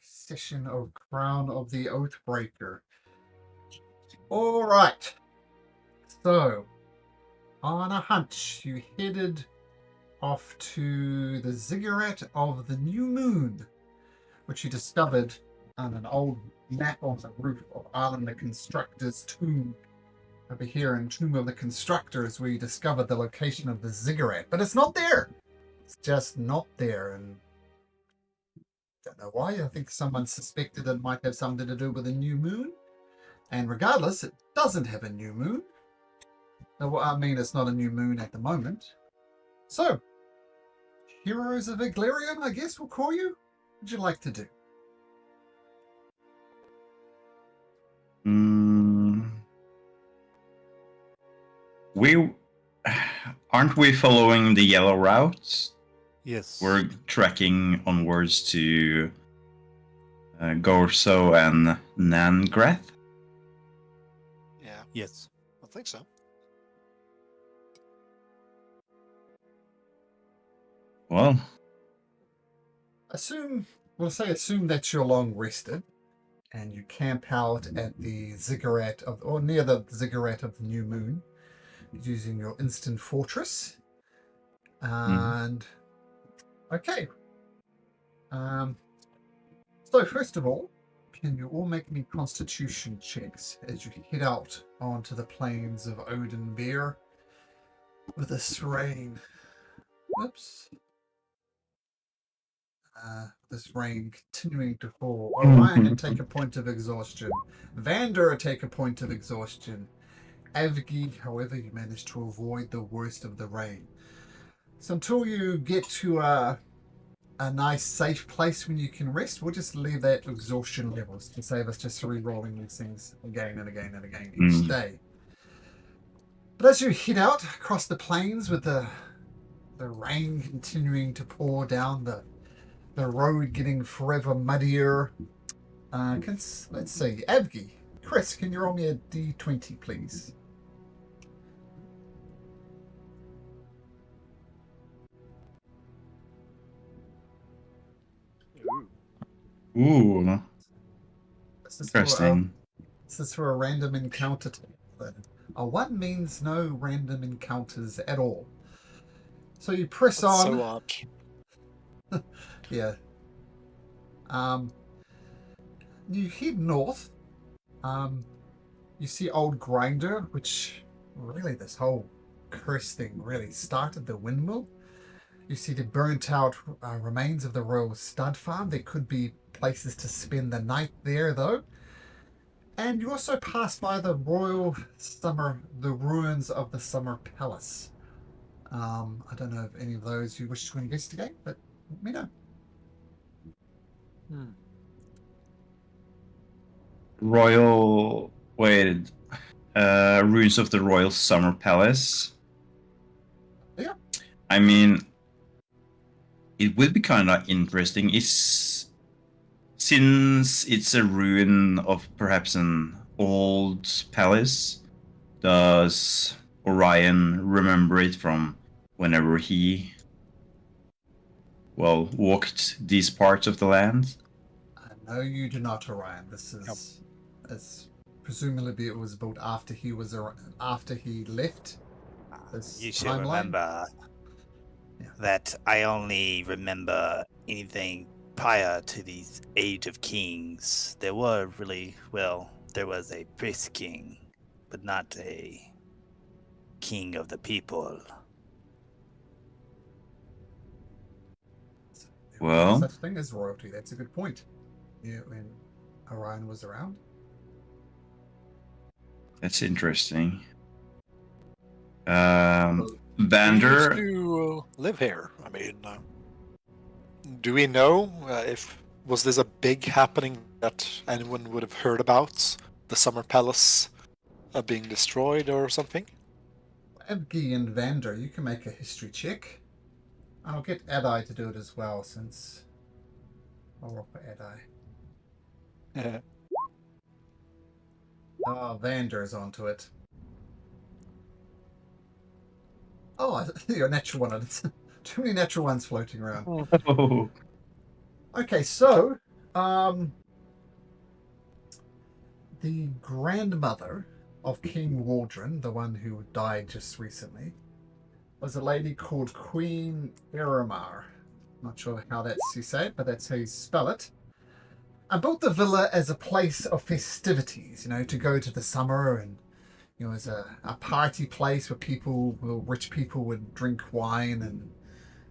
session of Crown of the Oathbreaker. All right. So, on a hunch, you headed off to the ziggurat of the new moon, which you discovered on an old map on the roof of Island the Constructor's tomb. Over here in Tomb of the Constructors, where you discovered the location of the ziggurat. But it's not there. It's just not there. And don't know why. I think someone suspected it might have something to do with a new moon. And regardless, it doesn't have a new moon. No, I mean, it's not a new moon at the moment. So, Heroes of Iglarion, I guess we'll call you. What would you like to do? We aren't we following the yellow route? Yes. We're trekking onwards to Gorso and Nangrath. Yeah, Yes. I think so. Well, Assume that you're long rested and you camp out at the ziggurat of, or near the ziggurat of the new moon, using your instant fortress. And okay. So first of all, can you all make me constitution checks as you head out onto the plains of Odin Bear with this rain? Whoops. This rain continuing to fall. Orion, take a point of exhaustion. Vander, take a point of exhaustion. Avgi, however, you managed to avoid the worst of the rain. So until you get to a nice, safe place when you can rest, we'll just leave that exhaustion levels to save us just re-rolling these things again and again and again each day. But as you head out across the plains with the rain continuing to pour down, the road getting forever muddier, let's see, Avgi, Chris, can you roll me a d20, please? ooh, This is interesting. for a random encounter. A 1 means no random encounters at all. So you press That's on. so odd. Yeah. You head north. You see Old Grinder, which really this whole curse thing really started the windmill. You see the burnt out remains of the royal stud farm. There could be places to spend the night there, though. And you also pass by the the ruins of the Summer Palace. I don't know if any of those you wish to investigate, but let me know. Ruins of the Royal Summer Palace. Yeah. I mean, it would be kind of interesting since it's a ruin of perhaps an old palace. Does Orion remember it from whenever he walked these parts of the land? No, you do not, Orion. This is, presumably it was built after he left. You should remember that I only remember anything prior to these Age of Kings. There was a priest king, but not a king of the people. Well, such thing as royalty. That's a good point. Yeah, when Orion was around. that's interesting. Who Vander, used to live here? I mean, do we know was this a big happening that anyone would have heard about? The Summer Palace being destroyed or something? Evgi and Vander, you can make a history check. I'll get Adai to do it as well, since I'll roll for Adai. Vander's onto it. Oh, you're a natural one. Too many natural ones floating around. Okay, so The grandmother of King Waldron, the one who died just recently, was a lady called Queen Eramar. Not sure how that's you say it, but that's how you spell it. I built the villa as a place of festivities, to go to the summer and, as a party place where rich people would drink wine and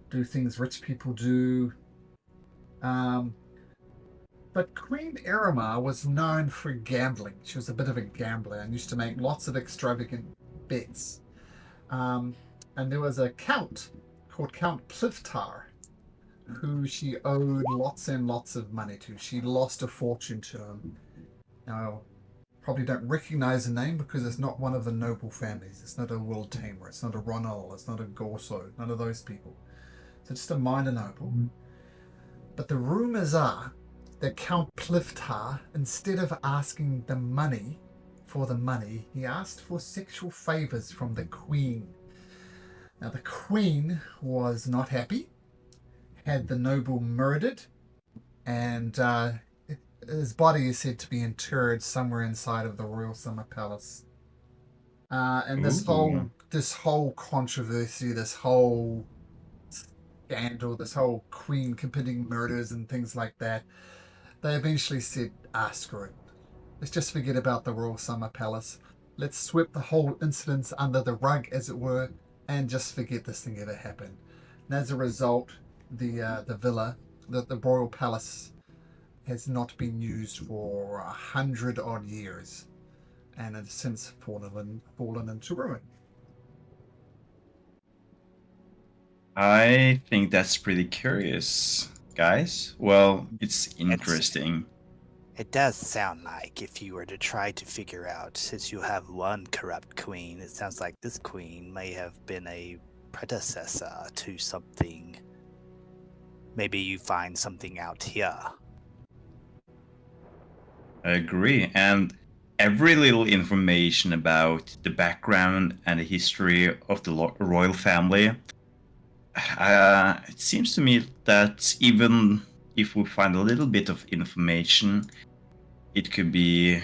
do things rich people do. But Queen Eramar was known for gambling. She was a bit of a gambler and used to make lots of extravagant bets. And there was a count called Count Plivtar, who she owed lots and lots of money to. She lost a fortune to him. Now, probably don't recognize the name because it's not one of the noble families. It's not a world tamer. It's not a Ronald. It's not a Gorso. None of those people. It's just a minor noble. But the rumors are that Count Plivtar, instead of asking the money for the money, he asked for sexual favors from the Queen. Now, the Queen was not happy, had the noble murdered, and his body is said to be interred somewhere inside of the Royal Summer Palace. And this whole controversy, this whole scandal, this whole Queen committing murders and things like that, they eventually said, screw it. Let's just forget about the Royal Summer Palace. Let's sweep the whole incident under the rug, as it were, and just forget this thing ever happened. And as a result, the villa, the Royal Palace, has not been used for 100-odd years, and has since fallen into ruin. I think that's pretty curious, guys. Well, it's interesting. It does sound like if you were to try to figure out, since you have one corrupt queen, it sounds like this queen may have been a predecessor to something. Maybe you find something out here. I agree. And every little information about the background and the history of the royal family, it seems to me that even if we find a little bit of information, it could be,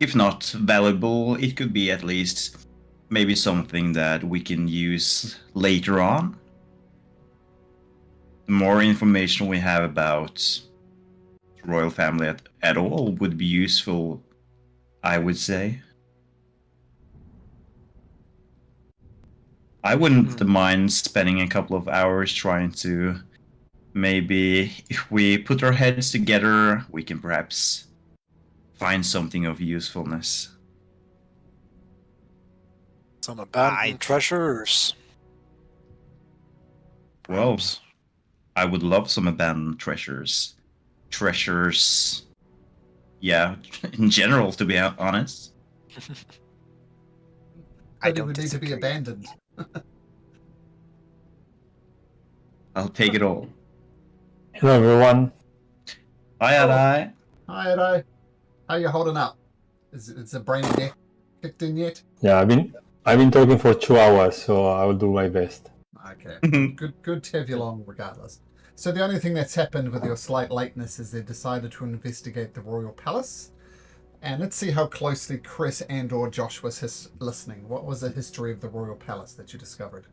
if not valuable, it could be at least maybe something that we can use later on. The more information we have about the royal family at all would be useful, I would say. I wouldn't mind spending a couple of hours trying to, maybe if we put our heads together, we can perhaps find something of usefulness. Some abandoned treasures. Well, I would love some abandoned treasures. Treasures, yeah, in general, to be honest. I don't would need to be disagree. abandoned. I'll take it all. Hello, everyone. Hi, Adai. Hi, Edo. How you holding up? Is the brain death kicked in yet? Yeah, I've been talking for 2 hours, so I will do my best. Okay, good to have you along regardless. So the only thing that's happened with your slight lateness is they decided to investigate the royal palace. And let's see how closely Chris and or Josh was listening. What was the history of the royal palace that you discovered?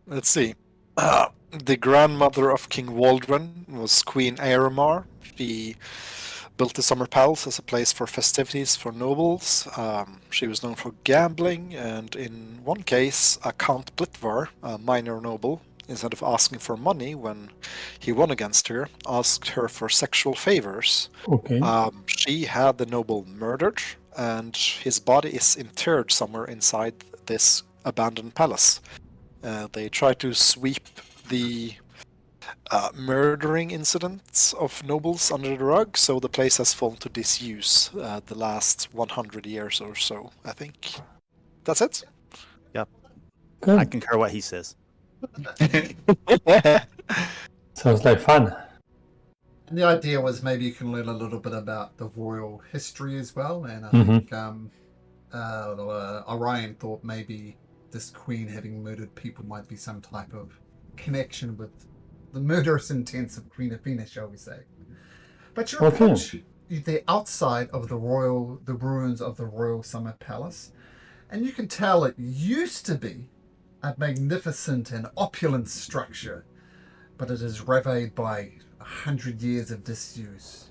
Let's see. The grandmother of King Waldron was Queen Eramar. She built the summer palace as a place for festivities for nobles. She was known for gambling, and in one case, Count Plivtar, a minor noble, instead of asking for money when he won against her, asked her for sexual favors. Okay. She had the noble murdered, and his body is interred somewhere inside this abandoned palace. They try to sweep the murdering incidents of nobles under the rug, so the place has fallen to disuse the last 100 years or so, I think. That's it? Good. I concur what he says. Sounds like fun. And the idea was maybe you can learn a little bit about the royal history as well. And I think Orion thought maybe this queen having murdered people might be some type of connection with the murderous intents of Queen Athena, shall we say. But you Okay. approach the outside of the ruins of the Royal Summer Palace, and you can tell it used to be a magnificent and opulent structure, but it is ravaged by 100 years of disuse.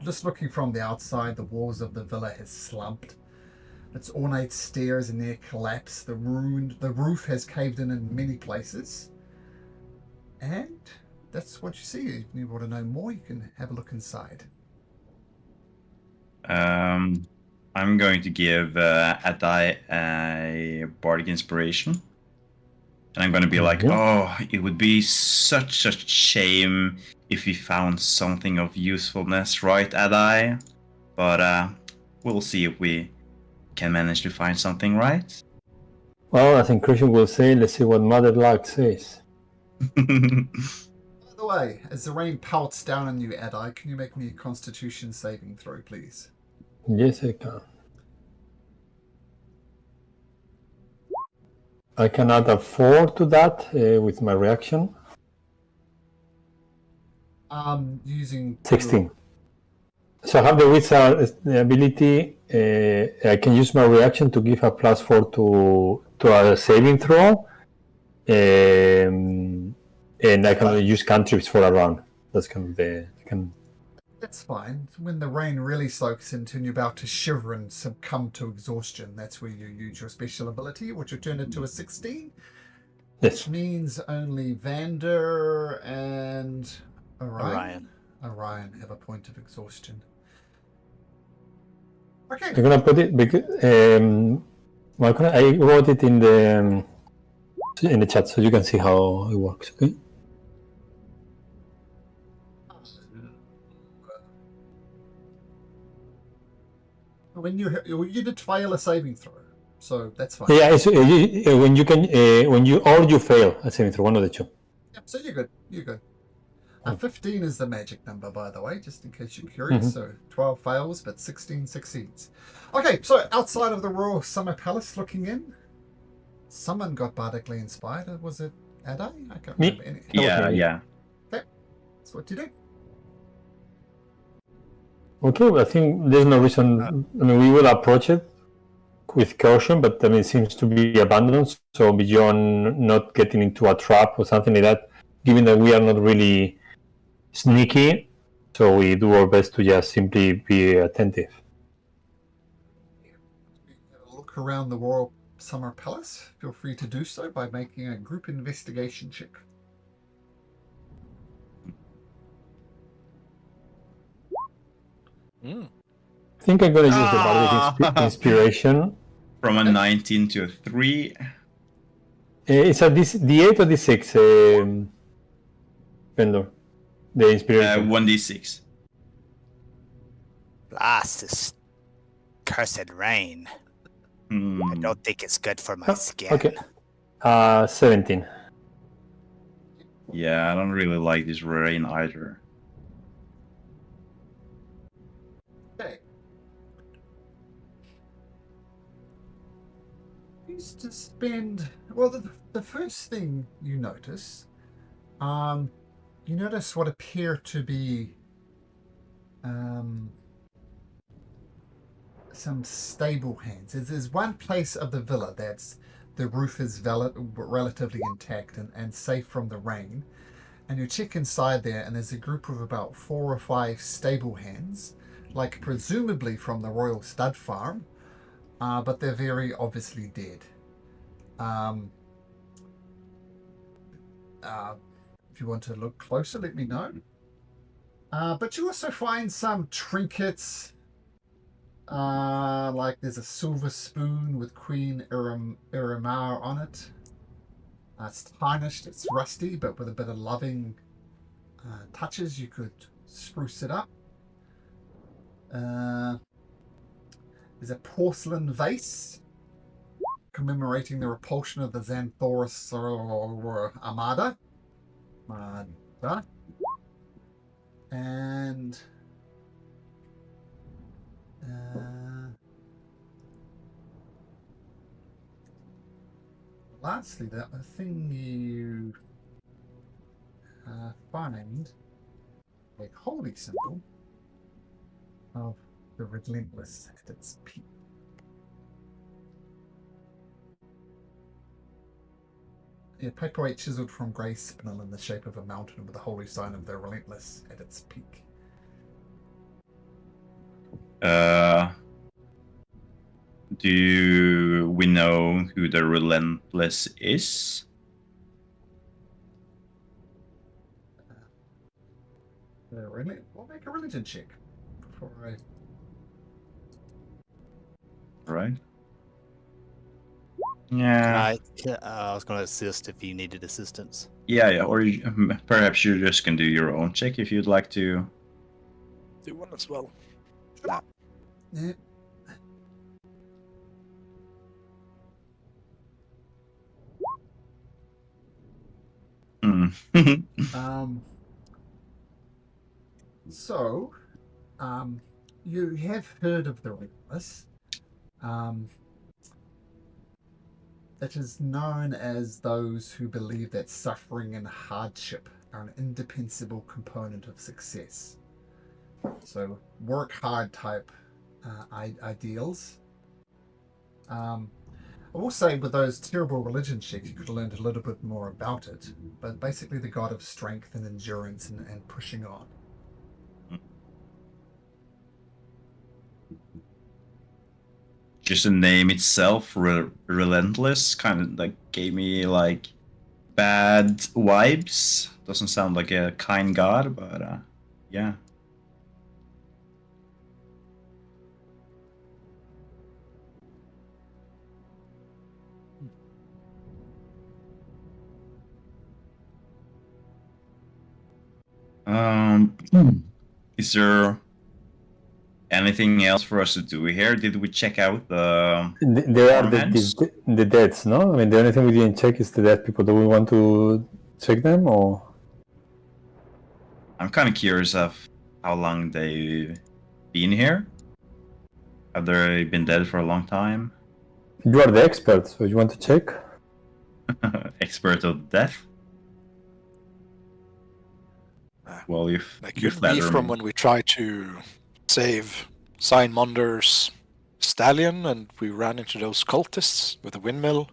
Just looking from the outside, the walls of the villa has slumped. Its ornate stairs are near collapse. The roof has caved in many places. And that's what you see. If you want to know more, you can have a look inside. I'm going to give Adai a bardic inspiration. And I'm going to be like, oh, it would be such a shame if we found something of usefulness, right, Adai? But we'll see if we can manage to find something, right? Well, I think Christian will say, let's see what Mother Luck says. By the way, as the rain pelts down on you, Adai, can you make me a Constitution saving throw, please? Yes, I can. I can add a 4 to that with my reaction. Using 16. So I have the wizard ability. I can use my reaction to give a +4 to a saving throw, and I can only use cantrips for a round. That's kind of the. That's fine. When the rain really soaks into and you're about to shiver and succumb to exhaustion, that's where you use your special ability, which will turn into a 16. Yes. Which means only Vander and Orion have a point of exhaustion. Okay. I'm gonna put it because I wrote it in the chat so you can see how it works. Okay. When you did fail a saving throw, so that's fine. Yeah, it's, when you fail a saving throw, one of the two. Yep. So you're good. You're good. 15 is the magic number, by the way, just in case you're curious. So 12 fails, but 16 succeeds. Okay, so outside of the Royal Summer Palace, looking in, someone got bardically inspired. Was it Adai? I can't remember any. Yeah. Okay, that's what you do. Okay, I think there's no reason. I mean, we will approach it with caution, but I mean, it seems to be abandoned. So beyond not getting into a trap or something like that, given that we are not really sneaky, so we do our best to just simply be attentive. Look around the Royal Summer Palace. Feel free to do so by making a group investigation check. I think I'm going to use the bardic inspiration. From a 19 to a 3. It's a D8 or D6, Vendor? The inspiration. 1d6. Blast this cursed rain. I don't think it's good for my skin. Okay. 17. Yeah, I don't really like this rain either. Okay. Used to spend. Well, the first thing you notice, you notice what appear to be some stable hands. There's one place of the villa that's the roof is relatively intact and safe from the rain, and you check inside there, and there's a group of about 4 or 5 stable hands, like presumably from the Royal Stud Farm, but they're very obviously dead. If you want to look closer, let me know. But you also find some trinkets, like there's a silver spoon with Queen Iramar on it. It's tarnished, it's rusty, but with a bit of loving touches, you could spruce it up. There's a porcelain vase commemorating the repulsion of the Xanthoris Armada. And lastly, the thing you find a holy symbol of the Relentless at its peak. A paperweight chiseled from grey spinel in the shape of a mountain with the holy sign of the Relentless at its peak. Do we know who the Relentless is? We'll make a religion check before I. Right. Can Yeah. I was going to assist if you needed assistance. Yeah. Or perhaps you just can do your own check if you'd like to. Do one as well. Yeah. Hmm. So, you have heard of the Relentless. It is known as those who believe that suffering and hardship are an indispensable component of success. So, work hard type ideals. I will say with those terrible religion checks, you could have learned a little bit more about it. But basically, the god of strength and endurance and pushing on. Just the name itself, Relentless, kind of like gave me like bad vibes. Doesn't sound like a kind god, but yeah. Is there anything else for us to do here? Did we check out the There are farmhands? the deaths, no? I mean, the only thing we didn't check is the dead people. Do we want to check them, or? I'm kind of curious of how long they've been here. Have they been dead for a long time? You are the expert, so you want to check? Expert of death? Well, That you could be flatter from me. when we tried to save Signmunder's stallion and we ran into those cultists with a windmill.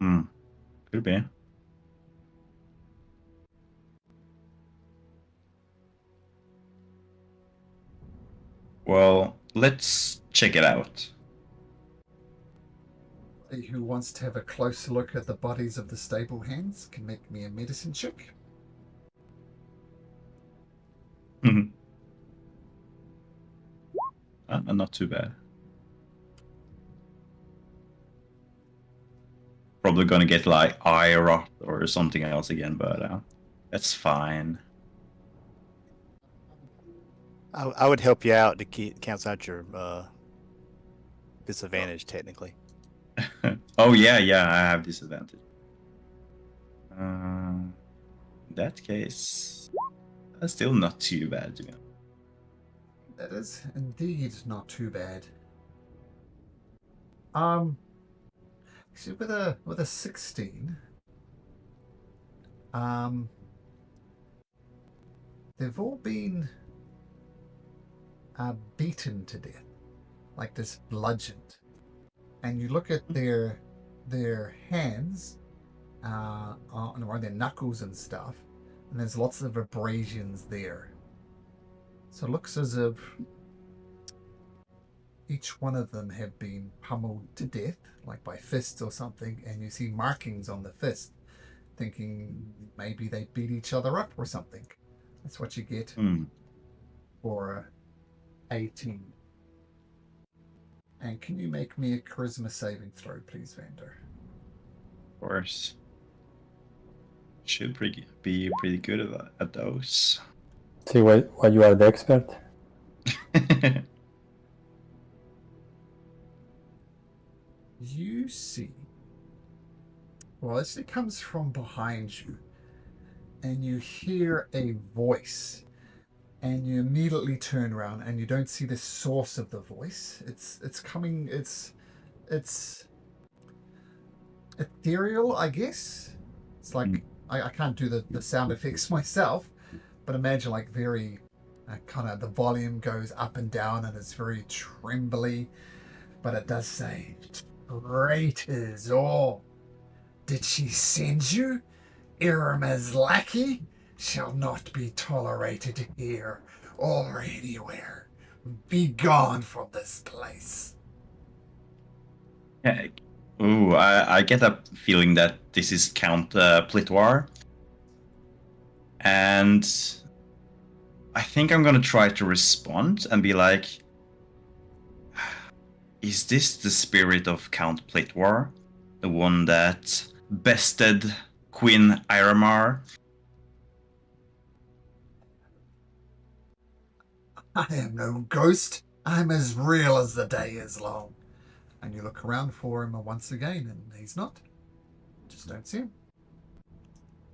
Could be. Well, let's check it out. Who wants to have a closer look at the bodies of the stable hands can make me a medicine check. Not too bad. Probably gonna get like eye rot or something else again, but that's fine. I would help you out to cancel out your disadvantage, technically. Oh yeah, I have disadvantage. In that case, that's still not too bad to me. That is indeed not too bad. Actually, with a 16, they've all been beaten to death, like this, bludgeoned. And you look at their hands, around their knuckles and stuff, and there's lots of abrasions there. So it looks as if each one of them have been pummeled to death, like by fists or something, and you see markings on the fist, thinking maybe they beat each other up or something. That's what you get for 18. And can you make me a charisma saving throw, please, Vander? Of course. Should be pretty good at those. See why you are the expert. You see, well, it comes from behind you, and you hear a voice, and you immediately turn around, and you don't see the source of the voice. It's coming. It's ethereal, I guess. It's like I can't do the sound effects myself, but imagine like very kind of the volume goes up and down and it's very trembly, but it does say, "Traitors all! Did she send you? Irma's lackey shall not be tolerated here or anywhere. Be gone from this place." Yeah. Ooh, I get a feeling that this is Count Plitoir. And I think I'm gonna try to respond and be like, is this the spirit of Count Plitoir? The one that bested Queen Iramar? "I am no ghost. I'm as real as the day is long." And you look around for him once again, and he's not. Just don't see him.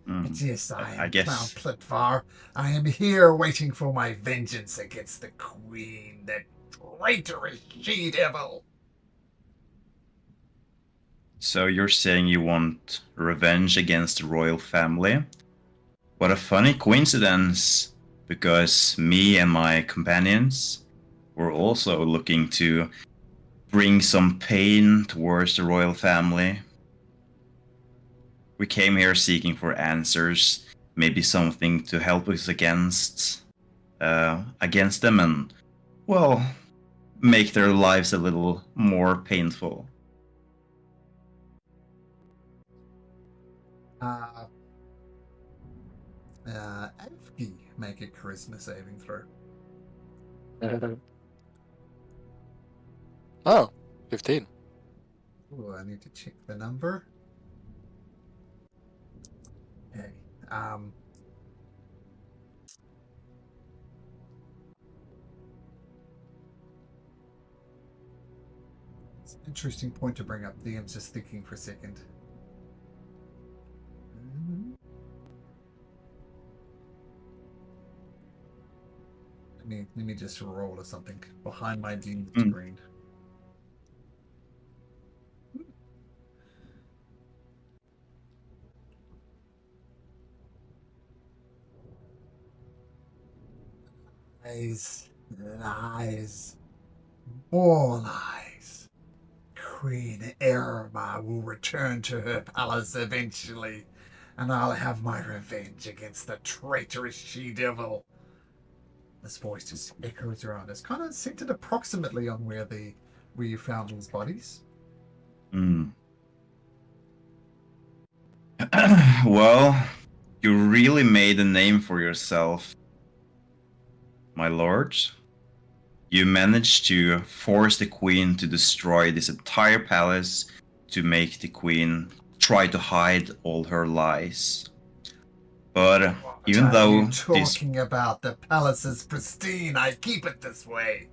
But yes, I am guess. Count Plitvar. I am here waiting for my vengeance against the Queen, the traitorous she-devil. So you're saying you want revenge against the royal family? What a funny coincidence, because me and my companions were also looking to bring some pain towards the royal family. We came here seeking for answers, maybe something to help us against them and, well, make their lives a little more painful. Evgi, make a charisma saving throw. Oh, 15. Ooh, I need to check the number. Okay. It's an interesting point to bring up. DM's just thinking for a second. Let me just roll or something behind my DM screen. Lies, more lies. Queen Irma will return to her palace eventually, and I'll have my revenge against the traitorous she-devil. This voice just echoes around. It's kind of centered approximately on where you found these bodies. Well, you really made a name for yourself, my lord. You managed to force the queen to destroy this entire palace to make the queen try to hide all her lies. But even though you talking about the palace is pristine, I keep it this way.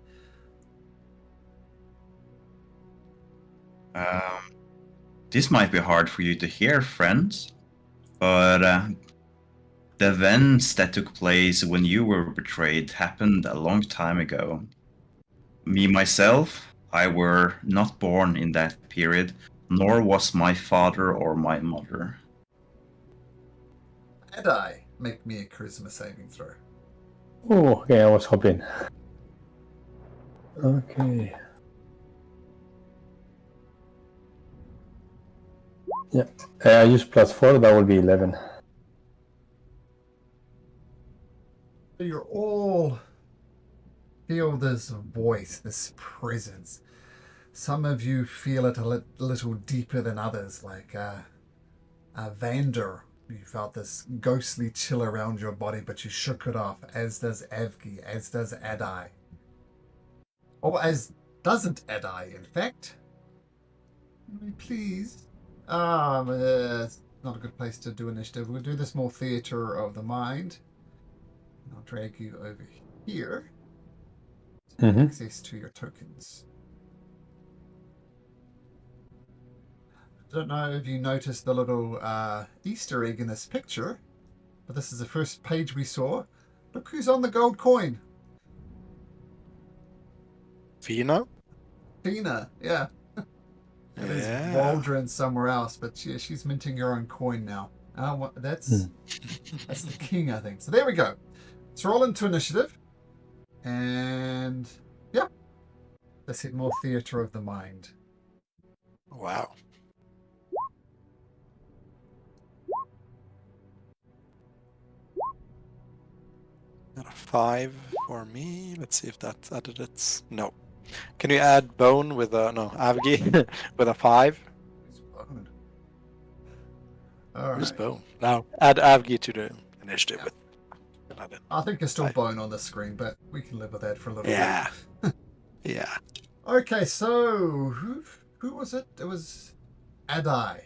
This might be hard for you to hear, friends, but the events that took place when you were betrayed happened a long time ago. Me, myself, I were not born in that period, nor was my father or my mother. And I make me a charisma saving throw. Oh, okay, I was hoping. Okay. Yeah, I use +4, that will be 11. So you're all feel this voice, this presence. Some of you feel it a little deeper than others, like Vander. You felt this ghostly chill around your body, but you shook it off, as does Evgi, as does Adai. Or as doesn't Adai, in fact. Please. It's not a good place to do initiative. We'll do this more theater of the mind. I'll drag you over here. Access to your tokens. I don't know if you noticed the little Easter egg in this picture, but this is the first page we saw. Look who's on the gold coin. Fina? Fina, yeah. There's Waldron somewhere else, but she's minting her own coin now. That's the king, I think. So there we go. Let's roll into initiative. And yeah, let's hit more theater of the mind. Wow. Got a 5 for me. Let's see if that added it. No. Can you add Bone with a Avgi with a 5? Who's Bone? All Who's right. Bone? Now add Avgi to the initiative with. I think it's still Bone on the screen, but we can live with that for a little Yeah. bit. Yeah. Okay, so who was it? It was Adai.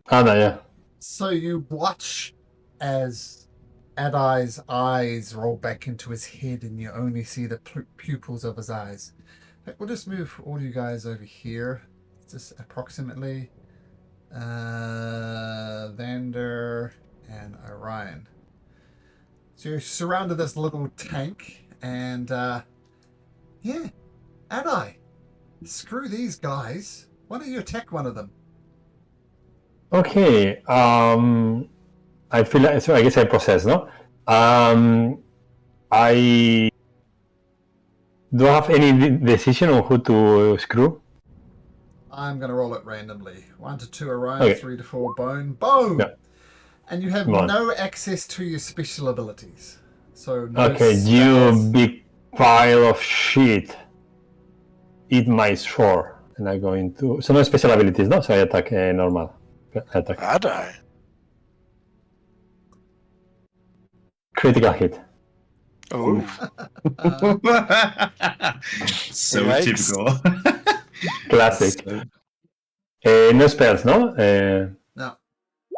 Anna, yeah. So you watch as Adai's eyes roll back into his head, and you only see the pupils of his eyes. We'll just move all you guys over here, just approximately. Vander and Orion. So you're surrounded this little tank, and yeah, Adai, screw these guys. Why don't you attack one of them? Okay. I feel like, so I guess I process, no? I don't have any decision on who to screw. I'm going to roll it randomly. 1 to 2 Orion, Okay. 3 to 4 Bone. Boom! Yeah. And you have One. no access to your special abilities. So no Okay, you spells. big pile of shit. Eat my sword. And I go into... So no special abilities, no? So I attack normal. Attack. Adai. Critical hit. Oh. So Yikes. typical. Classic. No spells, no? No.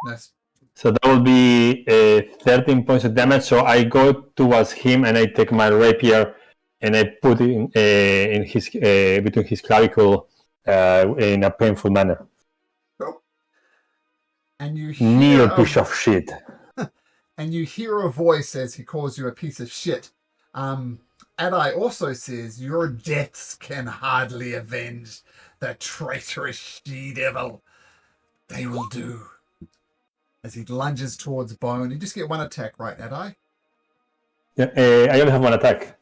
Nice. So that will be 13 points of damage. So I go towards him and I take my rapier and I put it in his between his clavicle in a painful manner. Cool. And you hear Near piece of shit. and you hear a voice as he calls you a piece of shit. Adai also says, your deaths can hardly avenge the traitorous she-devil. They will do. As he lunges towards Bone. You just get one attack, right, Adai? Yeah, I only have one attack.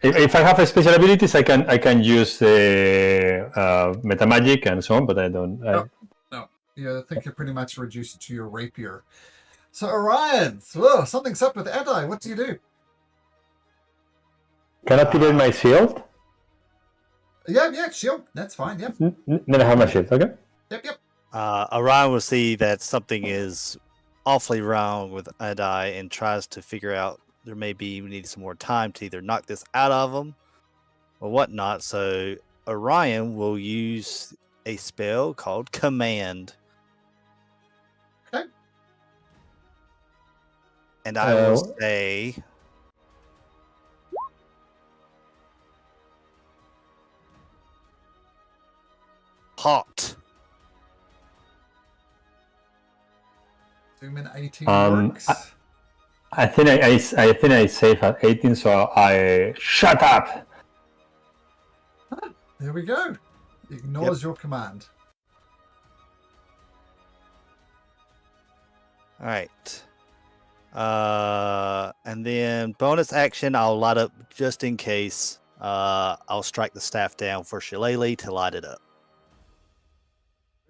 If I have special abilities, I can use meta magic and so on, but I don't. No. Yeah, I think you're pretty much reduced to your rapier. So Orion, whoa, something's up with Adai. What do you do? Can I activate my shield? Yeah, shield. That's fine. Yep. Then I have my shield. Okay. Yep. Orion will see that something is awfully wrong with Adai and tries to figure out we need some more time to either knock this out of him or whatnot. So Orion will use a spell called Command. Okay. And I will say hot. Zoom in 18 works. I think I save at 18, so I shut up. There we go. Ignores your command. All right. And then bonus action, I'll light up just in case. I'll strike the staff down for Shillelagh to light it up.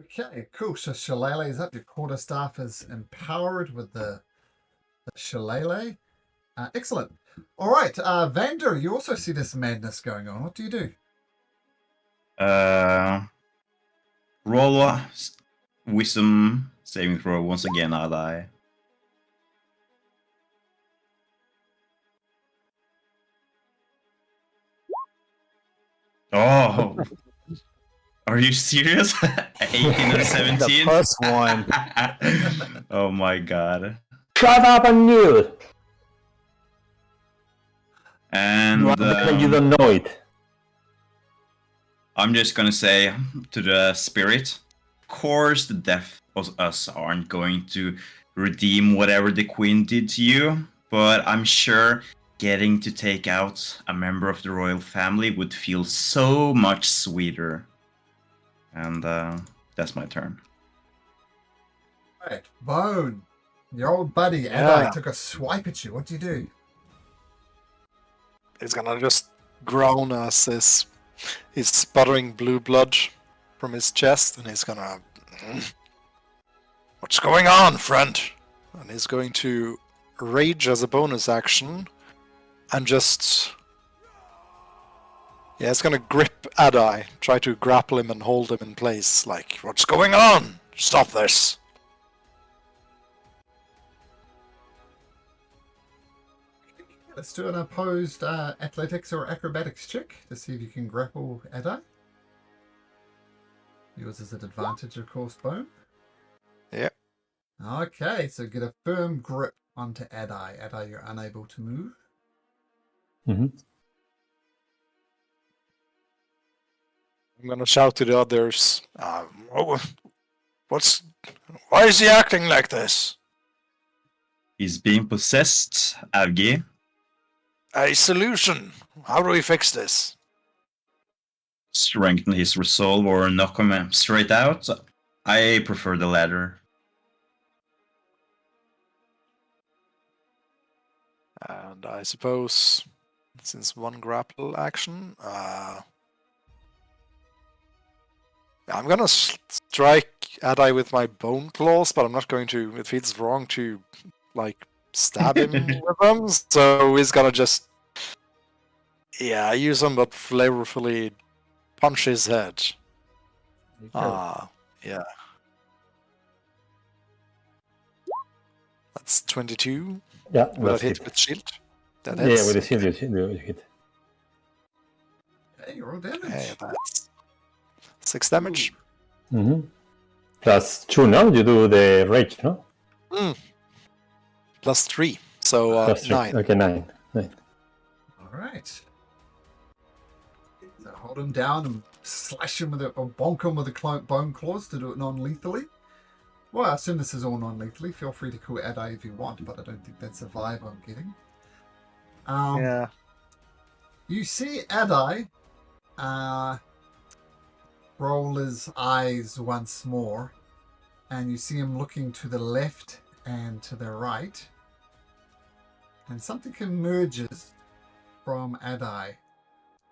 Okay, cool. So Shillelagh is up. Your quarterstaff is empowered with the Shillelagh. Excellent. All right, Vander, you also see this madness going on. What do you do? Roll a wisdom saving throw once again, Adai. Oh, are you serious? 18 and 17? The plus one. Oh my god. Shut up and mute. And You don't know it. I'm just gonna say to the spirit, of course the death of us aren't going to redeem whatever the queen did to you, but I'm sure getting to take out a member of the royal family would feel so much sweeter. And that's my turn. All right, Bone. Your old buddy, Yeah. Adai, took a swipe at you. What do you do? He's gonna just groan as he's sputtering blue blood from his chest, and he's gonna... What's going on, friend? And he's going to rage as a bonus action, and just... Yeah, he's gonna grip Adai, try to grapple him and hold him in place, like, what's going on? Stop this! Let's do an opposed athletics or acrobatics check to see if you can grapple Adai. Yours is at advantage, of course, Bone. Yep. Okay, so get a firm grip onto Adai. Adai, you're unable to move. Mm-hmm. I'm gonna shout to the others, why is he acting like this? He's being possessed, Avgi. A solution. How do we fix this? Strengthen his resolve or knock him straight out. I prefer the latter. And I suppose, since one grapple action, I'm gonna strike Adai with my bone claws, but I'm not going to. It feels wrong to, like, stab him with them. So he's gonna just, use them, but flavorfully punch his head. Yeah. That's 22. Yeah, Will that's it hit it. with shield? That Yeah, hits. with the shield, you hit. Hey, roll damage. Okay, that's 6 damage. Mm-hmm. Plus 2, no? You do the rage, no? Plus 3. So Plus 3. 9. Okay, 9. All right. So hold him down and slash him with or bonk him with the bone claws to do it non-lethally. Well, I assume this is all non-lethally. Feel free to call Adai if you want, but I don't think that's a vibe I'm getting. Yeah. You see Adai roll his eyes once more, and you see him looking to the left and to the right, and something emerges from Adai.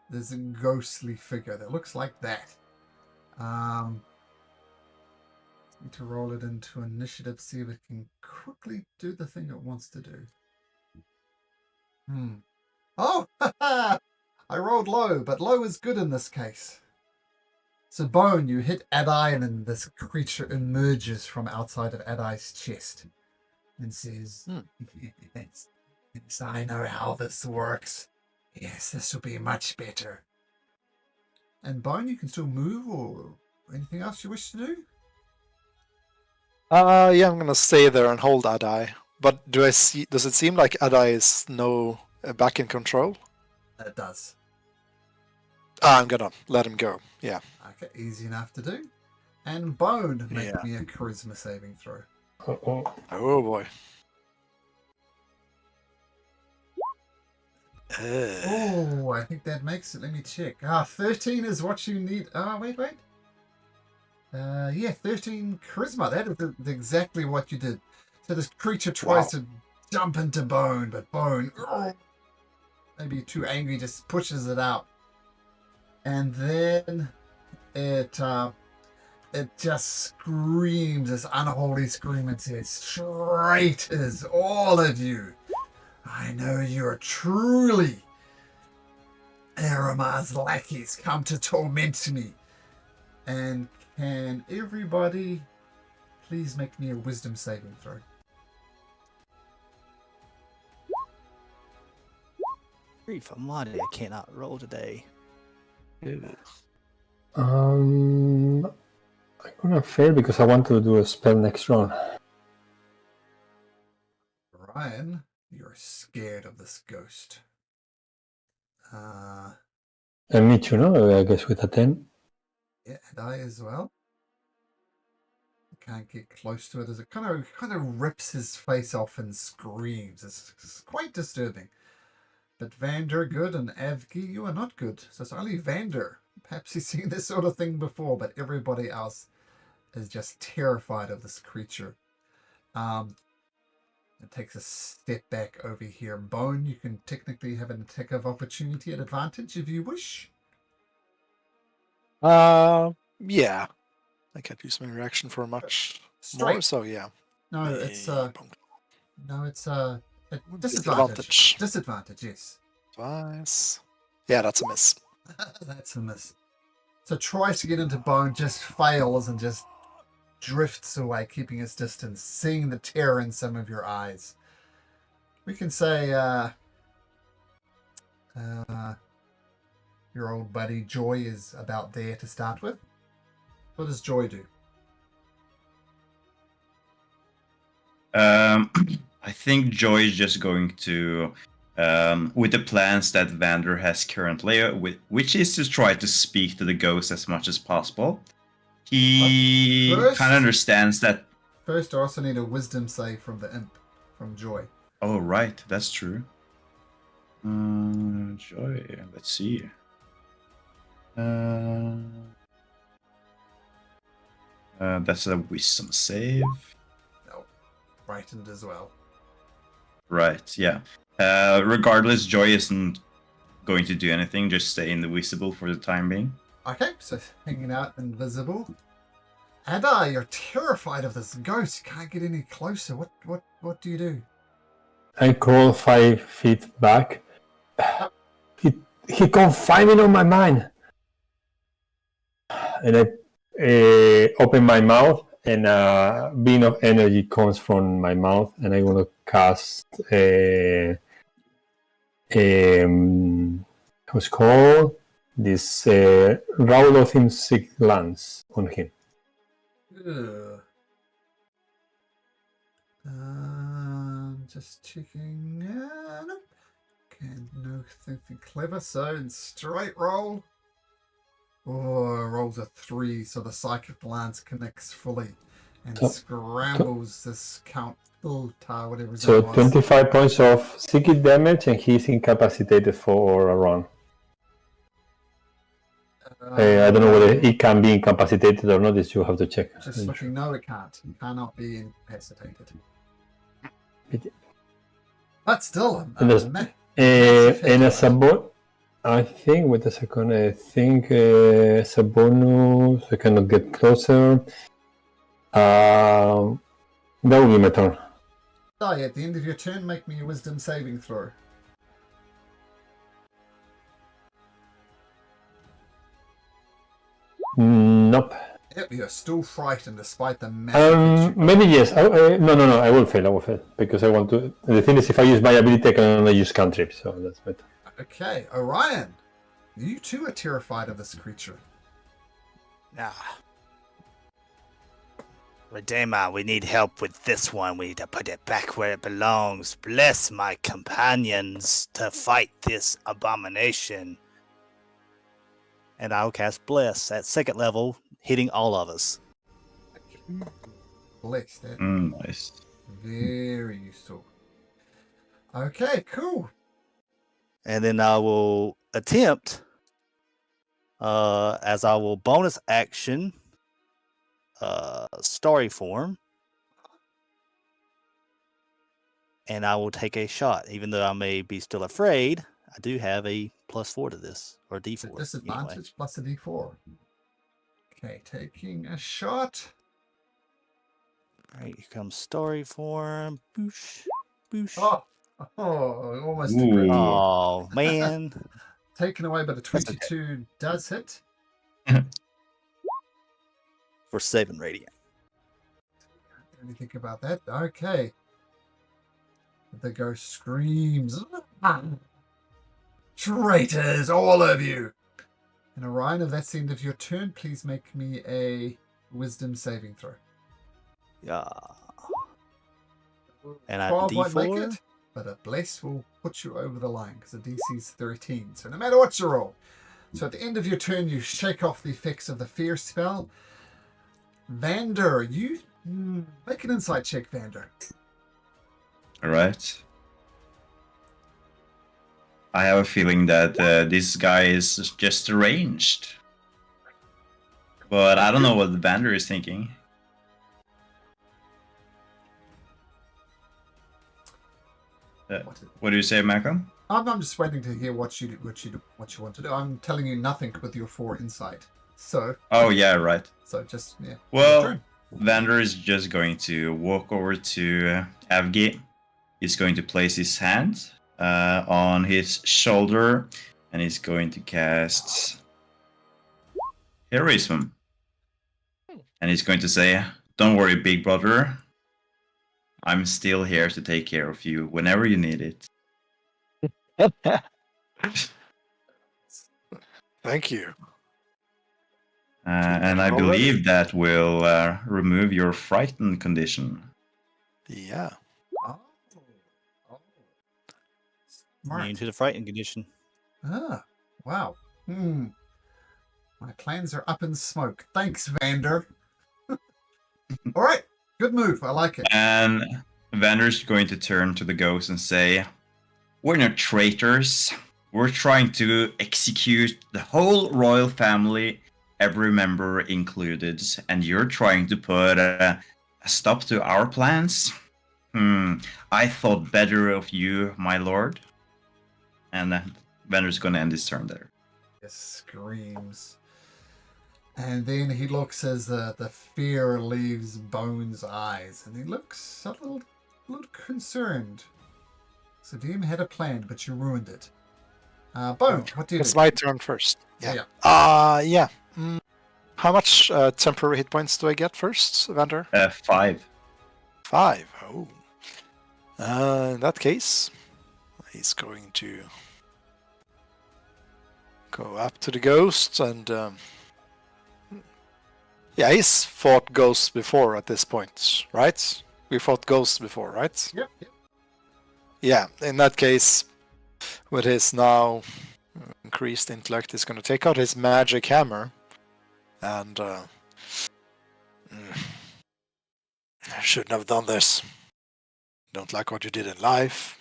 There's a ghostly figure that looks like that. Need to roll it into initiative, see if it can quickly do the thing it wants to do. Oh, I rolled low, but low is good in this case. So Bone, you hit Adai, and then this creature emerges from outside of Adai's chest and says, yes, I know how this works. Yes, this will be much better. And Bone, you can still move or anything else you wish to do? Yeah, I'm gonna stay there and hold Adai. But does it seem like Adai is back in control? It does. I'm gonna let him go. Yeah. Okay, easy enough to do. And Bone, make Yeah. me a charisma saving throw. Oh. Oh boy. Oh, I think that makes it. Let me check. 13 is what you need. Wait. Yeah, 13 charisma. That is exactly what you did. So this creature tries to jump into Bone, but Bone, maybe too angry, just pushes it out. And then it just screams this unholy scream and says, "Traitors, all of you! I know you're truly Aramar's lackeys come to torment me." And can everybody please make me a wisdom saving throw? Grief almighty, I cannot roll today. I'm gonna fail because I want to do a spell next round. Ryan, you're scared of this ghost. And me too, no? I guess with a 10. Yeah, and I as well. Can't get close to it as it kind of rips his face off and screams. It's quite disturbing. But Vander good and Avgi, you are not good. So it's only Vander. Perhaps he's seen this sort of thing before, but everybody else is just terrified of this creature. It takes a step back over here. Bone, you can technically have an attack of opportunity at advantage if you wish. Yeah. I can't use my reaction for much more, so yeah. No, it's a disadvantage. Disadvantage, yes. Twice. Yeah, that's a miss. That's a miss. So tries to get into Bone, just fails and just drifts away, keeping his distance, seeing the terror in some of your eyes. We can say your old buddy Joy is about there to start with. What does Joy do? I think Joy is just going to, with the plans that Vander has currently, which is to try to speak to the ghost as much as possible. He kind of understands that. First, I also need a wisdom save from the imp, from Joy. Oh, right, that's true. Joy, let's see. That's a wisdom save. No, frightened as well. Right, yeah. Regardless, Joy isn't going to do anything, just stay invisible for the time being. Okay, so hanging out invisible. And you're terrified of this ghost. You can't get any closer. What do you do? I crawl 5 feet back. He confined me on my mind. And I open my mouth, and a beam of energy comes from my mouth, and I want to cast what's called this Roll of him Sick Glance on him. Ugh. Just checking. Nope. Can't no anything clever. So in straight roll. Oh, rolls a 3, so the psychic lance connects fully and scrambles this Count Ultar, whatever his name So was. 25 points of psychic damage, and he's incapacitated for a run. I don't know whether he can be incapacitated or not. This you have to check. Just looking, no, it can't. It cannot be incapacitated. But still, And as a bonus, I think, wait a second, I think as a bonus, I cannot get closer. That will be my turn. At the end of your turn, make me a wisdom saving throw. Nope. Yep, you're still frightened despite the massive Maybe yes. No. I will fail. Because I want to. The thing is, if I use my ability, I can only use cantrips, so that's better. Okay, Orion, you too are terrified of this creature. Redeemer, we need help with this one. We need to put it back where it belongs. Bless my companions to fight this abomination. And I'll cast Bless at 2nd level, hitting all of us. Bless that. Nice. Very useful. Okay, cool. And then I will attempt, as I will bonus action, Starry Form. And I will take a shot. Even though I may be still afraid, I do have a +4 to this, or D4. Disadvantage anyway. plus a D4. Okay, taking a shot. Alright, here comes Starry Form. Boosh. Boosh. Almost a Ooh. crit. Oh, man. Taken away, but a 22 does hit. For 7 radiant. Let me think about that. Okay. The ghost screams. Traitors, all of you! And Orion, if that's the end of your turn, please make me a wisdom saving throw. Yeah. And I 12 won't make D4. it, but a bless will put you over the line because the DC is 13. So no matter what you roll. So at the end of your turn, you shake off the effects of the fear spell. Vander, you make an insight check, Vander. All right. I have a feeling that this guy is just deranged. But I don't know what the Vander is thinking. What do you say, Malcolm? I'm just waiting to hear what you want to do. I'm telling you nothing with your 4 insight. So. Oh yeah, right. So just yeah. Well, Vander is just going to walk over to Avgi. He's going to place his hand on his shoulder, and he's going to cast Heroism. And he's going to say, "Don't worry, big brother. I'm still here to take care of you whenever you need it." Thank you. And I believe that will remove your frightened condition. Yeah. Oh. Immune to the frightened condition. Ah, wow. My plans are up in smoke. Thanks, Vander. All right, good move. I like it. And Vander's going to turn to the ghost and say, "We're not traitors. We're trying to execute the whole royal family, every member included, and you're trying to put a stop to our plans? I thought better of you, my lord." And Vander's going to end his turn there. He screams. And then he looks as the fear leaves Bone's eyes, and he looks a little concerned. So DM had a plan, but you ruined it. Bone, what do you do? It's my turn first. Yeah. Yeah. How much temporary hit points do I get first, Vander? 5. 5. Oh. In that case, he's going to go up to the ghost and yeah, he's fought ghosts before at this point, right? We fought ghosts before, right? Yep. Yeah, in that case, with his now increased intellect, he's going to take out his magic hammer and I shouldn't have done this. Don't like what you did in life.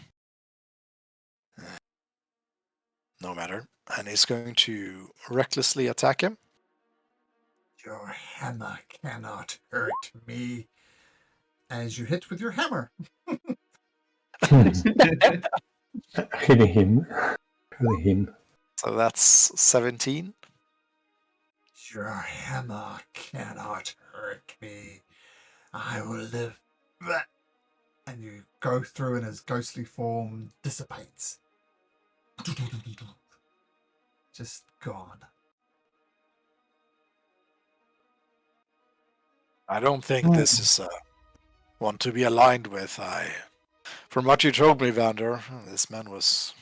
No matter. And he's going to recklessly attack him. Your hammer cannot hurt me. As you hit with your hammer. Hitting him. So that's 17. Your hammer cannot hurt me. I will live. And you go through, and his ghostly form dissipates. Just gone. I don't think this is one to be aligned with. From what you told me, Vander, this man was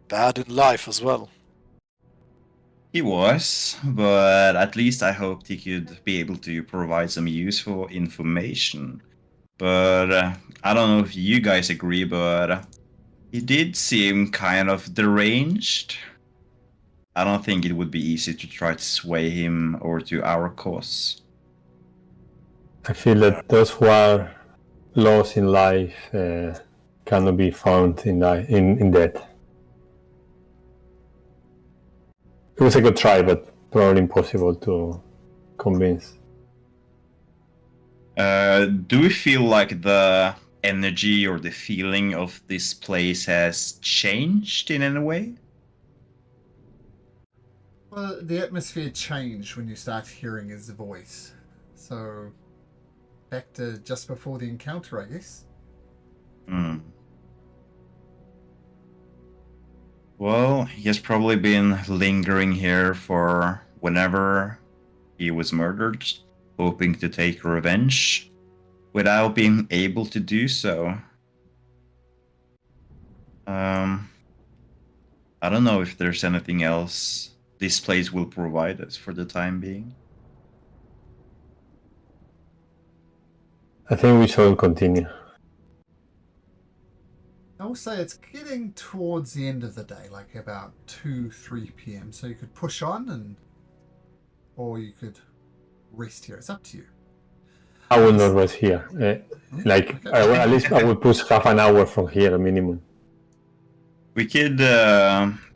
bad in life as well. He was, but at least I hoped he could be able to provide some useful information. But I don't know if you guys agree, but he did seem kind of deranged. I don't think it would be easy to try to sway him over to our cause. I feel that those who are lost in life cannot be found in death. It was a good try, but probably impossible to convince. Do we feel like the energy or the feeling of this place has changed in any way? Well, the atmosphere changed when you start hearing his voice. So, back to just before the encounter, I guess. Well, he has probably been lingering here for whenever he was murdered, hoping to take revenge, without being able to do so. I don't know if there's anything else this place will provide us for the time being. I think we shall continue. I will say it's getting towards the end of the day, like about 2-3 p.m. So you could push on, or you could rest here. It's up to you. I will not rest here. At least I will push half an hour from here, minimum. We could,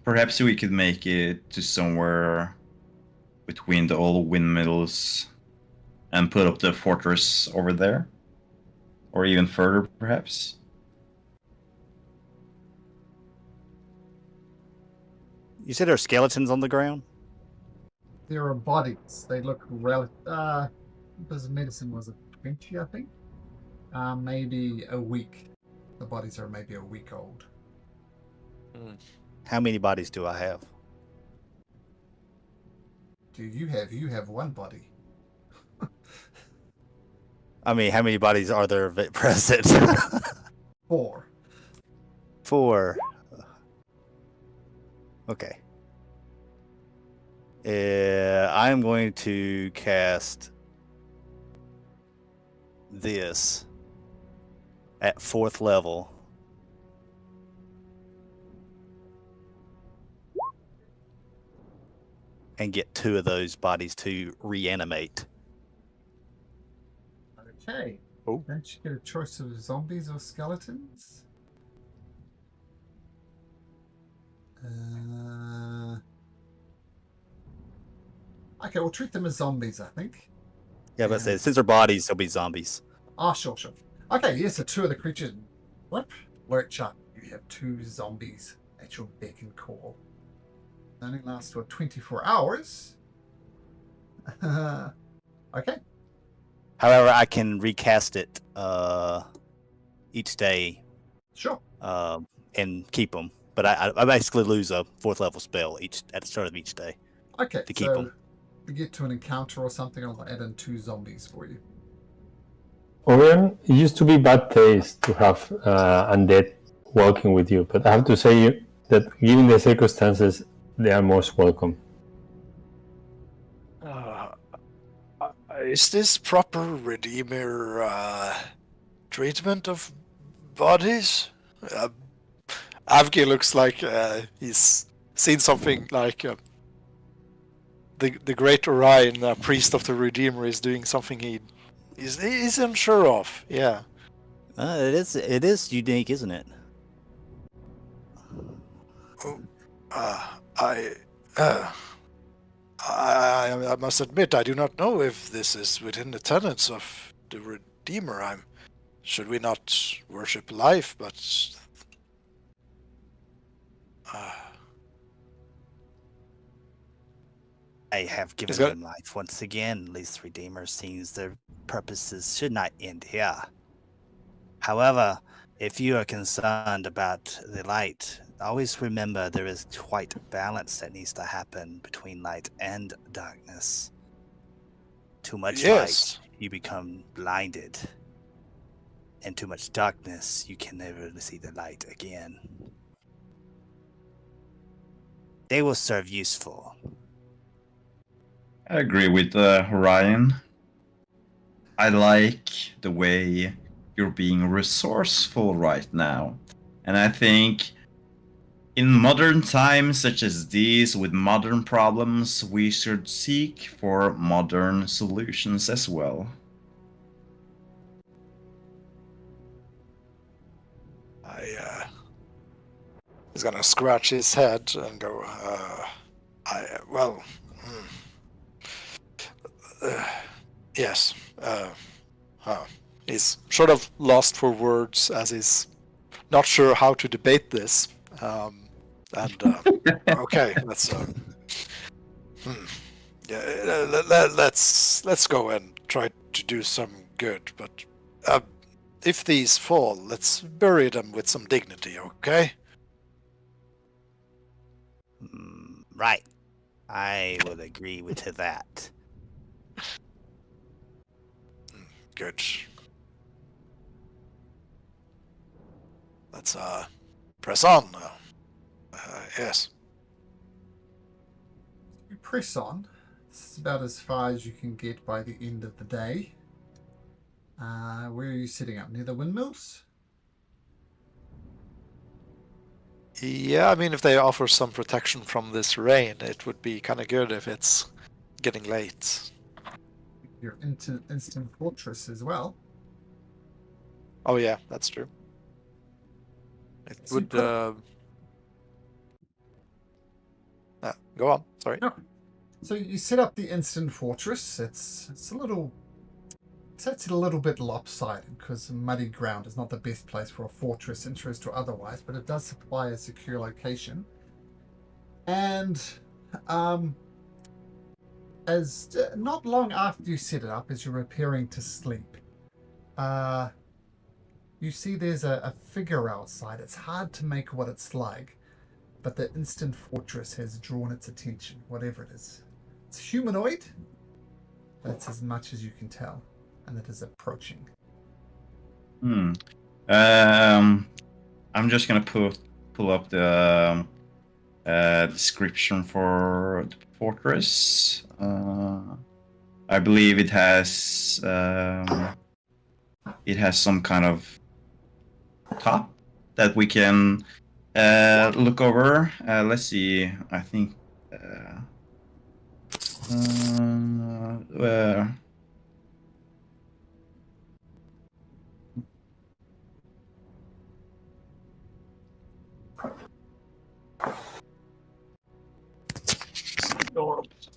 perhaps we could make it to somewhere between the old windmills and put up the fortress over there. Or even further, perhaps. You said there are skeletons on the ground? There are bodies. They look this medicine was a 20, I think. Maybe a week. The bodies are maybe a week old. How many bodies do I have? You have one body. I mean, how many bodies are there present? 4. 4. Okay. I'm going to cast this at 4th level. And get 2 of those bodies to reanimate. Okay. Oh. Don't you get a choice of zombies or skeletons? Okay, we'll treat them as zombies, I think. Yeah, but since they're bodies, they'll be zombies. Sure. Okay, yes, so 2 of the creatures lurch up. You have 2 zombies at your beck and call. They only last for 24 hours. Okay. However, I can recast it each day. Sure. And keep them. But I basically lose a 4th level spell at the start of each day. Okay, to keep them. If you get to an encounter or something, I'll add in 2 zombies for you. Orion, it used to be bad taste to have undead walking with you, but I have to say that given the circumstances, they are most welcome. Is this proper Redeemer treatment of bodies? Avgi looks like he's seen something like the great Orion, priest of the Redeemer, is doing something he's unsure of. Yeah. It is unique, isn't it? I must admit, I do not know if this is within the tenets of the Redeemer. Should we not worship life, but I have given them life once again. These Redeemers seems their purposes should not end here. However, if you are concerned about the light, always remember there is quite balance that needs to happen between light and darkness. Too much light, you become blinded. And too much darkness, you can never see the light again. They will serve useful. I agree with Orion. I like the way you're being resourceful right now. And I think in modern times such as these, with modern problems, we should seek for modern solutions as well. He's gonna scratch his head and go, yes. He's sort of lost for words as he's not sure how to debate this. Okay, let's let's go and try to do some good. But if these fall, let's bury them with some dignity, okay? Right. I would agree to that. Good. Let's press on. Yes. You press on. This is about as far as you can get by the end of the day. Where are you sitting up? Near the windmills? Yeah, I mean, if they offer some protection from this rain, it would be kind of good if it's getting late. Your instant fortress as well. Oh yeah, that's true. It So would. Go on. Sorry. No. So you set up the instant fortress. It's a little. It's a little bit lopsided because muddy ground is not the best place for a fortress, interest or otherwise, but it does supply a secure location. And as not long after you set it up, as you're preparing to sleep, you see there's a figure outside. It's hard to make what it's like, but the instant fortress has drawn its attention, whatever it is. It's humanoid. That's as much as you can tell, and it is approaching. I'm just gonna pull up the description for the fortress. I believe it has some kind of top that we can look over. Let's see. I think.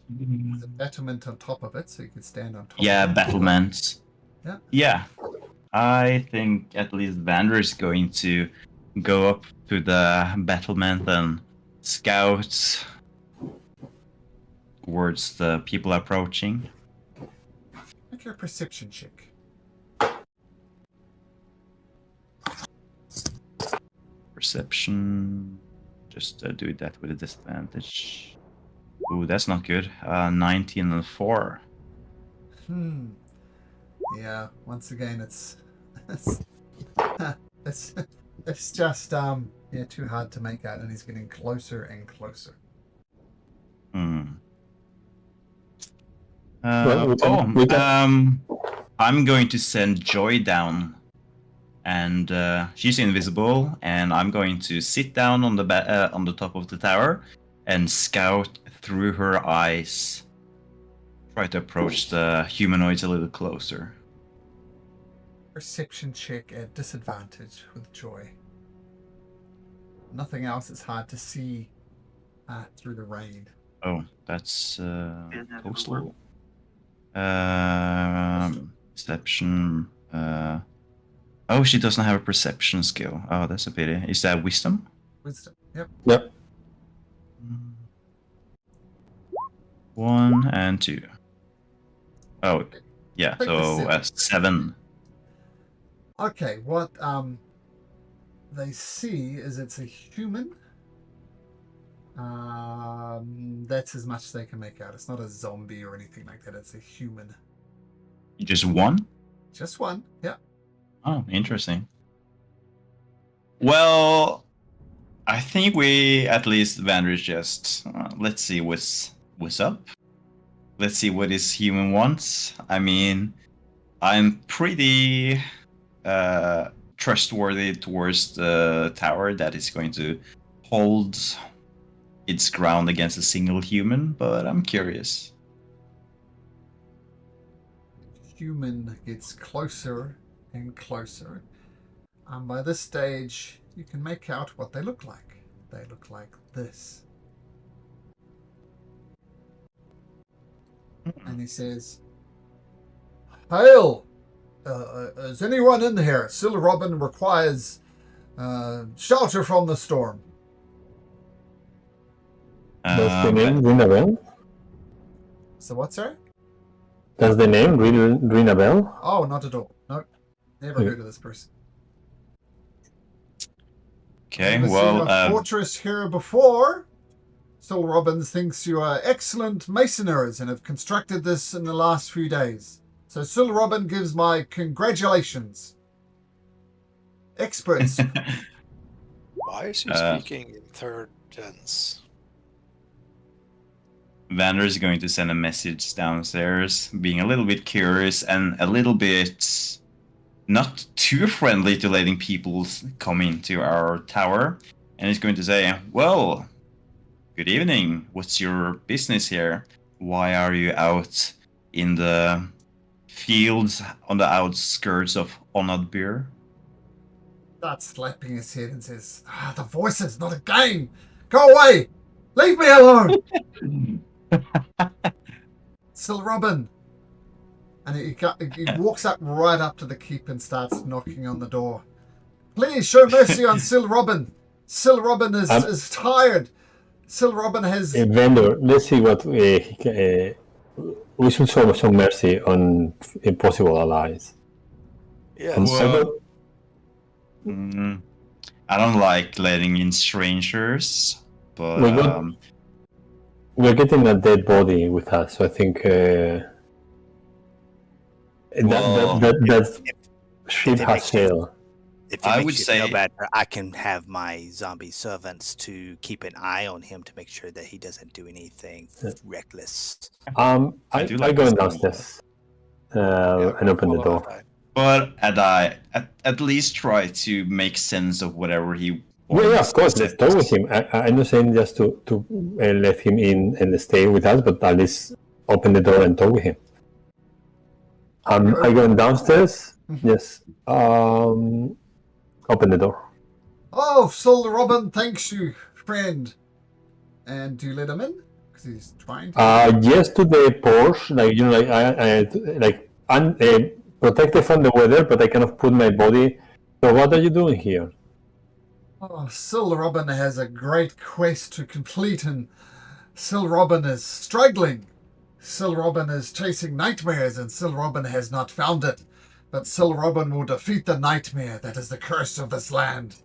There's a battlement on top of it, so you could stand on top. Yeah, of it. battlements. Yeah. Yeah. I think at least Vander is going to go up to the battlement and scout towards the people approaching. Make your perception check. Perception. Just do that with a disadvantage. Ooh, that's not good. 19 and 4. Yeah. Once again, it's it's just too hard to make out, and he's getting closer and closer. I'm going to send Joy down, and she's invisible, and I'm going to sit down on the top of the tower and scout through her eyes. Try to approach the humanoids a little closer. Perception check at disadvantage with Joy. Nothing else. It's hard to see through the rain. Oh, that's coastal. Perception. Oh, she doesn't have a perception skill. Oh, that's a pity. Is that wisdom? Wisdom. Yep. 1 and 2. Oh, yeah. Take So the 7. Okay. What they see is it's a human. That's as much as they can make out. It's not a zombie or anything like that. It's a human. Just one? Just one. Yeah. Oh, interesting. Well, I think we at least Vanders just let's see what's up. Let's see what this human wants. I mean, I'm pretty trustworthy towards the tower that is going to hold its ground against a single human, but I'm curious. Human gets closer and closer. By this stage, you can make out what they look like. They look like this. And he says, "Hail! Is anyone in here? Sir Robin requires shelter from the storm." Does the name ring a bell? So what's that? Does the name ring a bell? Oh, not at all. No, never heard of this person. Okay, Never well, seen a fortress here before. Sir Robbins thinks you are excellent masoners and have constructed this in the last few days. So Sir Robin gives my congratulations. Experts. Why is he speaking in third tense? Vander is going to send a message downstairs, being a little bit curious and a little bit not too friendly to letting people come into our tower. And he's going to say, well, good evening. What's your business here? Why are you out in the fields on the outskirts of Oathbreaker? Starts slapping his head and says, the voices, not a game. Go away. Leave me alone. Sir Robin. And he walks up right up to the keep and starts knocking on the door. Please show mercy on Sir Robin. Sir Robin is tired. Sil Robin has. Vendor, let's see what we should show some mercy on impossible allies. Yes. I don't like letting in strangers, but we're getting a dead body with us, so I think that ship has sailed. If I it would makes you say- feel better, I can have my zombie servants to keep an eye on him to make sure that he doesn't do anything reckless. I I do like go this downstairs and open the door. But at least try to make sense of whatever he Yeah, of course. Let's talk with him. I'm not saying just to let him in and stay with us, but at least open the door and talk with him. I go downstairs. Yes. Open the door. Oh, Sil Robin, thanks you, friend. And do you let him in? Because he's trying to. Yes, to the Porsche. I'm protected from the weather, but I cannot put my body. So what are you doing here? Oh, Sil Robin has a great quest to complete, and Sil Robin is struggling. Sil Robin is chasing nightmares, and Sil Robin has not found it. But Sil Robin will defeat the nightmare that is the curse of this land.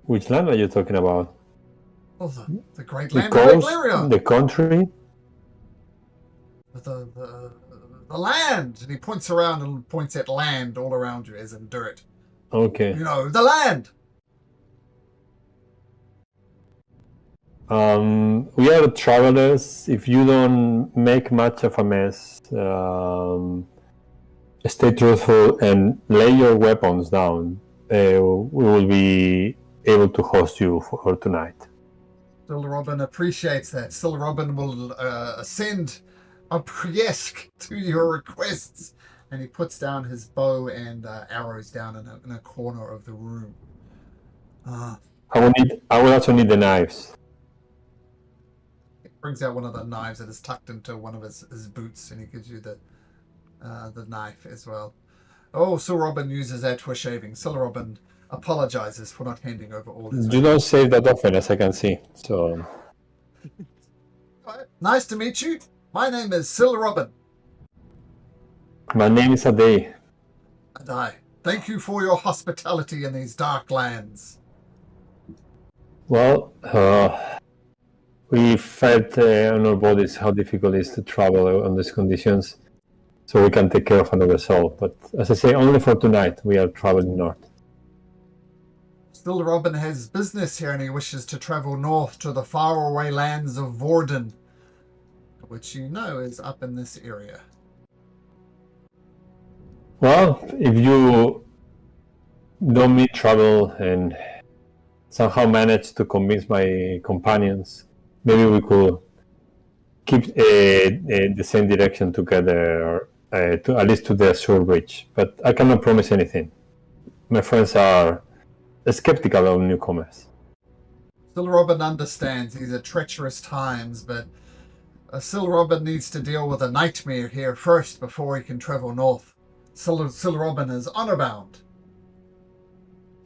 Which land are you talking about? Oh, the great The land coast, of Eclaria. the country. The land. And he points around and points at land all around you, as in dirt. Okay. You know, the land. We are travelers. If you don't make much of a mess, stay truthful and lay your weapons down. We will be able to host you for tonight. Sil Robin appreciates that. Sil Robin will send a Priesk to your requests. And he puts down his bow and arrows down in a corner of the room. I will also need the knives. He brings out one of the knives that is tucked into one of his boots, and he gives you the knife as well. Oh, Sil Robin uses that for shaving. Sil Robin apologizes for not handing over all his You don't save that often, as I can see. So, nice to meet you. My name is Sil Robin. my name is Ade. And I thank you for your hospitality in these dark lands. Well, we felt on our bodies how difficult it is to travel on these conditions, so we can take care of another soul. But as I say, only for tonight. We are traveling north. Sil Robin has business here, and he wishes to travel north to the faraway lands of Vorden, which you know is up in this area. Well, if you don't meet trouble and somehow manage to convince my companions, maybe we could keep the same direction together, to at least to the Azure Bridge. But I cannot promise anything. My friends are skeptical of newcomers. Sil Robin understands these are treacherous times, but Sil Robin needs to deal with a nightmare here first before he can travel north. Sil Robin is honor-bound.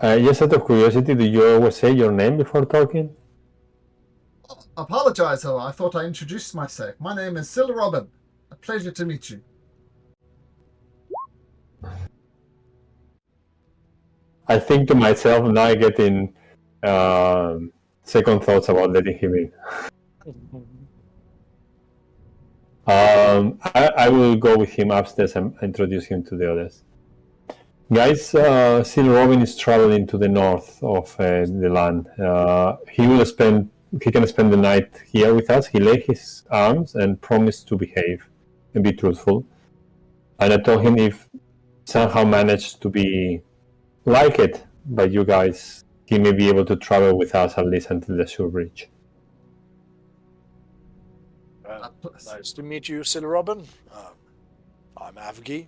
Just out of curiosity, do you always say your name before talking? Apologize, I thought I introduced myself. My name is Sil Robin. A pleasure to meet you. I think to myself now, getting second thoughts about letting him in. I will go with him upstairs and introduce him to the others. Guys, Sil Robin is traveling to the north of the land. He can spend the night here with us. He laid his arms and promised to behave and be truthful. And I told him if somehow managed to be liked by you guys, he may be able to travel with us at least until the Azure Bridge. Nice to meet you, Sil Robin. I'm Avgi.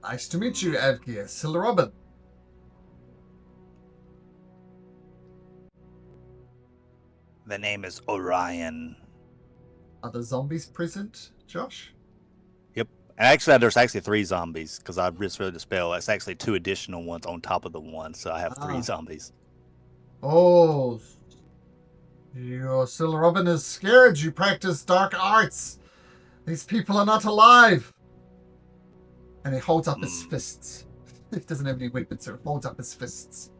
Nice to meet you, Avgi. Sil Robin. The name is Orion. Are the zombies present, Josh? Yep. And actually, there's actually 3 zombies because I just read the spell. It's actually 2 additional ones on top of the one, so I have 3 zombies. Oh, your Sir Robin is scared. You practice dark arts. These people are not alive. And he holds up his fists. He doesn't have any weapons, so he holds up his fists.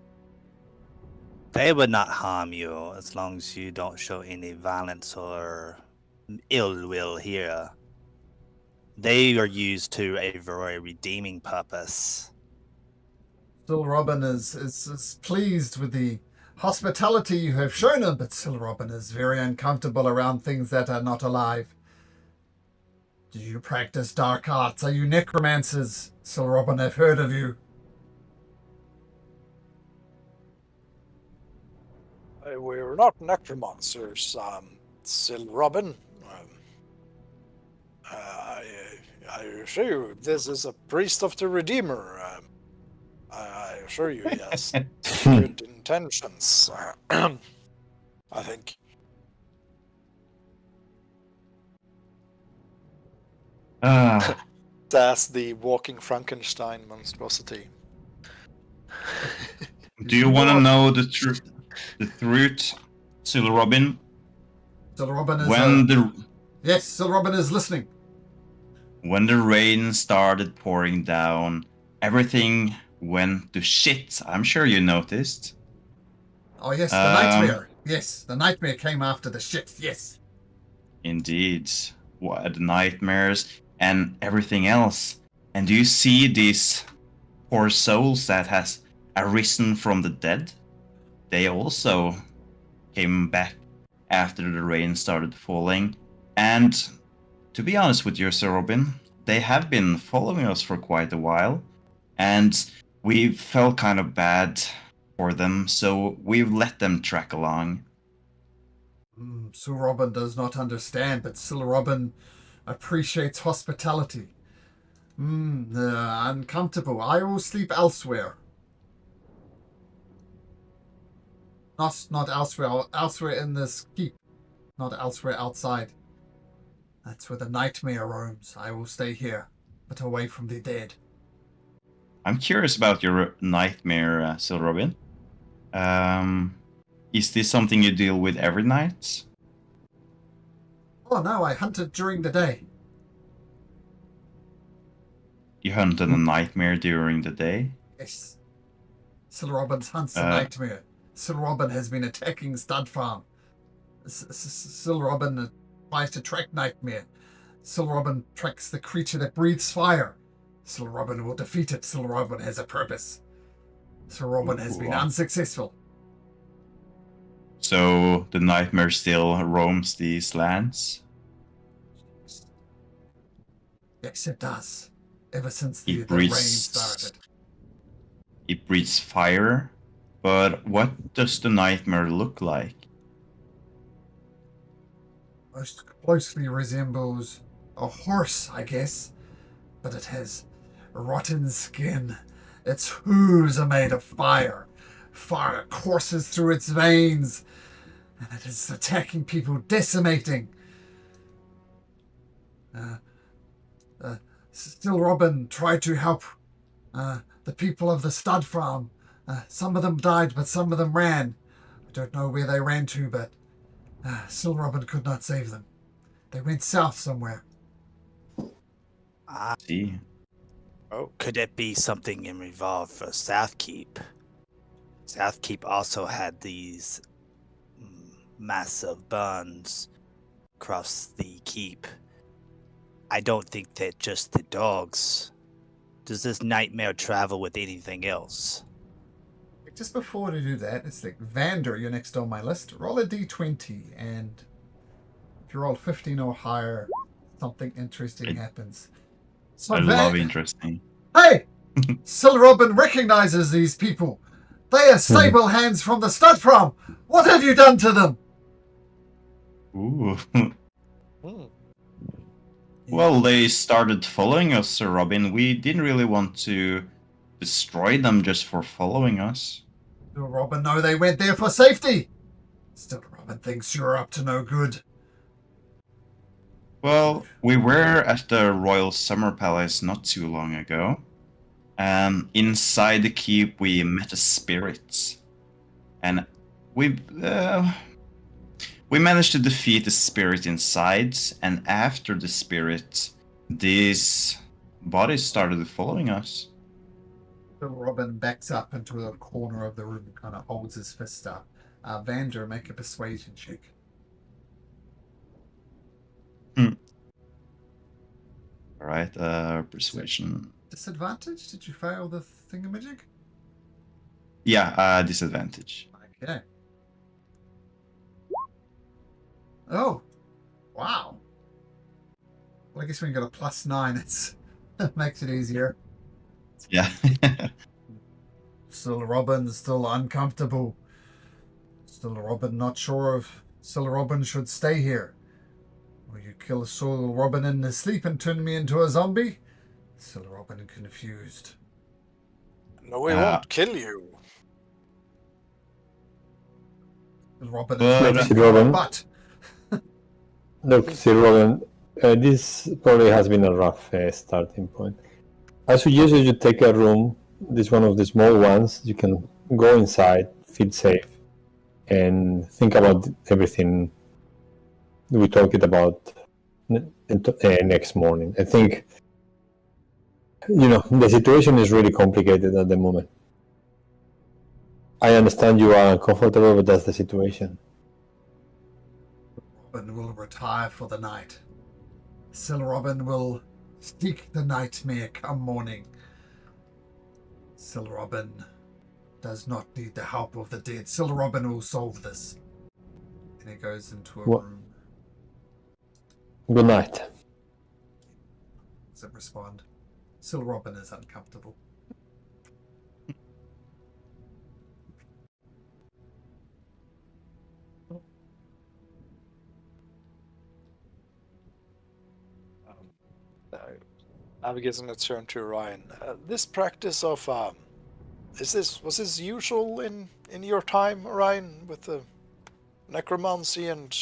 They would not harm you as long as you don't show any violence or ill will here. They are used to a very redeeming purpose. Sir Robin is pleased with the hospitality you have shown him, but Sir Robin is very uncomfortable around things that are not alive. Do you practice dark arts? Are you necromancers? Sir Robin, I've heard of you. We're not necromancers, Sir Robin. I assure you, this is a priest of the Redeemer. I assure you, he has good intentions. I think. That's the walking Frankenstein monstrosity. Do you want to know the truth, Sir Robin? Sir Robin is Yes, Sir Robin is listening. When the rain started pouring down, everything went to shit. I'm sure you noticed. Oh yes, the nightmare. Yes, the nightmare came after the shit. Yes. Indeed. What the nightmares and everything else. And do you see these poor souls that has arisen from the dead? They also came back after the rain started falling. And to be honest with you, Sir Robin, they have been following us for quite a while. And we felt kind of bad for them, so we've let them track along. Sir Robin does not understand, but Sir Robin appreciates hospitality. Uncomfortable. I will sleep elsewhere. Not elsewhere. Elsewhere in this keep. Not elsewhere outside. That's where the nightmare roams. I will stay here, but away from the dead. I'm curious about your nightmare, Sir Robin. Is this something you deal with every night? Oh no, I hunted during the day. You hunted a nightmare during the day? Yes. Sir Robin hunts a nightmare. Sir Robin has been attacking Stud Farm. Sir Robin tries to track nightmare. Sir Robin tracks the creature that breathes fire. Sir Robin will defeat it. Sir Robin has a purpose. Sir Robin has been unsuccessful. So the nightmare still roams these lands? Yes, it does. Ever since the rain started. It breathes fire? But what does the nightmare look like? Most closely resembles a horse, I guess. But it has rotten skin. Its hooves are made of fire. Fire courses through its veins. And it is attacking people, decimating. Still Robin tried to help the people of the stud farm. Some of them died, but some of them ran. I don't know where they ran to, but still Robin could not save them. They went south somewhere. See. Oh, could it be something involved for Southkeep? Southkeep also had these massive burns across the keep. I don't think they're just the dogs. Does this nightmare travel with anything else? Just before we do that, it's like Vander, you're next on my list. Roll a d20, and if you roll 15 or higher, something interesting happens. So I love interesting. Hey! Sir Robin recognizes these people. They are stable hands from the stud farm. What have you done to them? Ooh. Well, they started following us, Sir Robin. We didn't really want to destroy them just for following us. Sir Robin, no, they went there for safety. Still, Robin thinks you're up to no good. Well, we were at the Royal Summer Palace not too long ago. And inside the keep, we met a spirit. And We managed to defeat the spirit inside, and after the spirit, these bodies started following us. So Robin backs up into a corner of the room and kind of holds his fist up. Vander, make a persuasion check. All right, persuasion. Disadvantage? Did you fail the thingamajig? Yeah, disadvantage. Okay. Oh, wow. Well, I guess when you got a +9, it makes it easier. Yeah. Still Robin, still uncomfortable. Still Robin, not sure if still Robin should stay here. Will you kill Soul Robin in his sleep and turn me into a zombie? Still Robin confused. No, we won't kill you. Robin But, is Robin. but Look, see, Robin, this probably has been a rough starting point. I suggest you take a room, this one of the small ones. You can go inside, feel safe, and think about everything we talked about next morning. I think, the situation is really complicated at the moment. I understand you are uncomfortable, but that's the situation. Robin will retire for the night. Still Robin will seek the nightmare come morning. Still Robin does not need the help of the dead. Still Robin will solve this. And he goes into a room. Good night. Doesn't respond. Still Robin is uncomfortable. Navigating a turn to Ryan. This practice of was this usual in your time, Ryan, with the necromancy and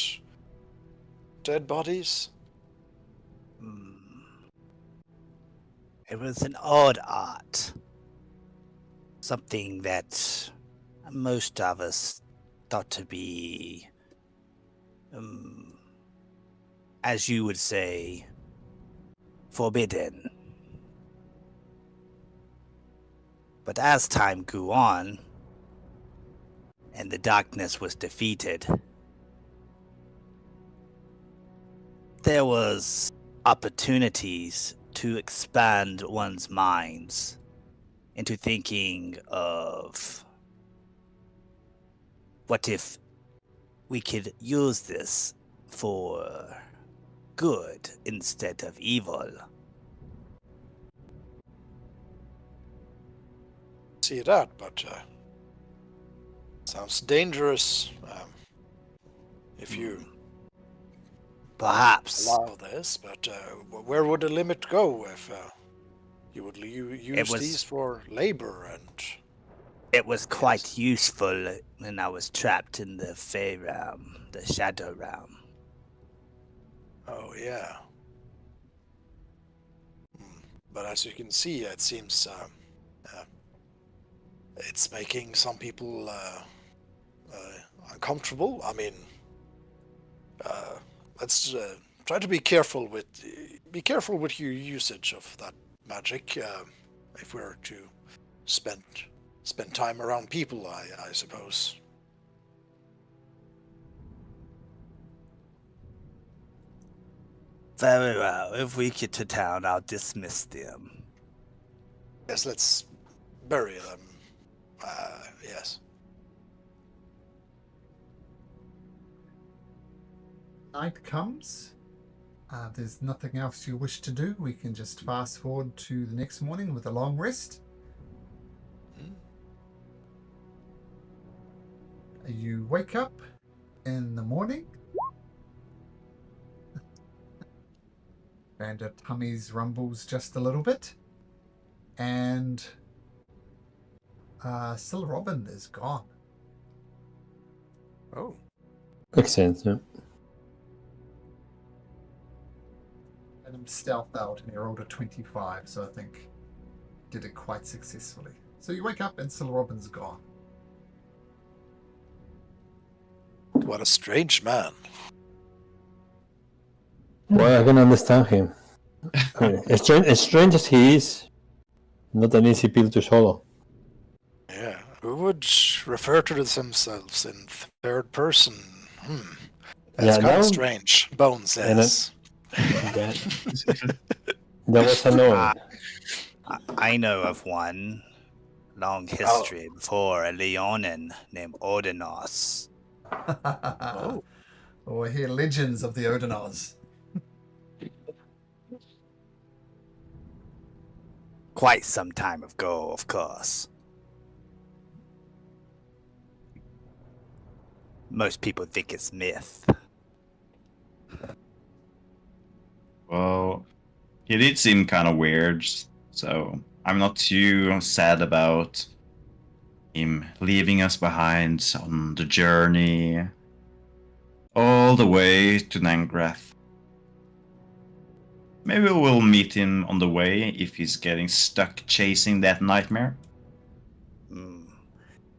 dead bodies? It was an odd art. Something that most of us thought to be, as you would say, forbidden. But as time grew on, and the darkness was defeated, there was opportunities to expand one's minds into thinking of what if we could use this for good instead of evil. See that, but sounds dangerous. If you perhaps allow this, but where would the limit go if you would use these for labor? And it was quite useful when I was trapped in the Fey realm, the Shadow realm. Oh yeah. But as you can see, it seems it's making some people uncomfortable. I mean, let's try to be careful with your usage of that magic. If we're to spend time around people, I suppose. Very well. If we get to town, I'll dismiss them. Yes, let's bury them. Yes. Night comes. There's nothing else you wish to do. We can just fast forward to the next morning with a long rest. You wake up in the morning. And your tummy's rumbles just a little bit. And still Robin is gone. Oh. Makes sense, yeah. And I'm stealthed out and he rolled a 25, so I think did it quite successfully. So you wake up and still Robin's gone. What a strange man. Well, I can understand him. I mean, as strange as he is, not an easy pill to swallow. Yeah, who would refer to themselves in third person? That's Yeah, kind of that- strange. Bone says. That was annoying. I know of one. Long history before a Leonin named Odinos. Oh. Or we hear legends of the Odinos. Quite some time ago, of course. Most people think it's myth. Well, he did seem kind of weird, so I'm not too sad about him leaving us behind on the journey all the way to Nangrath. Maybe we'll meet him on the way if he's getting stuck chasing that nightmare.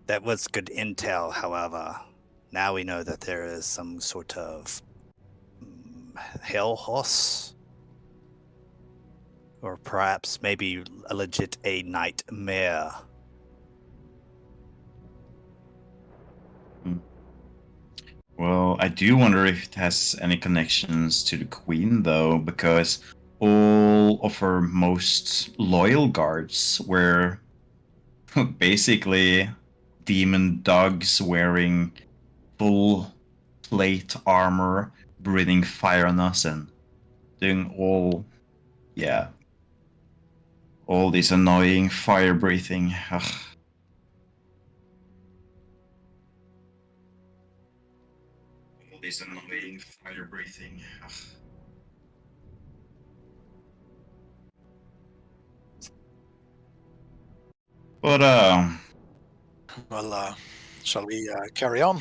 That was good intel, however. Now we know that there is some sort of hell horse. Or perhaps maybe a legit a nightmare. Well, I do wonder if it has any connections to the Queen, though, because all of her most loyal guards were basically demon dogs wearing full plate armor, breathing fire on us, and doing all this annoying fire breathing. Ugh. All this annoying fire breathing. Ugh. But Well, shall we carry on?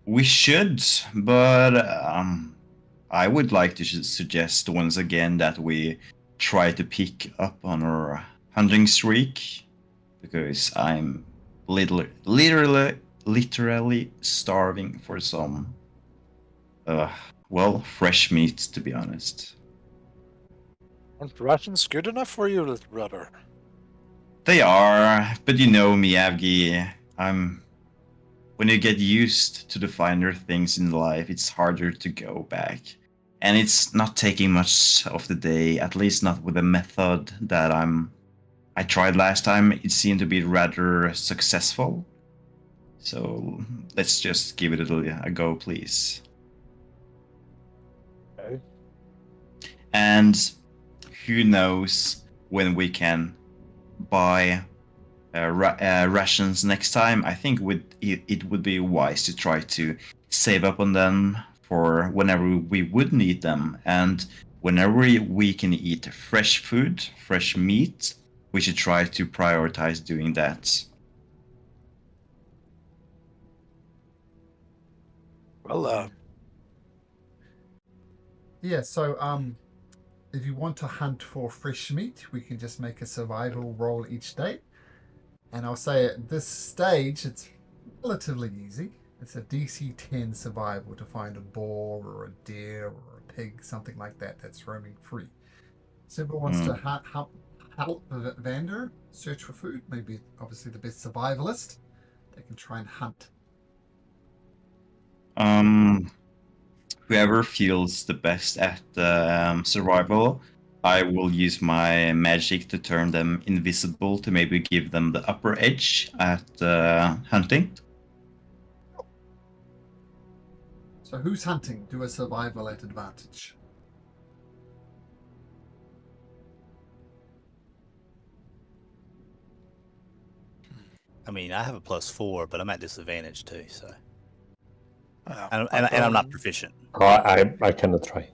we should, but I would like to suggest once again that we try to pick up on our hunting streak, because I'm literally starving for some, fresh meat, to be honest. Aren't rations good enough for you, little brother? They are, but you know me, Avgi. When you get used to the finer things in life, it's harder to go back. And it's not taking much of the day, at least not with the method that I tried last time. It seemed to be rather successful. So let's just give it a go, please. Okay. And who knows when we can buy rations next time. I think it would be wise to try to save up on them for whenever we would need them, and whenever we can eat fresh food, fresh meat, we should try to prioritize doing that. Well, Yeah, so if you want to hunt for fresh meat, we can just make a survival roll each day. And I'll say at this stage, it's relatively easy. It's a DC 10 survival to find a boar or a deer or a pig, something like that, that's roaming free. So if wants to help Vander search for food, maybe obviously the best survivalist, they can try and hunt. Whoever feels the best at survival, I will use my magic to turn them invisible to maybe give them the upper edge at hunting. So who's hunting? Do a survival at advantage. I mean, I have a +4, but I'm at disadvantage too, so. yeah. And I'm not proficient. Oh, I cannot try.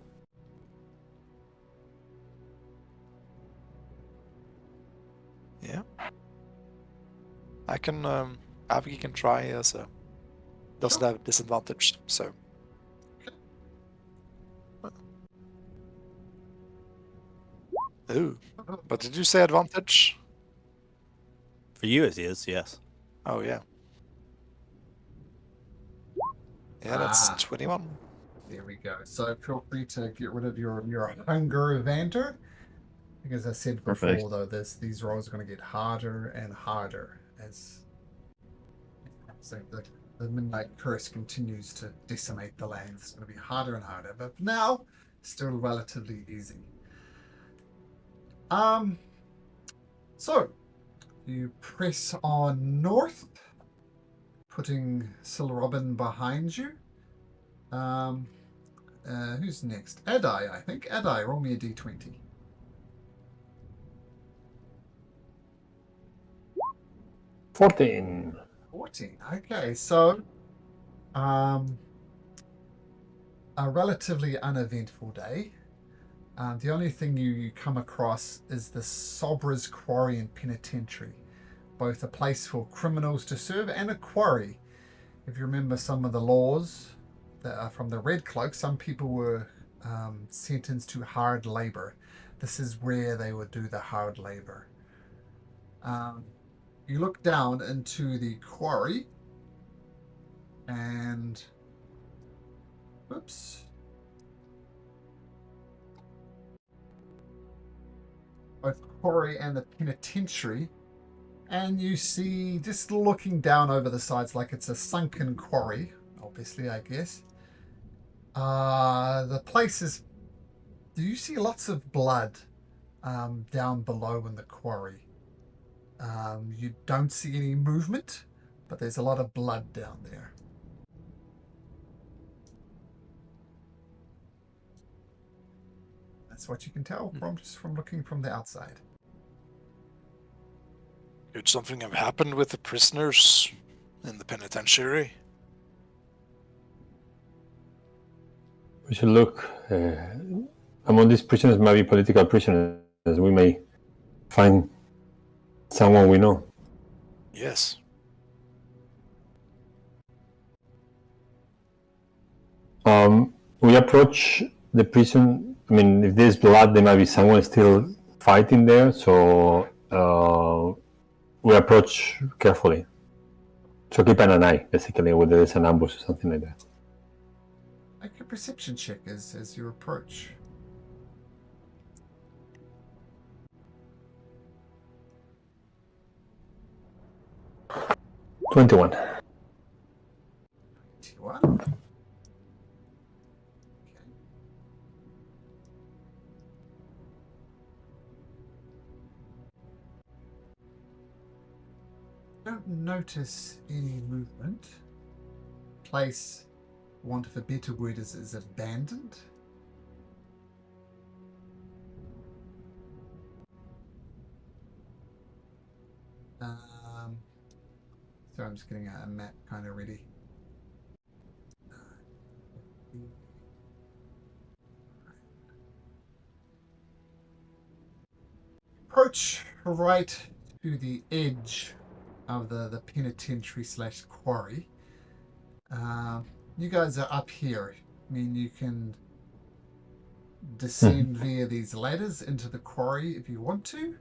Yeah. I can, Avi can try as a... Doesn't have disadvantage, so... Ooh. But did you say advantage? For you it is, yes. Oh, yeah. Yeah, that's 21. There we go. So feel free to get rid of your hunger, Vander. Because as I said before, Perfect. though, these rolls are going to get harder and harder as so the Midnight Curse continues to decimate the lands. It's going to be harder and harder, but now still relatively easy. So you press on north, putting Silrobin behind you. Who's next? Adai, I think. Adai, roll me a d20. 14. 14. Okay, so a relatively uneventful day. The only thing you come across is the Sobra's Quarry and Penitentiary, both a place for criminals to serve and a quarry. If you remember some of the laws that are from the Red Cloak, some people were sentenced to hard labor. This is where they would do the hard labor. You look down into the quarry and oops. Both quarry and the penitentiary, and you see, just looking down over the sides like it's a sunken quarry, obviously, I guess. The place is, do you see lots of blood down below in the quarry? You don't see any movement, but there's a lot of blood down there. That's what you can tell from just from looking from the outside. Could something have happened with the prisoners in the penitentiary? We should look. Among these prisoners might be political prisoners. We may find someone we know. Yes. We approach the prison. I mean, if there's blood, there might be someone still fighting there. So we approach carefully. So keep an eye, basically, whether there's an ambush or something like that. Make a perception check as you approach. 21. 21. Okay. Don't notice any movement. Place, for want of a better word, is abandoned. So I'm just getting a map kind of ready. Approach right to the edge of the penitentiary / quarry. You guys are up here. I mean, you can descend via these ladders into the quarry if you want to,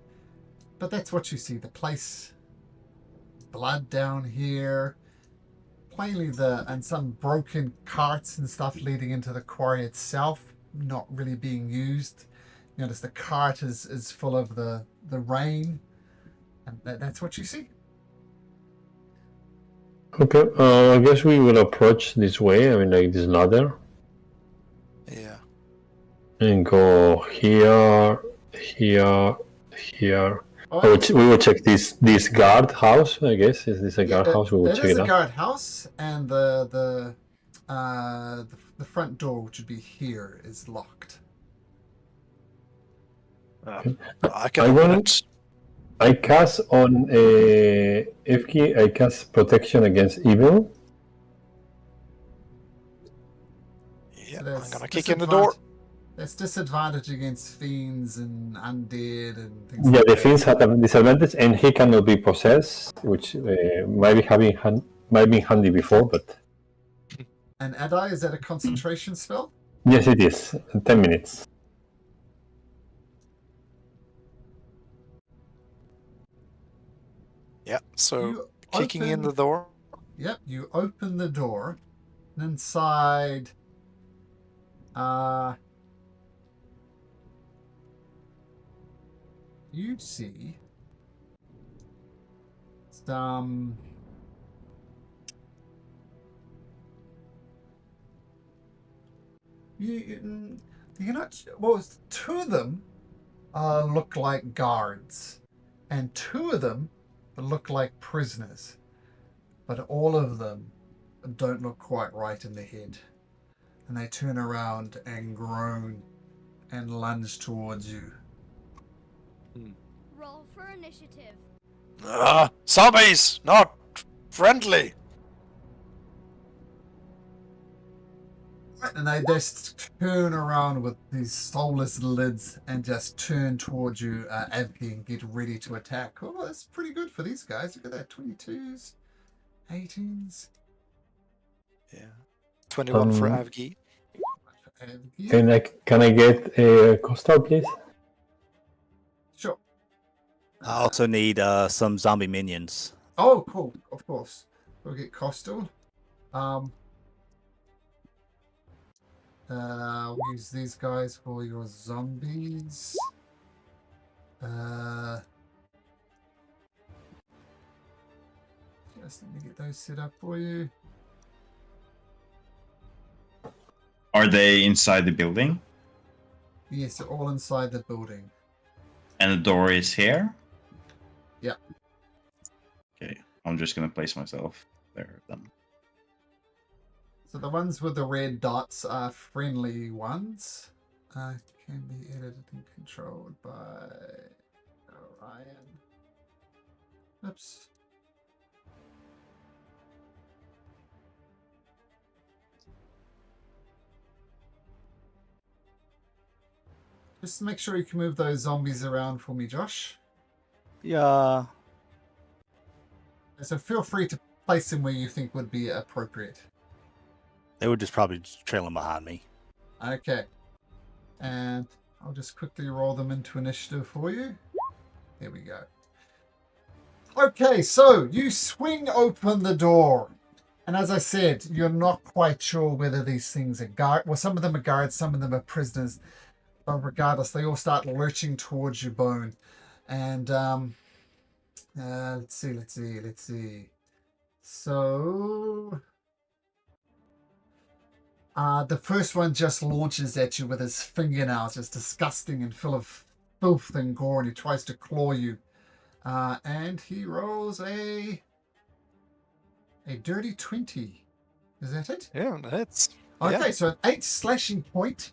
but that's what you see. The place, blood down here, plainly and some broken carts and stuff leading into the quarry itself, not really being used. You notice the cart is full of the rain, and that's what you see. Okay, I guess we will approach this way. I mean, like this ladder. Yeah. And go here, here, here. Oh, we will check this guard house. I guess is this a guard house? We will check it out. That is a guard house, and the front door, which would be here, is locked. I can open it. I cast on FK. I cast protection against evil. Yeah, I'm gonna kick in the door. There's disadvantage against fiends and undead and things. Yeah, like the that. fiends have a disadvantage, and he cannot be possessed, which might be handy before, but. And Adai, is that a concentration spell? Yes, it is. 10 minutes. Yeah, so kicking in the door. Yep, you open the door, And inside, you see some you're not well. Two of them look like guards, and two of them look like prisoners, but all of them don't look quite right in the head. And they turn around and groan and lunge towards you. Roll for initiative. Zombies, not friendly. And they just turn around with these soulless lids and just turn towards you, Avki, and get ready to attack. Oh, that's pretty good for these guys. Look at that, 22s, 18s. Yeah. 21 for Um, Avgi. Avki. Can I get a Costa, please? Sure. I also need some zombie minions. Oh, cool. Of course. We'll get Coastal. We'll use these guys for your zombies. Just let me get those set up for you. Are they inside the building? Yes, they're all inside the building. And the door is here? Yeah. Okay, I'm just gonna place myself there then. So the ones with the red dots are friendly ones. Can be edited and controlled by Orion. Oops. Just make sure you can move those zombies around for me, Josh. Yeah. So feel free to place them where you think would be appropriate. They were just probably trailing behind me. Okay. And I'll just quickly roll them into initiative for you. There we go. Okay, so you swing open the door. And as I said, you're not quite sure whether these things are guards. Well, some of them are guards, some of them are prisoners. But regardless, they all start lurching towards your bone. And let's see. So the first one just launches at you with his fingernails, just disgusting and full of filth and gore, and he tries to claw you. And he rolls a dirty 20. Is that it? Yeah, that's... Okay, yeah. so an 8 slashing point,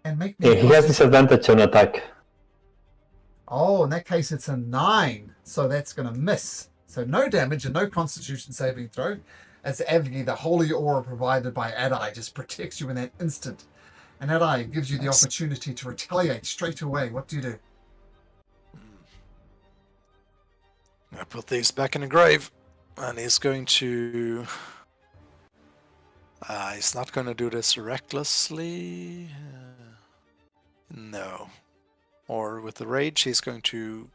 and make Yeah, me... he has disadvantage on attack. Oh, in that case, it's a 9. So that's going to miss. So no damage and no constitution saving throw. As Avgi, the holy aura provided by Adai, just protects you in that instant. And Adai gives you the opportunity to retaliate straight away. What do you do? I put these back in the grave. And he's going to... he's not going to do this recklessly. No. Or with the rage, he's going to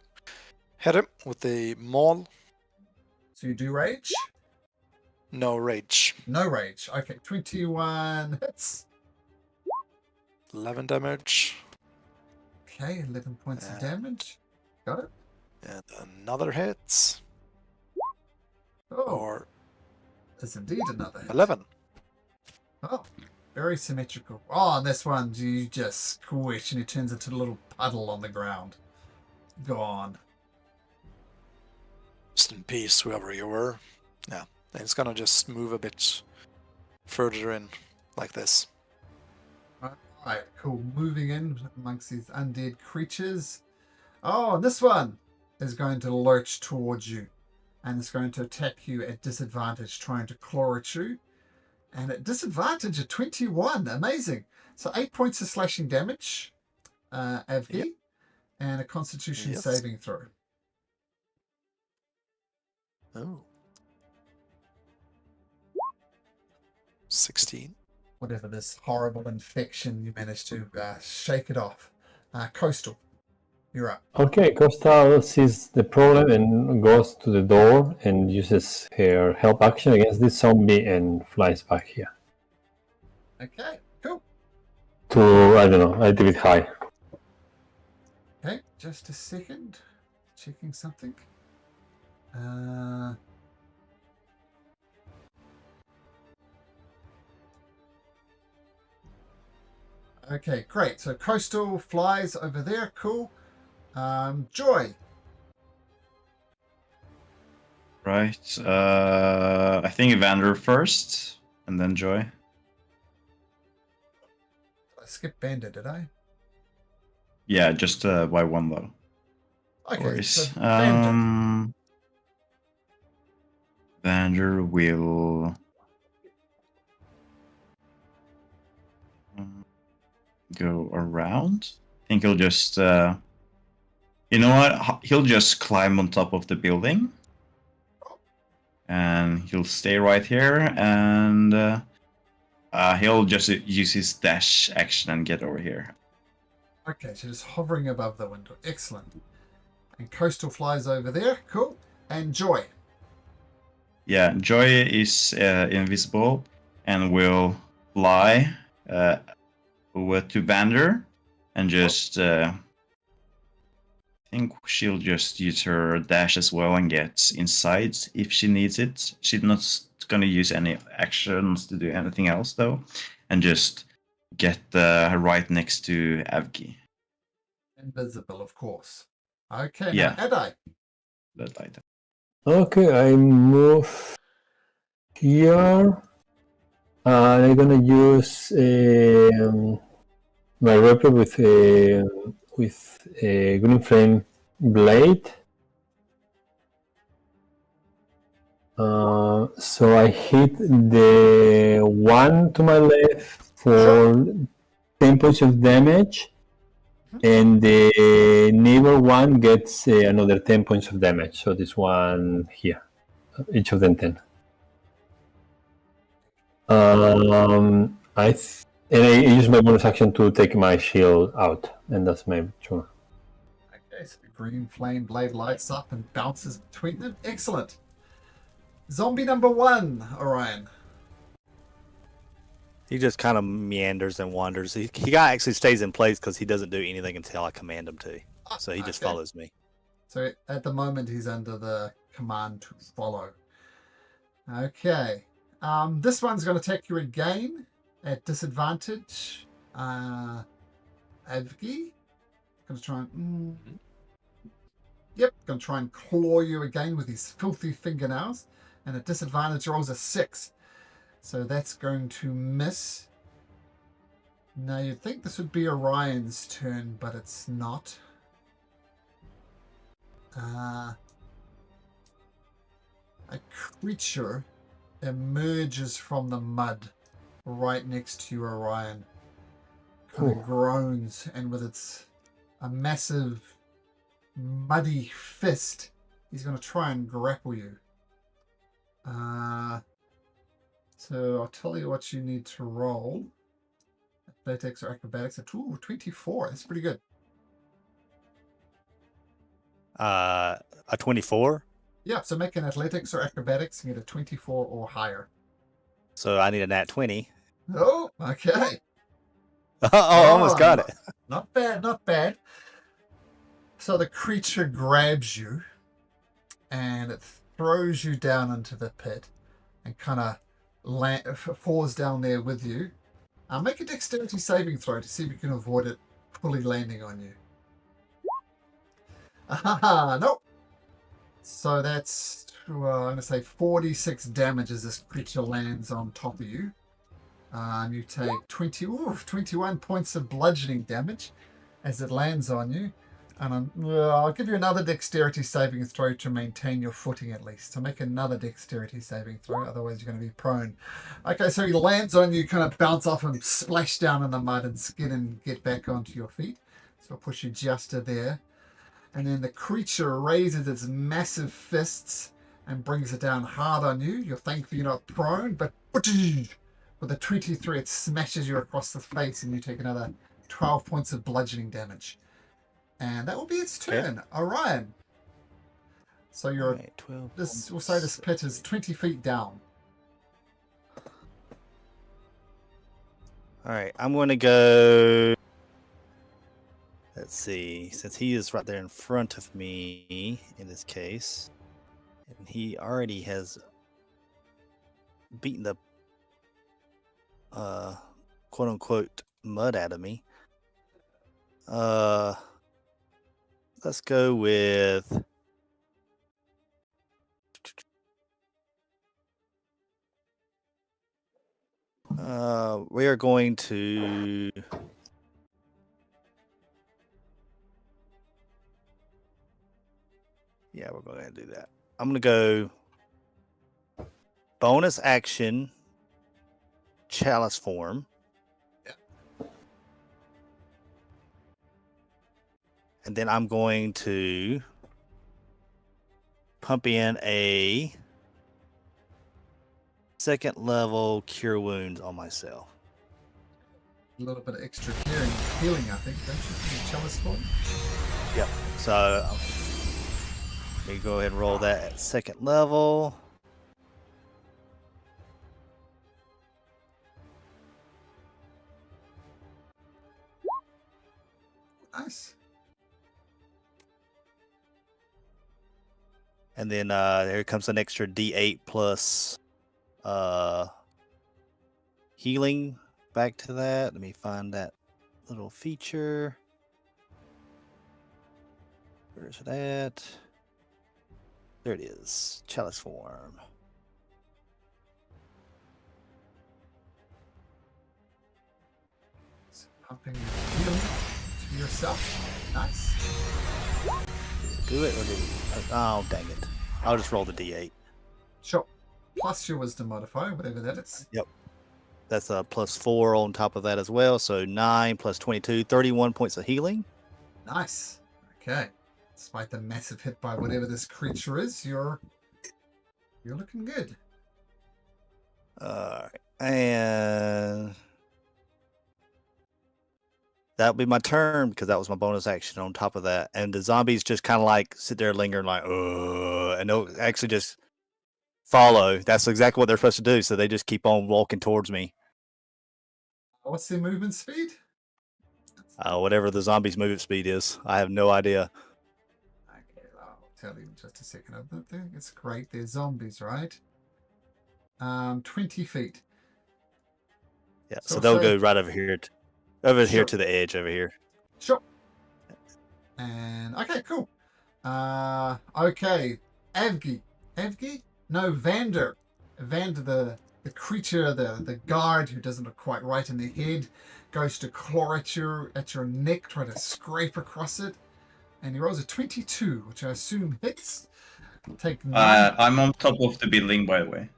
hit him with the maul. So you do rage? No rage. No rage. Okay, 21 hits. 11 damage. Okay, 11 points of damage. Got it. And another hit. Oh, Or there's indeed another hit. 11. Oh, very symmetrical. Oh, and this one, you just squish and it turns into a little puddle on the ground. Gone. Just in peace, whoever you were. Yeah. And it's gonna just move a bit further in, like this. Alright, cool. Moving in amongst these undead creatures. Oh, and this one is going to lurch towards you. And it's going to attack you at disadvantage, trying to claw at you. And at disadvantage at 21. Amazing. So 8 points of slashing damage, Avgi. Yep. And a constitution Yes. saving throw. Oh. 16. Whatever this horrible infection, you managed to shake it off. Coastal, you're up. Okay, Costa sees the problem and goes to the door and uses her help action against this zombie and flies back here. Okay, cool. To, I don't know, a little bit high. Okay, just a second. Checking something. Okay, great. So Coastal flies over there. Cool. Joy. Right. I think Evander first, and then Joy. I skipped Bandit, did I? Yeah, just by one though. Okay, so So, Bandit. Evander will go around. I think he'll just, you know what? He'll just climb on top of the building, and he'll stay right here, and he'll just use his dash action and get over here. Okay, so just hovering above the window. Excellent. And Coastal flies over there. Cool. And Joy. Yeah, Joy is invisible and will fly over to Vander and just. I think she'll just use her dash as well and get inside if she needs it. She's not gonna use any actions to do anything else though, and just get right next to Avki. Invisible, of course. Okay, Yeah. now Adai. That item. Okay, I move here. I'm gonna use my rapier with a green flame blade. So I hit the one to my left for 10 points of damage, and the neighbor one gets another 10 points of damage. So this one here, each of them 10. And I use my bonus action to take my shield out, and that's my turn. Okay, so the green flame blade lights up and bounces between them. Excellent. Zombie number 1, Orion. He just kind of meanders and wanders. He actually stays in place because he doesn't do anything until I command him to. So he just follows me. So at the moment he's under the command to follow. Okay. This one's going to attack you again at disadvantage. Avgi. Going to try and... Yep, going to try and claw you again with his filthy fingernails. And at disadvantage rolls a 6. So that's going to miss. Now you'd think this would be Orion's turn, but it's not. A creature emerges from the mud right next to you, Orion. Kind of groans, and with a massive muddy fist, he's going to try and grapple you. So I'll tell you what you need to roll. Athletics or acrobatics. 24. That's pretty good. A 24? Yeah, so make an athletics or acrobatics and get a 24 or higher. So I need a nat 20. Oh, okay. Almost got it. Not bad, not bad. So the creature grabs you and it throws you down into the pit and kind of falls down there with you. Make a dexterity saving throw to see if you can avoid it fully landing on you. Nope. So that's, I'm going to say 46 damage as this creature lands on top of you. You take 21 points of bludgeoning damage as it lands on you. And I'll give you another dexterity saving throw to maintain your footing at least. So make another dexterity saving throw, otherwise you're going to be prone. Okay, so he lands on you, kind of bounce off and splash down in the mud and skid and get back onto your feet. So I'll push you just to there. And then the creature raises its massive fists and brings it down hard on you. You're thankful you're not prone, but with a 23 it smashes you across the face and you take another 12 points of bludgeoning damage. And that will be its turn. Okay. Orion. So you're we'll say this pit is 20 feet down. All right, I'm going to go. Let's see. Since he is right there in front of me in this case, and he already has beaten the quote unquote mud out of me. Let's go with we are going to yeah, we're going to do that. I'm going to go bonus action chalice form. And then I'm going to pump in a second level cure wounds on myself. A little bit of extra healing, I think, don't you, from the chalice form? Yep. So let me go ahead and roll that at second level. Nice. And then there comes an extra D8 plus healing back to that. Let me find that little feature. Where's it at? There it is. Chalice form. So pumping healing to yourself. Nice. Do it or do it? Oh, dang it. I'll just roll the D8. Sure. Plus your wisdom modifier, whatever that is. Yep. That's a plus 4 on top of that as well. So 9 plus 22, 31 points of healing. Nice. Okay. Despite the massive hit by whatever this creature is, you're looking good. Alright. And that'll be my turn because that was my bonus action on top of that. And the zombies just kind of like sit there lingering like, and they'll actually just follow. That's exactly what they're supposed to do. So they just keep on walking towards me. What's their movement speed? Whatever the zombies' movement speed is. I have no idea. Okay, I'll tell you in just a second. I don't think it's great. They're zombies, right? 20 feet. Yeah, So so they'll say- go right over here. Over here Sure. to the edge over here. Sure. And okay, cool. Okay, Evgi. No, Vander. Vander, the creature, the guard who doesn't look quite right in the head, goes to claw at your neck, try to scrape across it, and he rolls a 22, which I assume hits. Take 9. I'm on top of the building, by the way.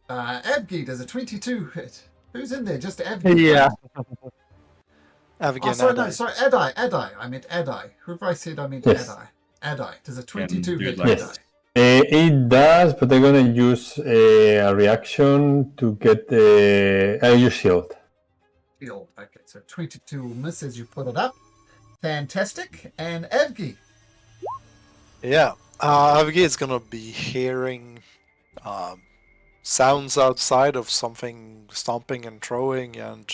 Evgi does a 22 hit. Who's in there? Just Evgi. Yeah. Oh, sorry, no, sorry, Adai. I meant Adai. Who have I said I meant Yes. Adai? Adai. Does a 22 do hit it like Adai? It does, but I'm gonna use a reaction to get the use shield. Field. Okay, so 22 will miss as you put it up. Fantastic. And Evgi. Yeah, Avgi is gonna be hearing sounds outside of something stomping and throwing, and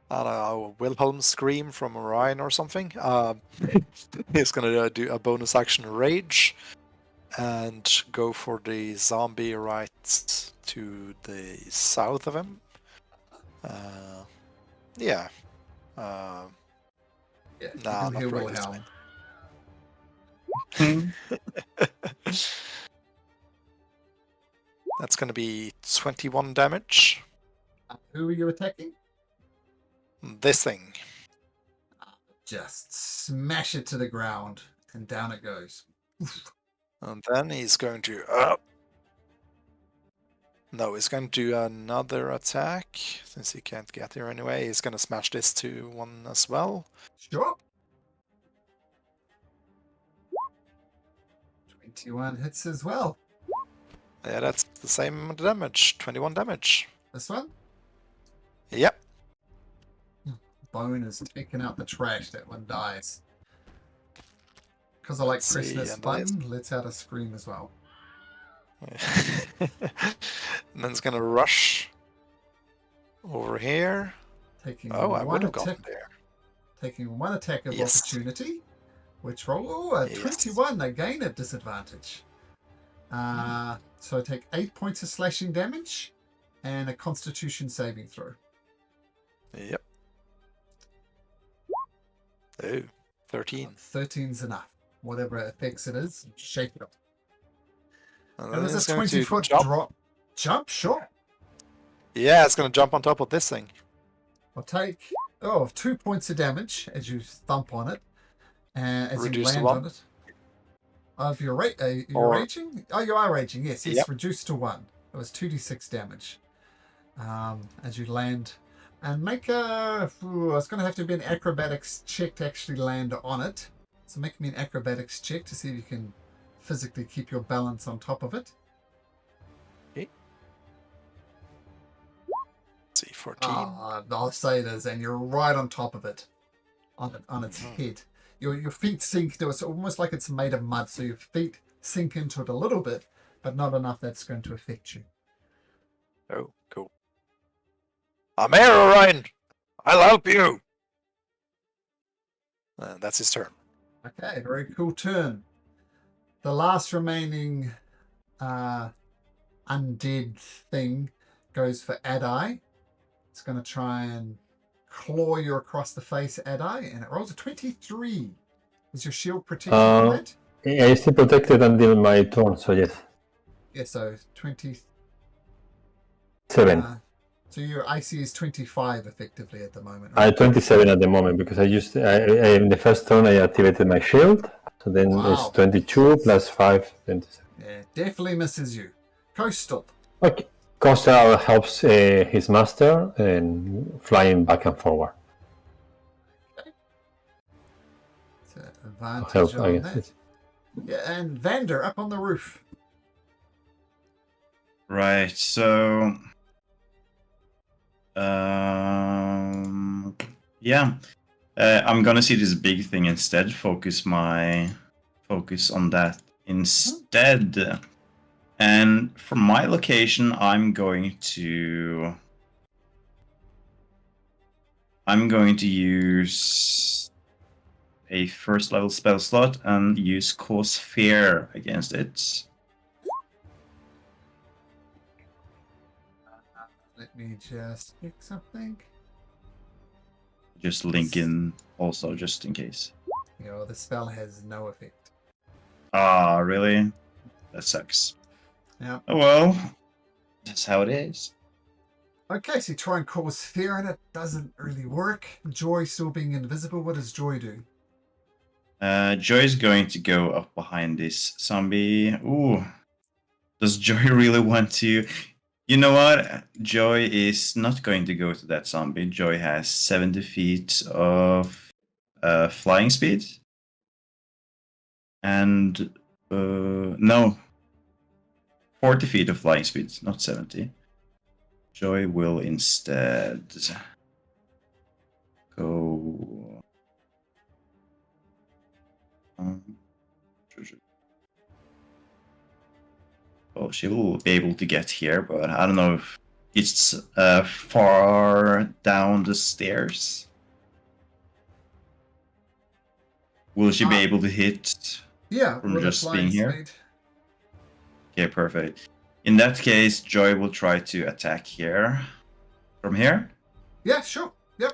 I don't know, a Wilhelm scream from Orion or something. He's gonna do a bonus action rage and go for the zombie right to the south of him. Yeah. Yeah, you Nah, can not hear right Wilhelm. That's gonna be 21 damage. Who are you attacking? This thing. Just smash it to the ground, and down it goes. And then he's going to... No, he's going to do another attack, since he can't get here anyway. He's going to smash this to one as well. Sure. 21 hits as well. Yeah, that's the same damage. 21 damage. This one? Yep. Bone is taking out the trash. That one dies. Because I like Let's pressing see, this and button, lets out a scream as well. And then it's going to rush Over here. Taking Oh, I would one have gotten attack, there. taking one attack of Yes. opportunity. Which roll? Oh, a Yes. 21 again at disadvantage. So I take 8 points of slashing damage and a Constitution saving throw. Yep. Oh, 13. 13's enough. Whatever effects it is, shake it off. And It then was a it's going to 20-foot jump. drop. Jump, sure. Yeah, it's going to jump on top of this thing. I'll take 2 points of damage as you thump on it, and as Reduce to you land 1? on it. If you're Or- raging? Oh, you are raging. Yes, Yep. reduced to 1. It was 2d6 damage as you land. And make a... it's going to have to be an acrobatics check to actually land on it. So make me an acrobatics check to see if you can physically keep your balance on top of it. Okay. Let's see, 14. I'll say it is, and you're right on top of it, on its head. Your feet sink. It's almost like it's made of mud, so your feet sink into it a little bit, but not enough that's going to affect you. Oh, cool. I'm here, Orion. I'll help you. That's his turn. Okay, very cool turn. The last remaining undead thing goes for Adai. It's going to try and claw you across the face, Adai, and it rolls a 23. Is your shield protected from that? I still protected until my turn, so yes. Yeah, so 20. 7. So your IC is 25 effectively at the moment, right? 27 at the moment because in the first turn I activated my shield. So then it's Wow. 22 plus 5, 27. Yeah, definitely misses you. Coastal. Okay. Costa helps his master in flying back and forward. It's an advantage Help, I on guess. that. Yeah, and Vander up on the roof. Right, so yeah, I'm gonna see this big thing instead. Focus on that instead. And from my location, I'm going to use a first level spell slot and use Cause Fear against it. Let me just pick something. Just link in also, just in case. The spell has no effect. Ah, really? That sucks. Yeah. Oh well, that's how it is. Okay, so you try and cause fear and it doesn't really work. Joy still being invisible. What does Joy do? Joy is going to go up behind this zombie. Ooh. Does Joy really want to? You know what? Joy is not going to go to that zombie. Joy has 70 feet of flying speed. And no. 40 feet of flying speed, not 70. Joy will instead go... well, she will be able to get here, but I don't know if it's far down the stairs. Will she be able to hit Yeah, from with a just flying being here? speed. Okay, perfect. In that case, Joy will try to attack here. From here? Yeah, sure. Yep.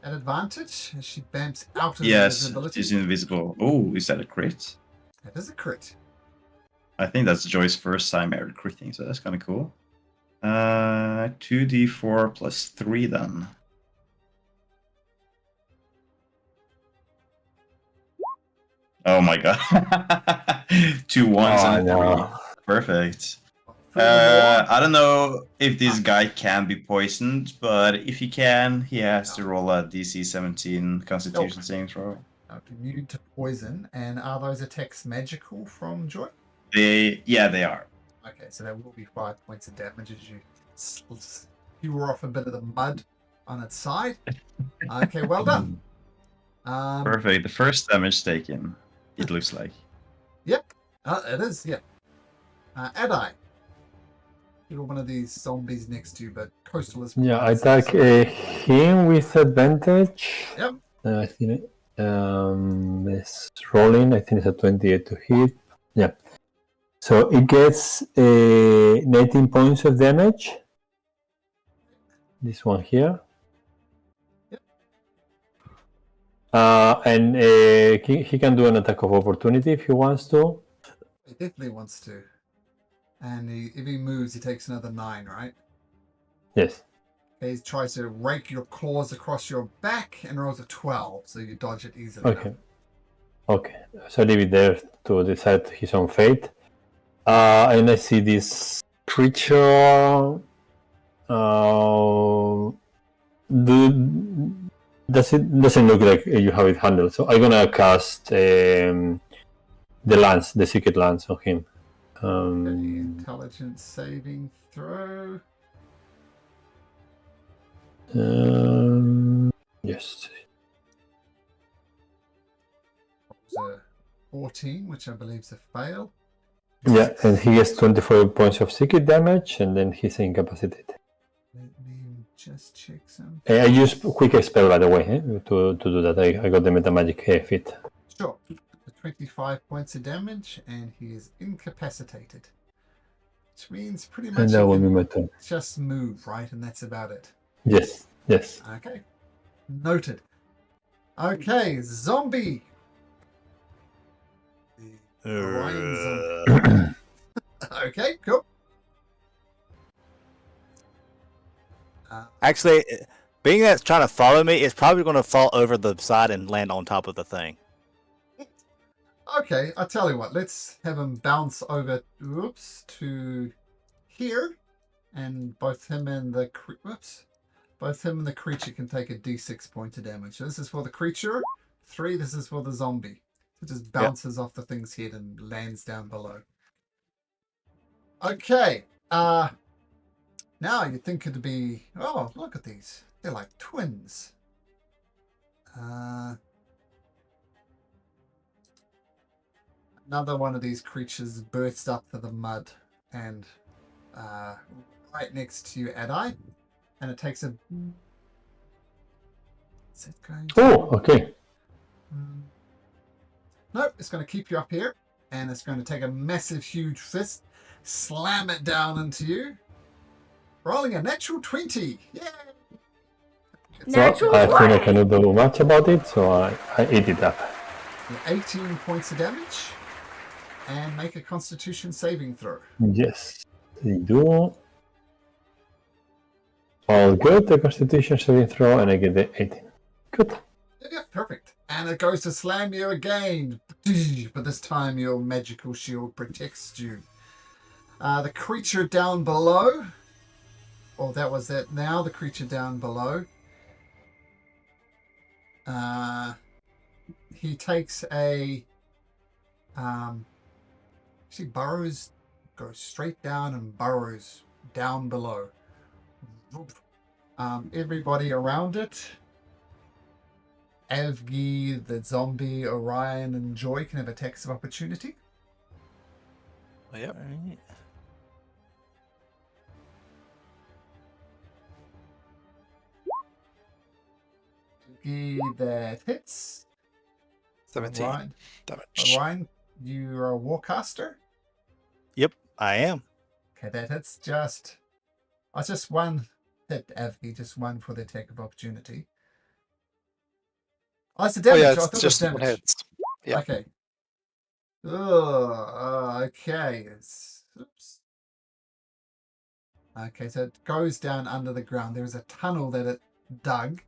At advantage, as she bamps out of Yes, invisibility. she's invisible. Oh, is that a crit? That is a crit. I think that's Joy's first time ever critting, so that's kind of cool. 2d4 plus 3 then. Oh my god. 2 ones and a 3. Perfect. I don't know if this guy can be poisoned, but if he can, he has to roll a DC 17 Constitution saving throw. Immune to poison, and are those attacks magical from Joy? They are. Okay, so that will be 5 points of damage as you skewer off a bit of the mud on its side. Okay, well done. Perfect. The first damage taken, it looks like. Yep, it is, yep. Adai. You're one of these zombies next to you, but Coastal is. Yeah, I attack him with advantage. Yep. I think it's rolling. I think it's a 28 to hit. Yeah. So it gets 19 points of damage. This one here. Yep. And he can do an attack of opportunity if he wants to. He definitely wants to. And if he moves, he takes another 9, right? Yes. He tries to rake your claws across your back and rolls a 12, so you dodge it easily. Okay. Okay. So leave it there to decide his own fate. And I see this creature. Doesn't look like you have it handled. So I'm gonna cast the secret lance on him. Intelligence saving throw. Yes. It was a 14, which I believe is a fail. Yeah, and he gets 24 points of secret damage, and then he's incapacitated. Let me just check some. I used quick spell, by the way, to do that. I got the metamagic feat. Sure. 25 points of damage, and he is incapacitated. Which means pretty much And that will be my turn. just move, right? And that's about it. Yes. Okay. Noted. Okay, zombie. The Orion zombie. Okay, cool. Actually, being that it's trying to follow me, it's probably going to fall over the side and land on top of the thing. Okay, I'll tell you what. Let's have him bounce over, to here, and both him and the creature can take a d6 point of damage. So this is for the creature, 3. This is for the zombie. It just bounces off the thing's head and lands down below. Okay. Now you'd think it'd be. Oh, look at these. They're like twins. Another one of these creatures bursts up to the mud and right next to you, Adai, and it takes a. Is it going to... Oh, okay. Nope, it's going to keep you up here, and it's going to take a massive, huge fist, slam it down into you, rolling a natural 20. Yay! So I think I cannot do much about it, so I eat it up. 18 points of damage. And make a Constitution saving throw. Yes, they do. All good, the Constitution saving throw, and I get the 18. Good. Yeah, perfect. And it goes to slam you again. But this time your magical shield protects you. The creature down below. Oh, that was that. Now the creature down below. He takes a... She burrows, goes straight down and burrows down below. Everybody around it, Avgi, the zombie, Orion, and Joy can have attacks of opportunity. Yep. Alright. Avgi, that hits. 17 Orion, damage. Orion, you're a warcaster. Yep, I am. Okay, that hits just... Oh, it's just one hit, Avgi, just one for the attack of opportunity. Oh, it's the damage. Oh yeah, I thought it's it just was one damage. hit. Yeah. Okay. Okay. Oops. Okay, so it goes down under the ground. There is a tunnel that it dug.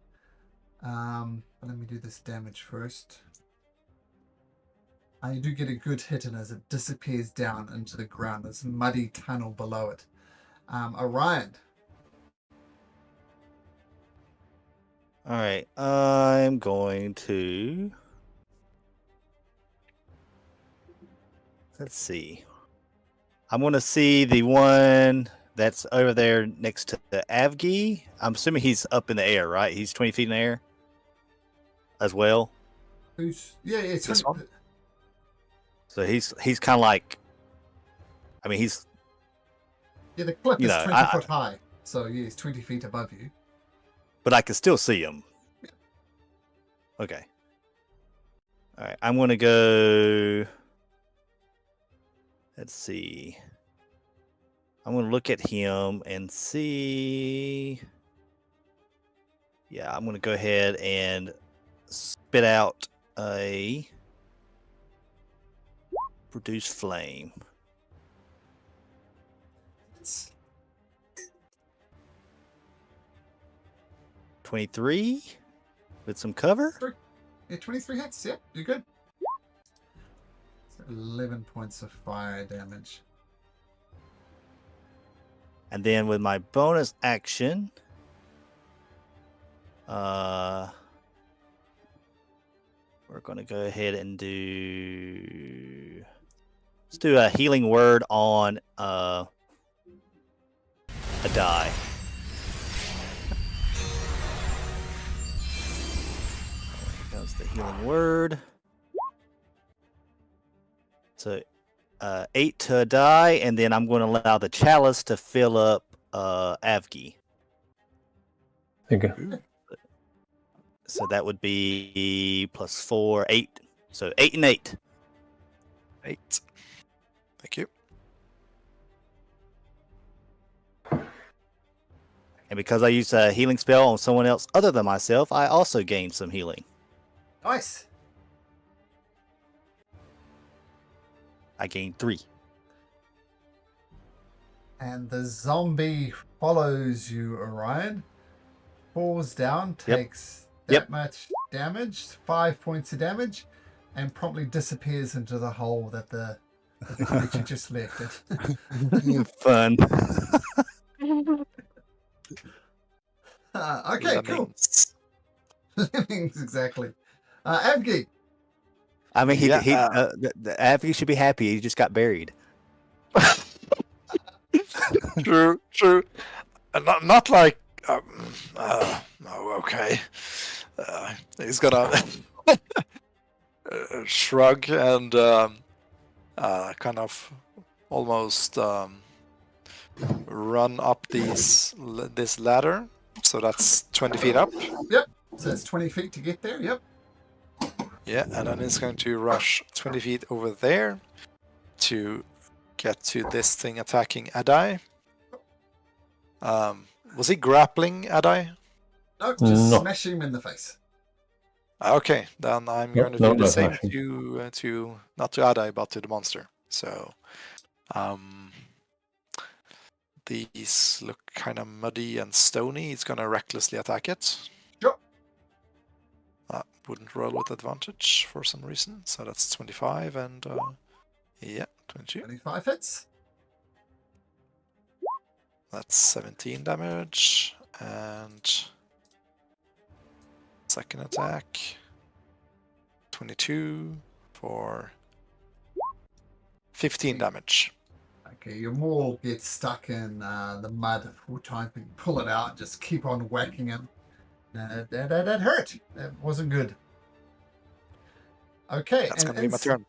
Let me do this damage first. You do get a good hit, and as it disappears down into the ground, this muddy tunnel below it. Orion. Alright, I'm going to... Let's see. I'm going to see the one that's over there next to the Avgi. I'm assuming he's up in the air, right? He's 20 feet in the air as well. Who's... Yeah, it's... This one? So he's kind of like... I mean, he's Yeah, the cliff You is know, 20 foot high. So, yeah, he's 20 feet above you. but I can still see him. Okay. All right, I'm going to go. Let's see. I'm going to look at him and see. Yeah, I'm going to go ahead and spit out a produce flame. It's 23 with some cover. yeah, 23 hits. Yep, you're good. So 11 points of fire damage. And then with my bonus action, we're going to go ahead and let's do a healing word on a die. There goes the healing word. So 8 to a die, and then I'm going to allow the chalice to fill up Avgi. Okay. So that would be plus 4, 8. So 8 and 8. 8. Thank you. And because I used a healing spell on someone else other than myself, I also gained some healing. Nice. I gained 3. And the zombie follows you, Orion. Falls down, takes that much damage, 5 points of damage, and promptly disappears into the hole that the creature just left it. Fun. Okay, cool. Lemmings, exactly. Abgi. I mean, the Avgi should be happy. He just got buried. True. Not like. Oh, okay. He's gonna shrug and kind of almost run up this ladder. So that's 20 feet up. Yep. So it's 20 feet to get there. Yep. Yeah, and then it's going to rush 20 feet over there to get to this thing attacking Adai. Was he grappling Adai? No, just No. smash him in the face. Okay, then I'm going to do the same to not to Adai but to the monster. So, these look kind of muddy and stony. It's going to recklessly attack it. Sure. Wouldn't roll with advantage for some reason. So that's 25 and yeah, 22. 25 hits. That's 17 damage and second attack 22 for 15 damage. Okay, your maul gets stuck in the mud full time. You pull it out, just keep on whacking him. That hurt. That wasn't good. Okay, That's going to be my turn.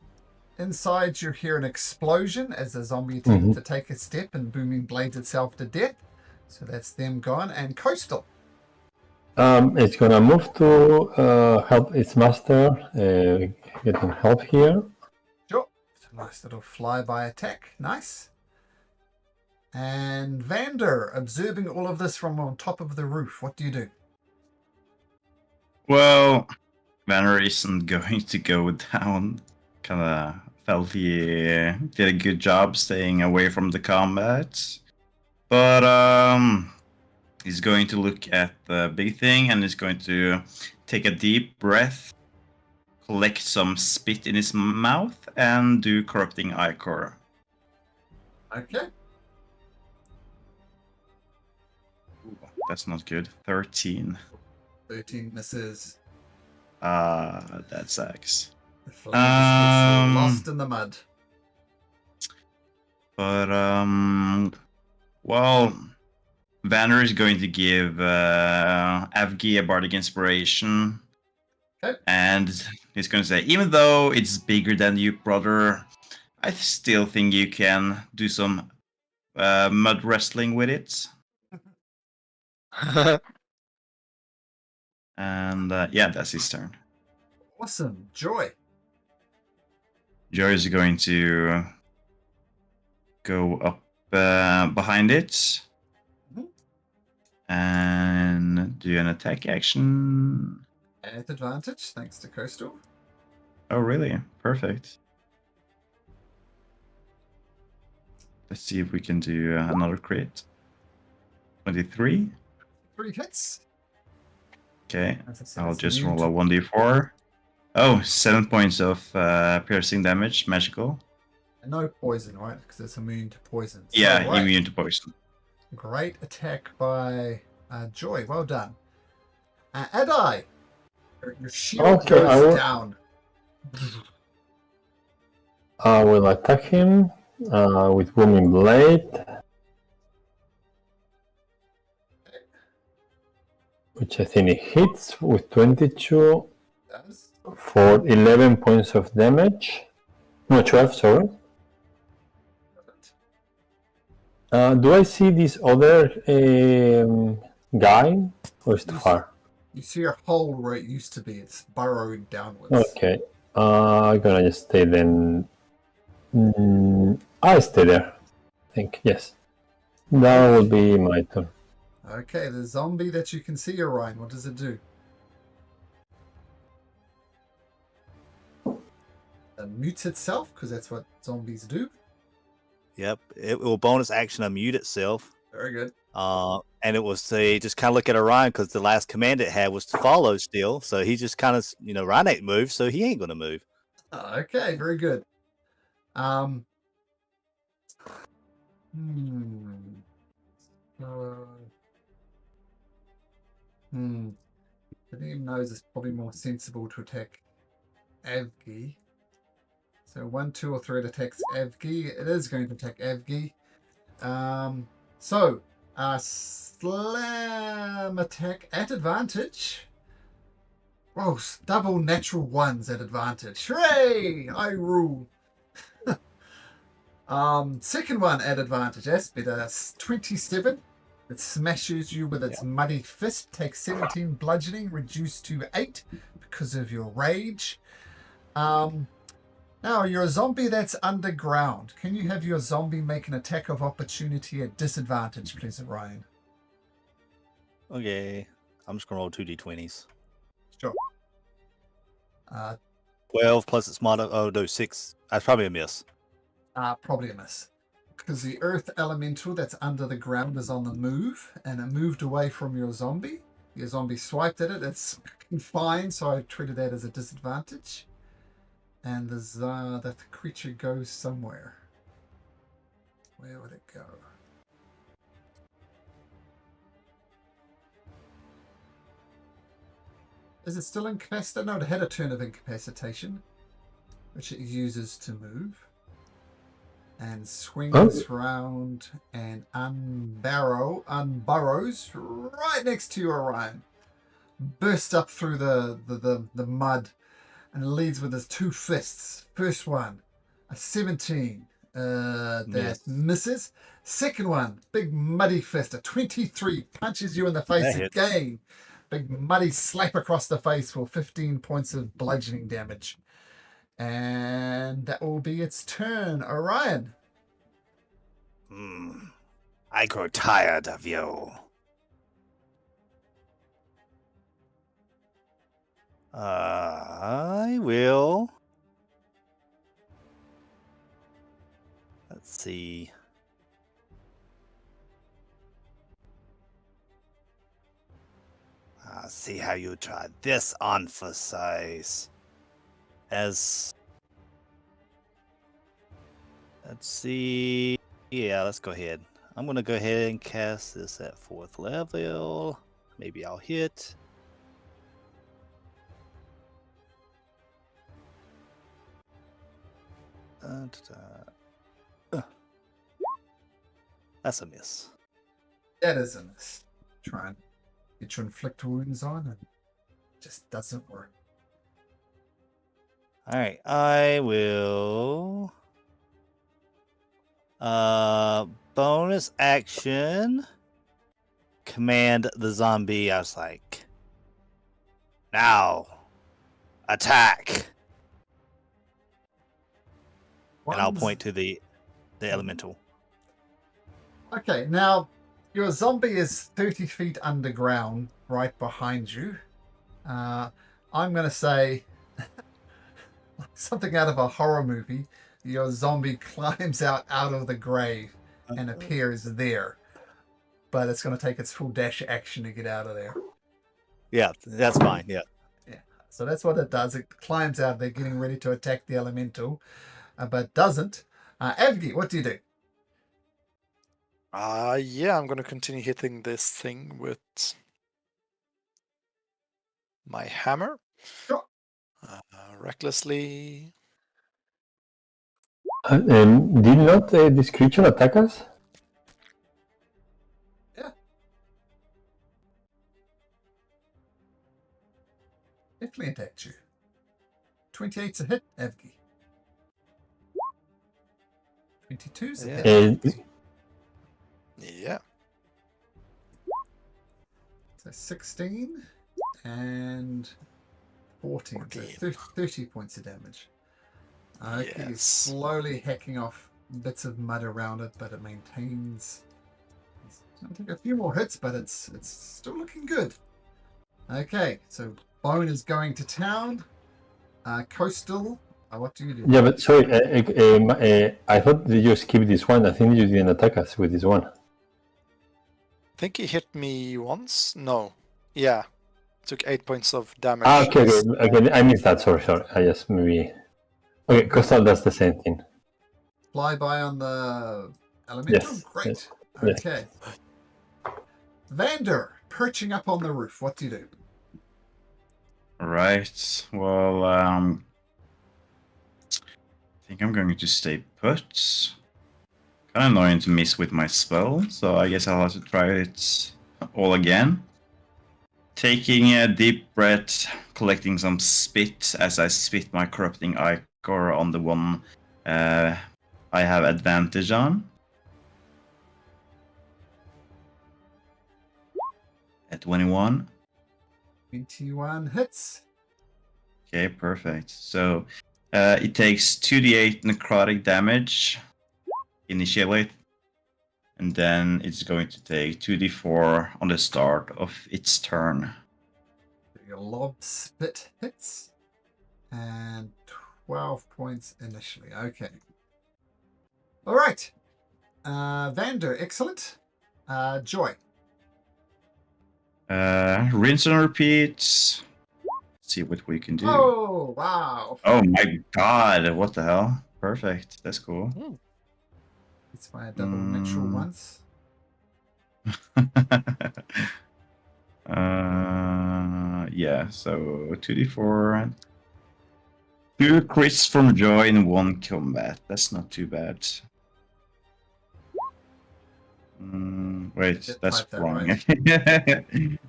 Inside, you hear an explosion as the zombie attempts to take a step and booming blades itself to death. So that's them gone. And Coastal. It's gonna move to help its master, getting help here. Sure. It's a nice little flyby attack. Nice. And Vander, observing all of this from on top of the roof, what do you do? Well, Vanner isn't going to go down. Kind of felt he did a good job staying away from the combat. But he's going to look at the big thing and is going to take a deep breath, collect some spit in his mouth, and do Corrupting Ichor. Okay. Ooh, that's not good. 13. 13 misses. That sucks. The flame just gets lost in the mud. But well, Vanner is going to give Avgi a bardic inspiration. Okay. And he's going to say, even though it's bigger than you, brother, I still think you can do some mud wrestling with it. And yeah, that's his turn. Awesome. Joy. Joy is going to go up behind it and do an attack action. At advantage, thanks to Coastal. Oh, really? Perfect. Let's see if we can do another crit. 23. 3 hits. Okay, As I said, I'll it's just immune roll a to- 1d4. Oh, 7 points of piercing damage, magical. No poison, right? Because it's immune to poison. Yeah, right. immune to poison. Great attack by Joy. Well done. Adai, your shield Okay, goes down. I will attack him with Booming Blade. Which I think it hits with 22 Does. for 11 points of damage. No, 12, sorry. Do I see this other guy? Or is it too far? You see your hole where it used to be. It's burrowed downwards. Okay. I'm gonna just stay then. I stay there. I think, yes. That will be my turn. Okay, the zombie that you can see, Orion, what does it do? It mutes itself, because that's what zombies do. Yep, it will bonus action unmute itself. Very good. And it was to just kind of look at Orion because the last command it had was to follow still. So he just kind of, Orion ain't moved, so he ain't going to move. Okay, very good. I think he knows it's probably more sensible to attack Avgi. So 1, 2, or 3 it attacks Avgi. It is going to attack Avgi. Slam attack at advantage. Whoa, double natural ones at advantage. Hooray! I rule. Second one at advantage. That's better. 27. It smashes you with its muddy fist. Takes 17 bludgeoning, reduced to 8 because of your rage. Now, you're a zombie that's underground. Can you have your zombie make an attack of opportunity at disadvantage, please, Orion? Okay. I'm just going to roll 2d20s. Sure. 12 plus its mod. Oh, no, 6. That's probably a miss. Probably a miss. Because the earth elemental that's under the ground is on the move, and it moved away from your zombie. Your zombie swiped at it. It's fine, so I treated that as a disadvantage. And that creature goes somewhere. Where would it go? Is it still incapacitated? No, it had a turn of incapacitation, which it uses to move. And swings round and unburrows right next to you, Orion. Bursts up through the mud and leads with his 2 fists. First one, a 17. That misses. Second one, big muddy fist, a 23. Punches you in the face again. Big muddy slap across the face for 15 points of bludgeoning damage. And that will be its turn. Orion. I grow tired of you. I will. Let's see. See how you try this on for size. Let's see. Yeah, let's go ahead. I'm going to go ahead and cast this at 4th level. Maybe I'll hit. That's a miss. That is a miss. Try and get your inflict wounds on, and it just doesn't work. Alright, I will bonus action, command the zombie. I was like, now, attack. And I'll point to the elemental. Okay, now your zombie is 30 feet underground, right behind you. I'm going to say something out of a horror movie. Your zombie climbs out of the grave and appears there. But it's going to take its full dash action to get out of there. Yeah, that's fine. Yeah. So that's what it does. It climbs out there, getting ready to attack the elemental, but doesn't. Evgi, what do you do? Yeah, I'm gonna continue hitting this thing with my hammer. Sure. Recklessly. Did not this creature attack us? Yeah. Definitely attacked you. 28's a hit, Evgi. 22's a hit. Yeah. So 16 and 14. So 30 points of damage. Okay, Yes. slowly hacking off bits of mud around it, but it maintains. It's going to take a few more hits, but it's still looking good. Okay, so Bone is going to town. Coastal, what do you do? Yeah, but sorry, I thought that you skipped this one. I think you didn't attack us with this one. I think he hit me once. No. Yeah. Took 8 points of damage. Okay. I missed that. Sorry. I just maybe. Okay, Coastal does the same thing. Fly by on the elemental? Yes. Great. Yes. Okay. Vander, perching up on the roof, what do you do? Right. Well, I think I'm going to stay put. Kind of annoying to miss with my spell, so I guess I'll have to try it all again. Taking a deep breath, collecting some spit as I spit my corrupting ichor on the one I have advantage on. At 21. 21 hits. Okay, perfect. So it takes 2d8 necrotic damage initially, and then it's going to take 2d4 on the start of its turn. Your lob spit hits. And 12 points initially. Okay. All right. Vander, excellent. Joy. Rinse and repeat. See what we can do. Oh, wow. Oh my god, what the hell? Perfect. That's cool. It's my double natural once. Yeah, so 2d4. 2 crits from joy in 1 combat. That's not too bad. Wait, that's wrong. Right.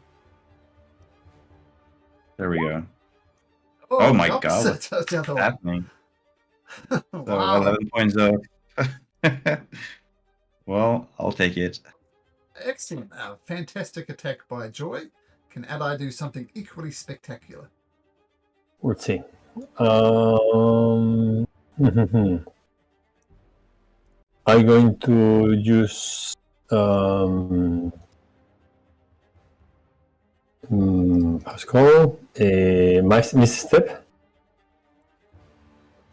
There we go. Oh my god, what's the other one. happening? So Wow. 11 points off. Well, I'll take it. Excellent. Fantastic attack by Joy. Can Adi do something equally spectacular? Let's see. I'm going to use how's it called? My misstep.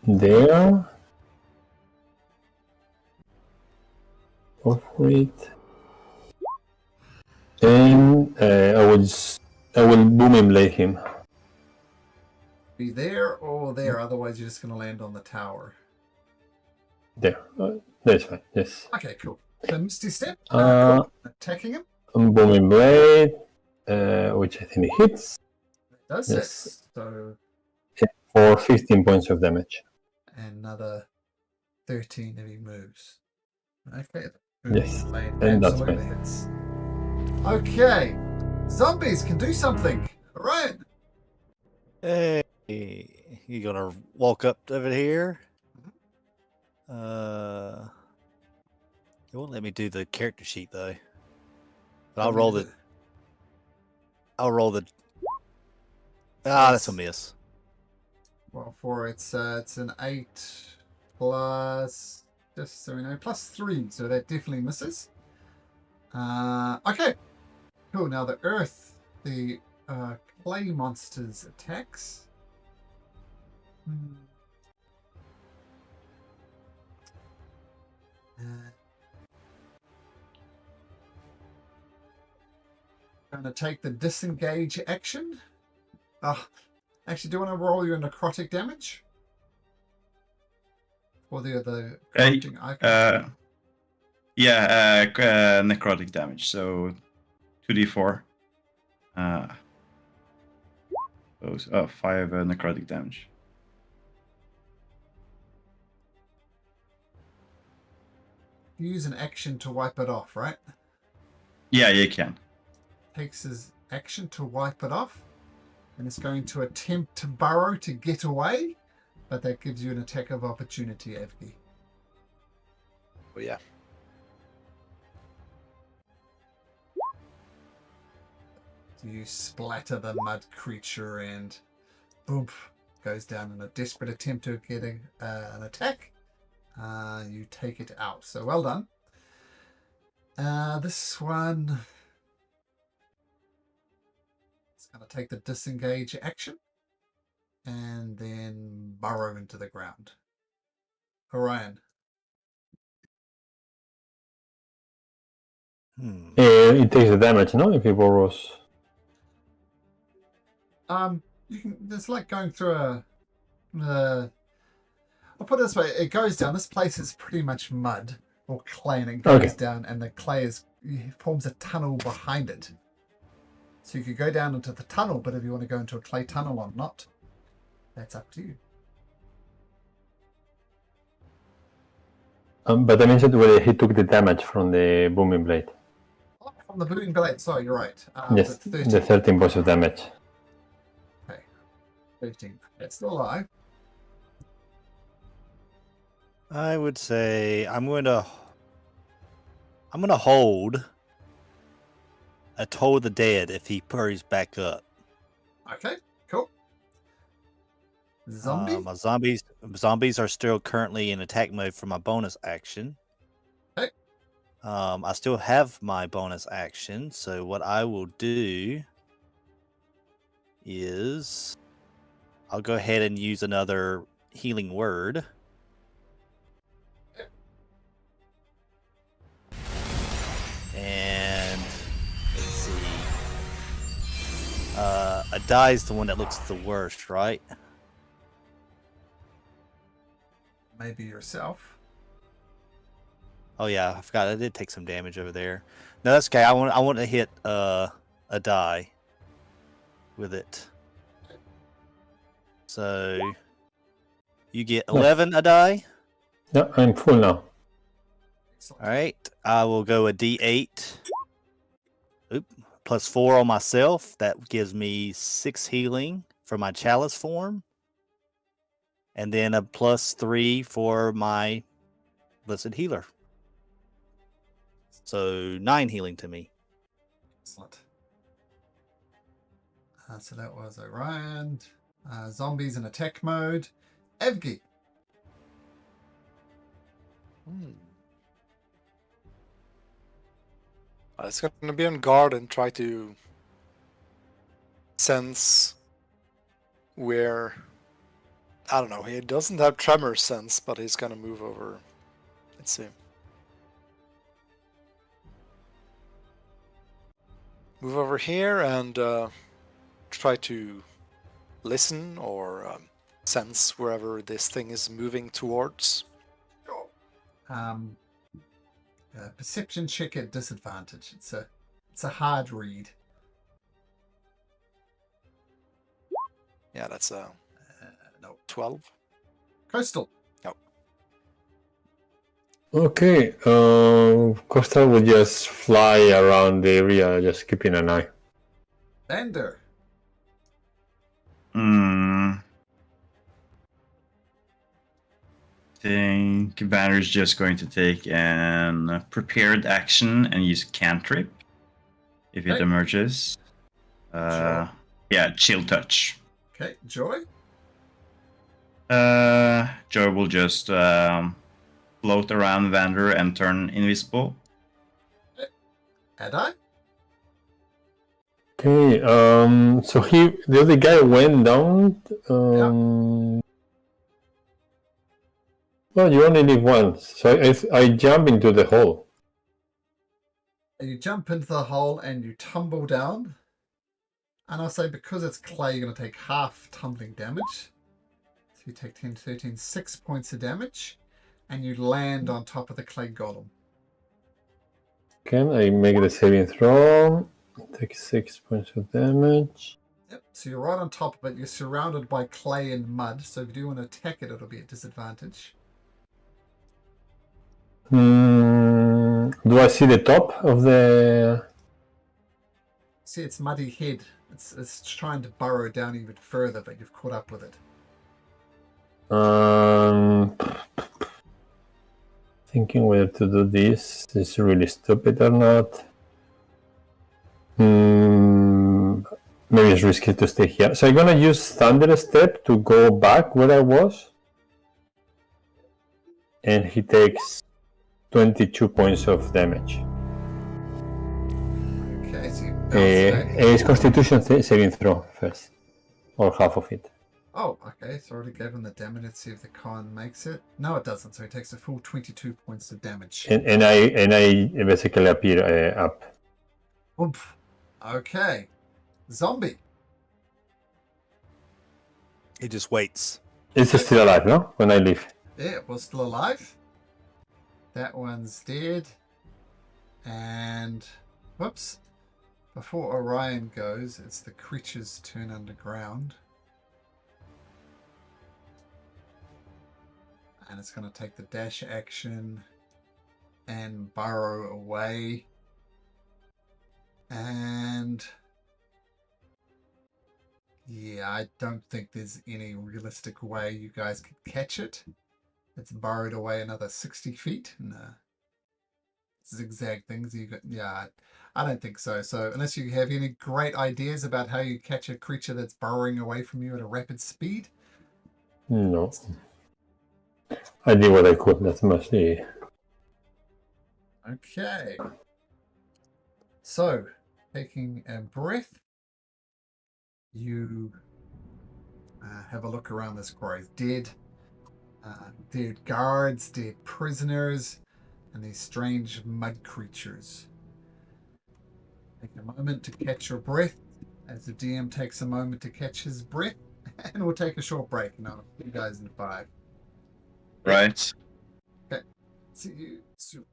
There. Go for it. And I will boom and blade him. Be there or there, otherwise you're just going to land on the tower. There. That's fine. Yes. Okay, cool. So Misty Step, attacking him. Booming blade, which I think it hits. It does Yes. hit. So For 15 points of damage. another 13 if he moves. Okay. Yes, Blade and that's absolutely fine. hits. Okay. Zombies can do something. All right. Hey, you gonna walk up over here? It won't let me do the character sheet though. But Let I'll me roll do the. That's a miss. Well, for it's an 8 plus, just so we know, plus 3, so that definitely misses. Okay, cool. Now the earth, the clay monsters attacks. Going to take the disengage action. Actually, do you want to roll your necrotic damage? Or the corrupting icon? Necrotic damage. So 2d4. 5 necrotic damage. Use an action to wipe it off, right? Yeah, you can. Takes his action to wipe it off. And it's going to attempt to burrow to get away. But that gives you an attack of opportunity, Evgi. Oh yeah. So you splatter the mud creature and boom, goes down in a desperate attempt to get an attack. You take it out. So well done. This one is going to take the disengage action and then burrow into the ground. Orion. It takes the damage, no? If it borrows. You can. It's like going through I'll put it this way: it goes down. This place is pretty much mud or clay, and it goes down, and the clay forms a tunnel behind it. So you could go down into the tunnel, but if you want to go into a clay tunnel or not, that's up to you. But I mentioned whether he took the damage from the booming blade. Oh, from the booming blade. Sorry, you're right. Yes, the 13 points of damage. Okay, 13. It's still alive. I would say I'm going to hold a Toll the Dead if he hurries back up. Okay, cool. Zombie? My zombies are still currently in attack mode for my bonus action. Okay. I still have my bonus action, so what I will do is I'll go ahead and use another healing word. And let's see. A die is the one that looks the worst, right? Maybe yourself. Oh yeah, I forgot I did take some damage over there. No, that's okay. I want to hit a die with it. So you get 11 a die. Yeah, I'm full now. Excellent. All right, I will go a D8. Plus 4 on myself. That gives me 6 healing for my chalice form. And then a plus 3 for my blessed healer. So 9 healing to me. Excellent. So that was Orion. Zombies in attack mode. Evgi. It's going to be on guard and try to sense where, I don't know, he doesn't have tremor sense, but he's going to move over. Let's see. Move over here and try to listen or sense wherever this thing is moving towards. Perception check at disadvantage. It's a hard read. Yeah, that's a No. 12. Coastal. Okay, Costa will just fly around the area, just keeping an eye. Bender. think Vander's just going to take an prepared action and use cantrip if it Okay. emerges. Sure. Yeah, chill touch. Okay, Joy. Joy will just float around Vander and turn invisible. Adai. Okay, so the other guy went down. Well, you only live once, so I jump into the hole. You jump into the hole and you tumble down. And I'll say because it's clay, you're going to take half tumbling damage. So you take 10, 13, 6 points of damage. And you land on top of the clay golem. Okay, I make the saving throw. Take 6 points of damage. Yep, so you're right on top of it. You're surrounded by clay and mud. So if you do want to attack it, it'll be a disadvantage. Do I see the top of the... See its muddy head. It's trying to burrow down even further, but you've caught up with it. Thinking whether to do this is really stupid or not. Maybe it's risky to stay here. So I'm gonna use Thunder Step to go back where I was. And he takes 22 points of damage. Okay, so you bounce back. It's Constitution saving throw first. Or half of it. Oh, okay. So I already gave him the damage. Let's see if the con makes it. No, it doesn't. So he takes a full 22 points of damage. And I basically appear up. Oomph. Okay. Zombie. He just waits. It's still alive, no? When I leave. Yeah, we're still alive. That one's dead. And whoops. Before Orion goes, it's the creature's turn underground. And it's going to take the dash action and burrow away. And yeah, I don't think there's any realistic way you guys could catch it. It's burrowed away another 60 feet in zigzag things. I don't think so. So unless you have any great ideas about how you catch a creature that's burrowing away from you at a rapid speed. No. I did what I could, that's mostly... Okay. So, taking a breath, you have a look around this grove. Dead guards, dead prisoners, and these strange mud creatures. Take a moment to catch your breath as the DM takes a moment to catch his breath, and we'll take a short break, and I'll see you guys in 5. Right. Okay. See you soon.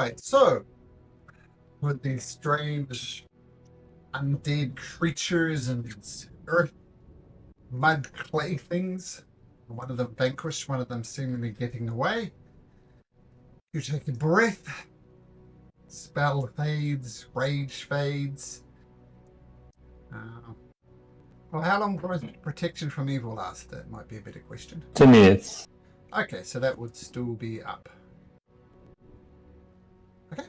right, so with these strange undead creatures and these earth mud clay things, one of them vanquished, one of them seemingly getting away. You take a breath, spell fades, rage fades. Well, how long will protection from evil last? That might be a better question. 10 minutes. Okay, so that would still be up. Okay,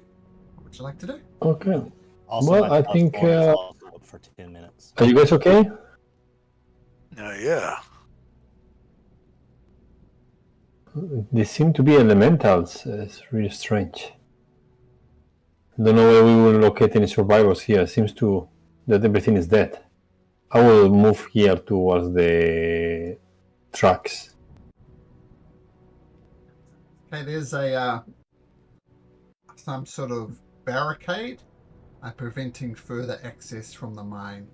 what would you like to do? Okay. Also, Well, my I plus think, one is also up for 10 minutes. Are you guys okay? Yeah. They seem to be elementals. It's really strange. Don't know where we will locate any survivors here. Seems to that everything is dead. I will move here towards the tracks. Okay, there's a some sort of barricade preventing further access from the mine.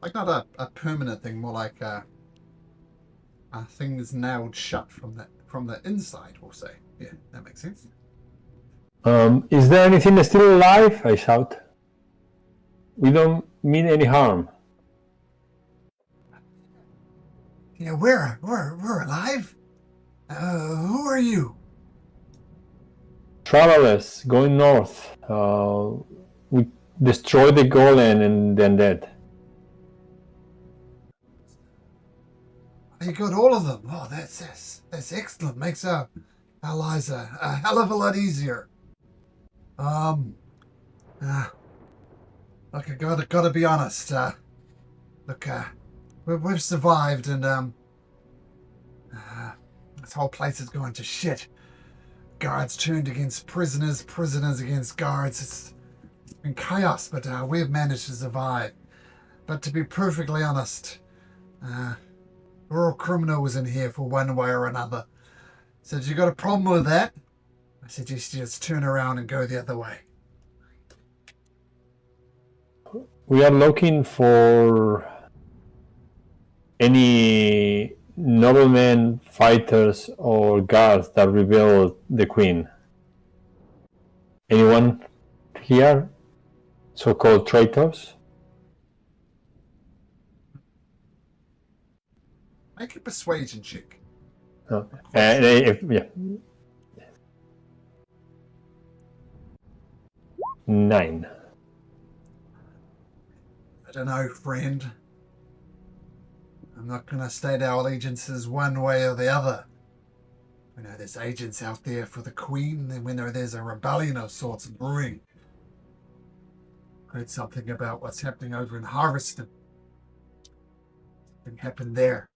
Like not a permanent thing, more like a thing that's nailed shut from the inside, we'll say. Yeah, that makes sense. Is there anything still alive? I shout. We don't mean any harm. Yeah, we're alive. Who are you? Travelers going north. We destroyed the golem and then dead. You got all of them. Oh, that's excellent. Makes our lives a hell of a lot easier. Look, I gotta be honest. Look, we've survived, and this whole place is going to shit. Guards turned against prisoners, prisoners against guards. It's been chaos, but we've managed to survive. But to be perfectly honest, we're all criminals in here for one way or another. So if you got a problem with that, I suggest you just turn around and go the other way. We are looking for any noblemen, fighters, or guards that rebelled the queen. Anyone here? So-called traitors? Make a persuasion check. Yeah. 9. I don't know, friend. I'm not going to state our allegiances one way or the other. We know there's agents out there for the Queen, and we know there's a rebellion of sorts brewing. Heard something about what's happening over in Harveston. Something happened there.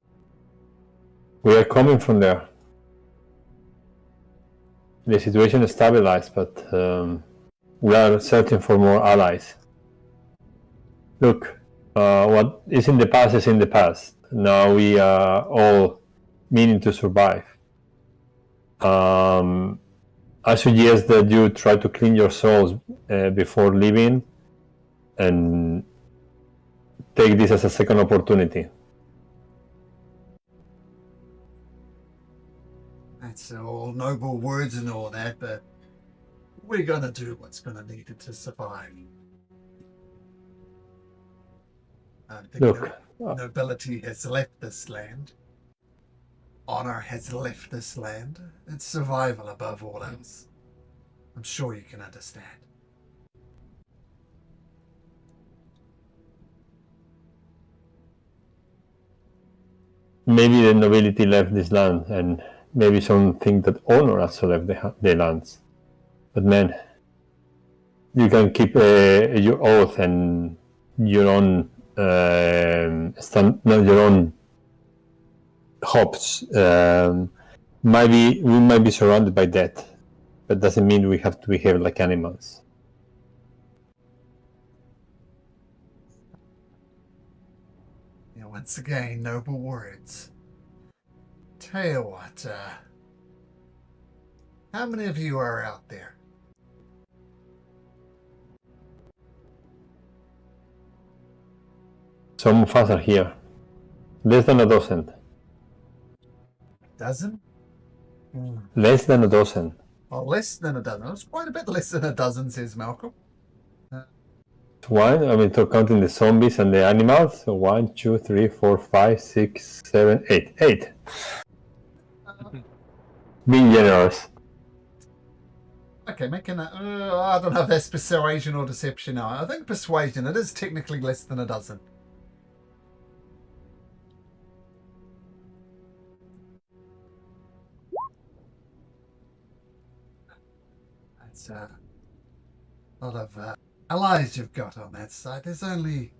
We are coming from there. The situation is stabilized, but we are searching for more allies. Look, what is in the past is in the past. Now we are all meaning to survive. I suggest that you try to clean your souls before leaving and take this as a second opportunity. That's all noble words and all that, but we're going to do what's going to need it to survive. I think Look, nobility has left this land. Honor has left this land. It's survival above all else. I'm sure you can understand. maybe the nobility left this land, and maybe some think that honor also left the lands. But man, you can keep your oath and your own your own hopes. We might be surrounded by death, but doesn't mean we have to behave like animals. Once again, noble words. Tell you what, how many of you are out there? Some of us are here. Less than a dozen. Dozen? Less than a dozen. Oh, less than a dozen. It's quite a bit less than a dozen, says Malcolm. One, I mean, to counting the zombies and the animals. So 1, 2, 3, 4, 5, 6, 7, 8. 8. Being generous. Okay, making a... I don't know if that's persuasion or deception now. I think persuasion. It is technically less than a dozen. That's a lot of allies you've got on that side. There's only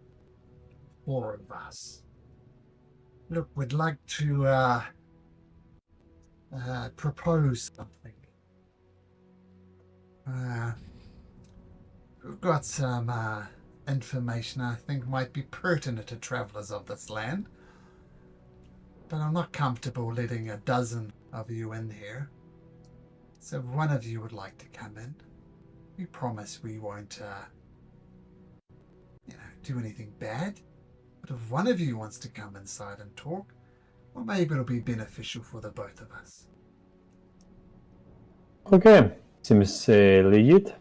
4 of us. Look, we'd like to propose something. We've got some information I think might be pertinent to travelers of this land, but I'm not comfortable letting a dozen of you in here. So if one of you would like to come in, we promise we won't do anything bad. But if one of you wants to come inside and talk, well, maybe it'll be beneficial for the both of us. Okay, seems legit.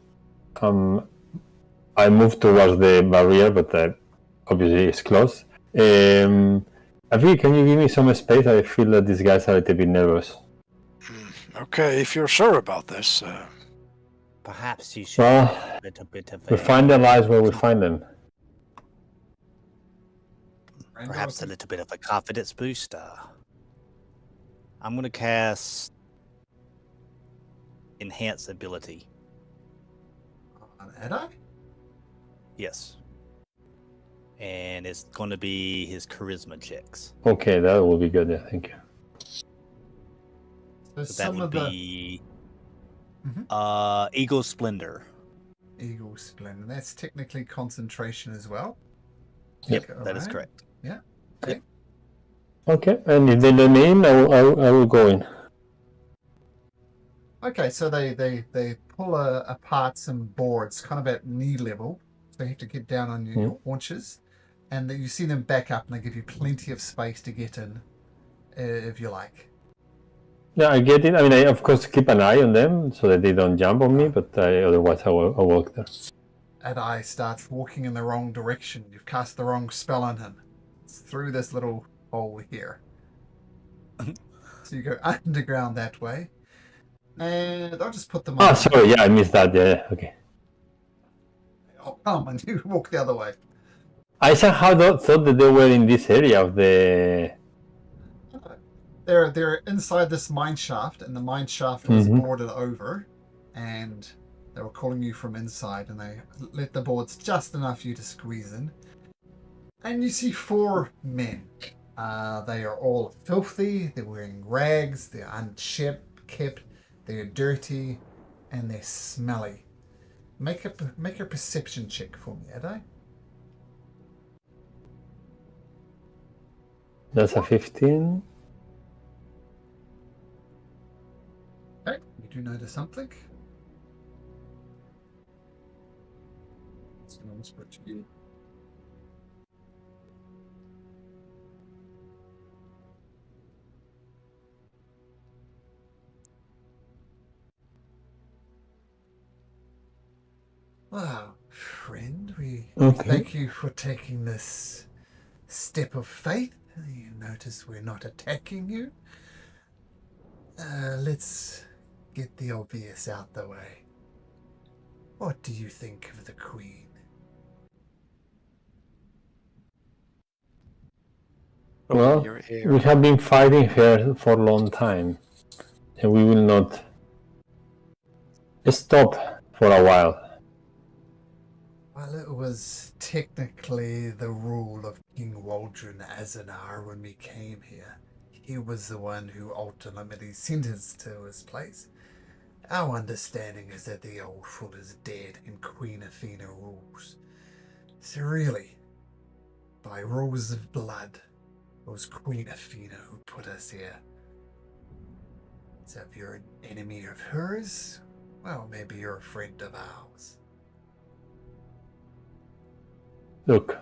I move towards the barrier, but obviously it's close. Avi, can you give me some space? I feel that these guys are a little bit nervous. Okay, if you're sure about this. Perhaps you should Well, have a little bit of we find their lives where we find them. Perhaps a little bit of a confidence booster. I'm going to cast Enhance Ability. On Edi? Yes. And it's going to be his charisma checks. Okay, that will be good. Yeah, thank you. So that would be Eagle Splendor. Eagle Splendor. That's technically concentration as well. Yep, Okay, that is alright. correct. Yeah. Okay, and if they let me in, I will go in. Okay, so they pull apart some boards, kind of at knee level. So you have to get down on your haunches, and then you see them back up, and they give you plenty of space to get in, if you like. Yeah, I get it. I mean, I of course keep an eye on them so that they don't jump on me, but otherwise I walk there. Edi starts walking in the wrong direction. You've cast the wrong spell on him. It's through this little hole here. So you go underground that way. And I'll just put them on. Oh, sorry, yeah, I missed that. Yeah, okay. Oh, come on, you walk the other way. I somehow thought that they were in this area of the... They're inside this mine shaft, and the mine shaft was boarded over, and they were calling you from inside, and they let the boards just enough for you to squeeze in. And you see 4 men. They are all filthy, they're wearing rags, they're unshipped, they're dirty, and they're smelly. Make a perception check for me, Edi. That's a 15. Okay, you do notice something. It's going to whisper to you. Well, friend, we thank you for taking this step of faith. You notice we're not attacking you. Let's get the obvious out the way. What do you think of the Queen? Well, we have been fighting her for a long time, and we will not stop for a while. Well, it was technically the rule of King Waldron Azanar when we came here. He was the one who ultimately sent us to his place. Our understanding is that the old fool is dead and Queen Athena rules. So really, by rules of blood, it was Queen Athena who put us here. So if you're an enemy of hers, well, maybe you're a friend of ours. Look,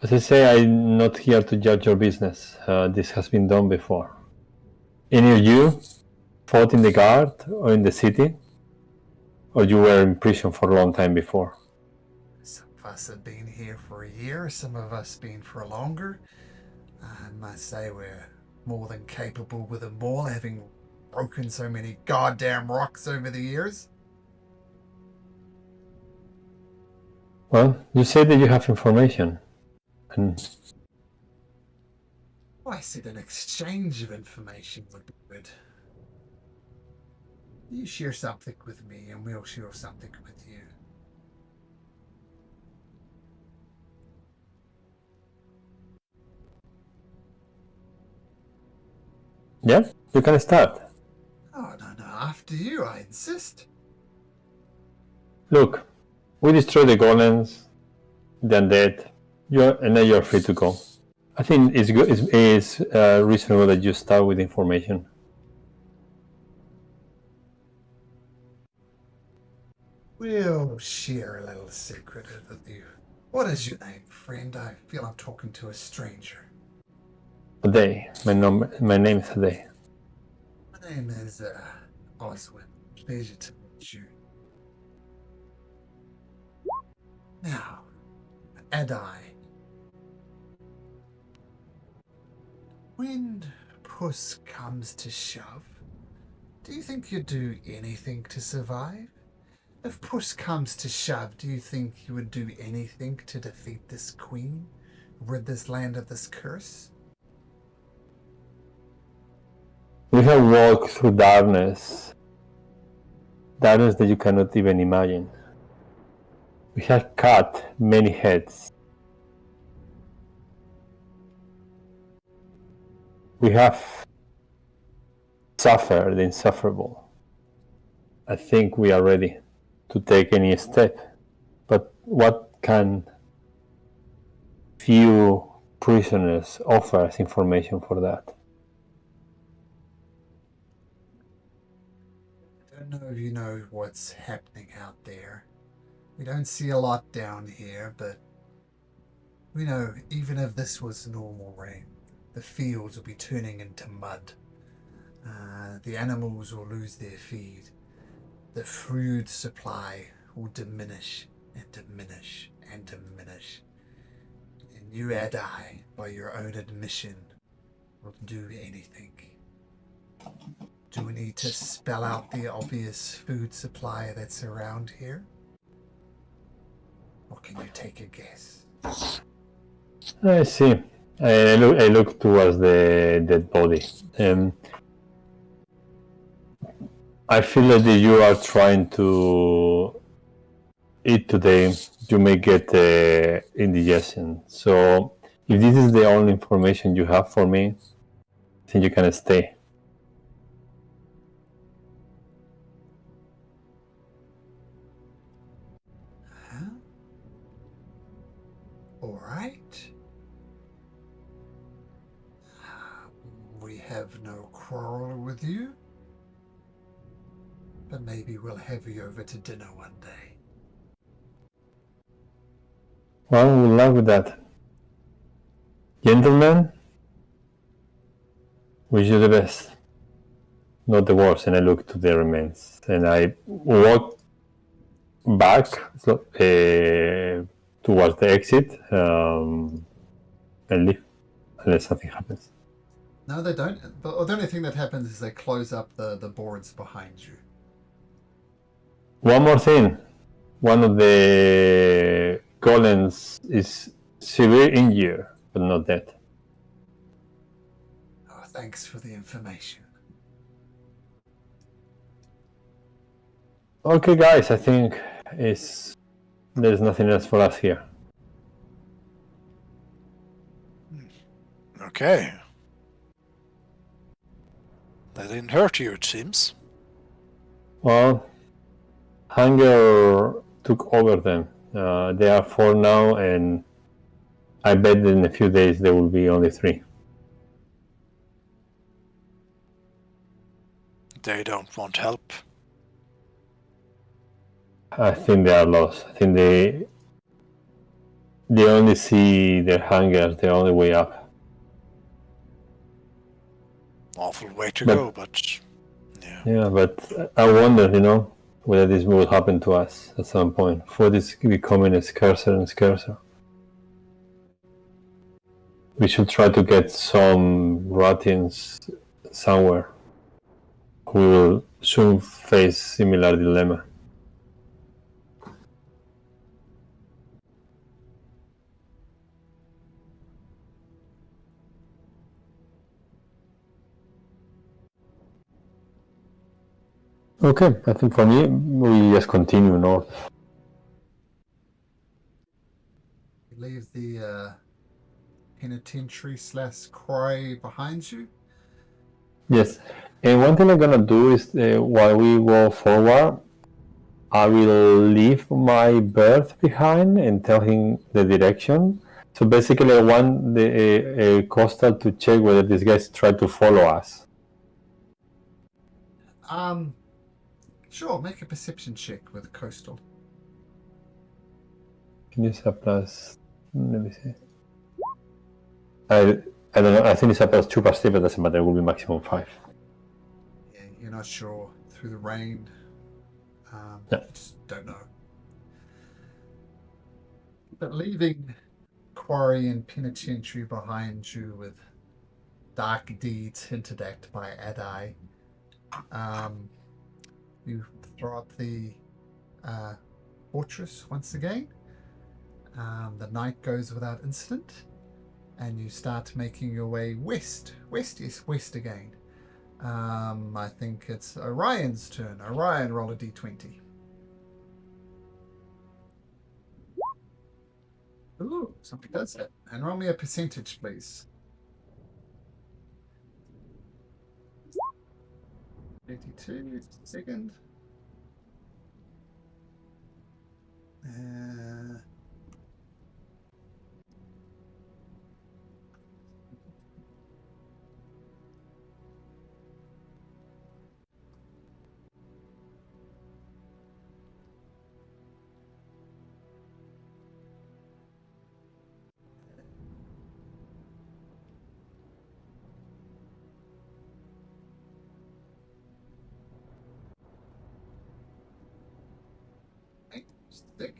as I say, I'm not here to judge your business. This has been done before. Any of you fought in the guard or in the city? Or you were in prison for a long time before? Some of us have been here for a year, some of us been for longer. I must say we're more than capable with them all, having broken so many goddamn rocks over the years. Well, you say that you have information. And I said an exchange of information would be good. You share something with me and we'll share something with you. yeah, you can start. Oh, no, after you, I insist. Look, we destroyed the golems, the undead, and now you're free to go. I think it's good. It's reasonable that you start with information. We'll share a little secret with you. What is your name, friend? I feel I'm talking to a stranger. Today, my name is Today. My name is Oswin. Pleasure to meet you. Now, Adai. When puss comes to shove, do you think you'd do anything to survive? If push comes to shove, do you think you would do anything to defeat this queen? Rid this land of this curse? We have walked through darkness that you cannot even imagine. We have cut many heads. We have suffered the insufferable. I think we are ready to take any step, but what can few prisoners offer as information for that? I don't know if you know what's happening out there. We don't see a lot down here, but we know even if this was normal rain, the fields will be turning into mud. The animals will lose their feed. The food supply will diminish and diminish and diminish. And you and I, by your own admission, will do anything. Do we need to spell out the obvious food supply that's around here? Or can you take a guess? I see. I look towards the dead body. I feel that if you are trying to eat today, you may get indigestion. So if this is the only information you have for me, I think you can stay. Huh? All right. We have no quarrel with you. But maybe we'll have you over to dinner one day. Well, good luck with that. Gentlemen, wish you the best, not the worst. And I look to the remains. And I walk back towards the exit and leave, unless something happens. No, they don't. The only thing that happens is they close up the boards behind you. One more thing. One of the golems is severe injured, but not dead. Oh, thanks for the information. Okay, guys, I think there's nothing else for us here. Okay. That didn't hurt you, it seems. Well, hunger took over them. They are 4 now, and I bet that in a few days there will be only 3. They don't want help. I think they are lost. I think they only see their hunger as their only way up. Awful way to But- go, but yeah. Yeah, but I wonder, whether this will happen to us at some point. Food is becoming scarcer and scarcer. We should try to get some Rotins somewhere who will soon face similar dilemma. Okay, I think for me, we just continue north. You leave the penitentiary/quarry behind you. Yes, and one thing I'm gonna do is while we go forward, I will leave my bird behind and tell him the direction. So basically, I want the coastal to check whether these guys try to follow us. Sure. Make a perception check with coastal. Can you say plus? Let me see. I don't know. I think it's a plus 2 plus 3, but doesn't matter. It will be maximum 5. Yeah, you're not sure through the rain. Yeah. You just don't know. But leaving quarry and penitentiary behind you with dark deeds hinted at by Adai, you throw up the fortress once again. The night goes without incident, and you start making your way west. West again. I think it's Orion's turn. Orion, roll a d20. Ooh, something does it. And roll me a percentage, please. 82, second. Stick.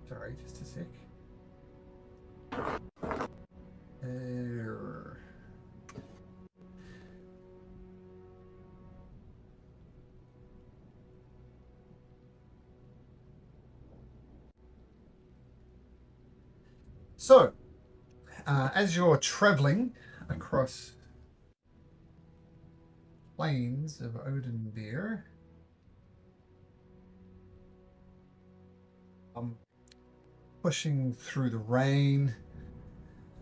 Sorry, just a sec. So, as you're traveling across plains of Odenbeer, pushing through the rain,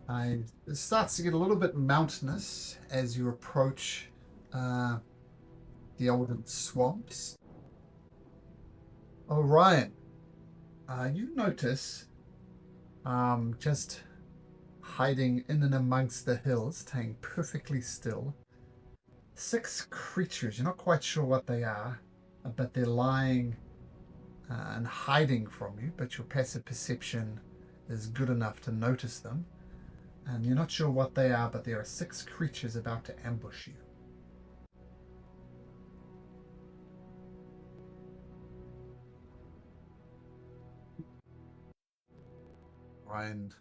it starts to get a little bit mountainous as you approach the Olden swamps. Orion, you notice just hiding in and amongst the hills, staying perfectly still, 6 creatures. You're not quite sure what they are, but they're lying and hiding from you, but your passive perception is good enough to notice them. And you're not sure what they are, but there are 6 creatures about to ambush you. Ryan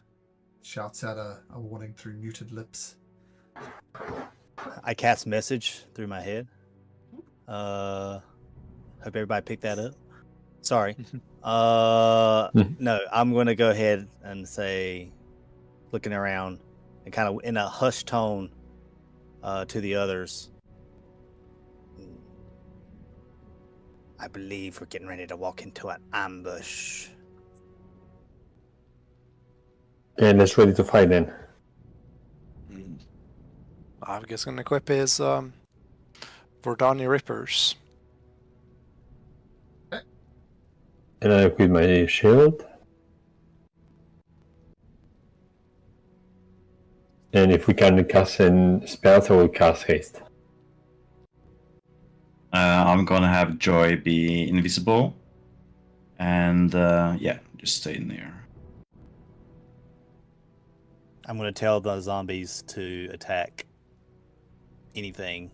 shouts out a warning through muted lips. I cast message through my head. Hope everybody picked that up. Sorry. No, I'm going to go ahead and say, looking around and kind of in a hushed tone to the others. I believe we're getting ready to walk into an ambush. Okay, let's ready to fight then. Avgi's gonna equip his Vordani Rippers. And I equip my shield. And if we can cast spells, I will cast haste. I'm gonna have Joy be invisible. And yeah, just stay in there. I'm going to tell the zombies to attack anything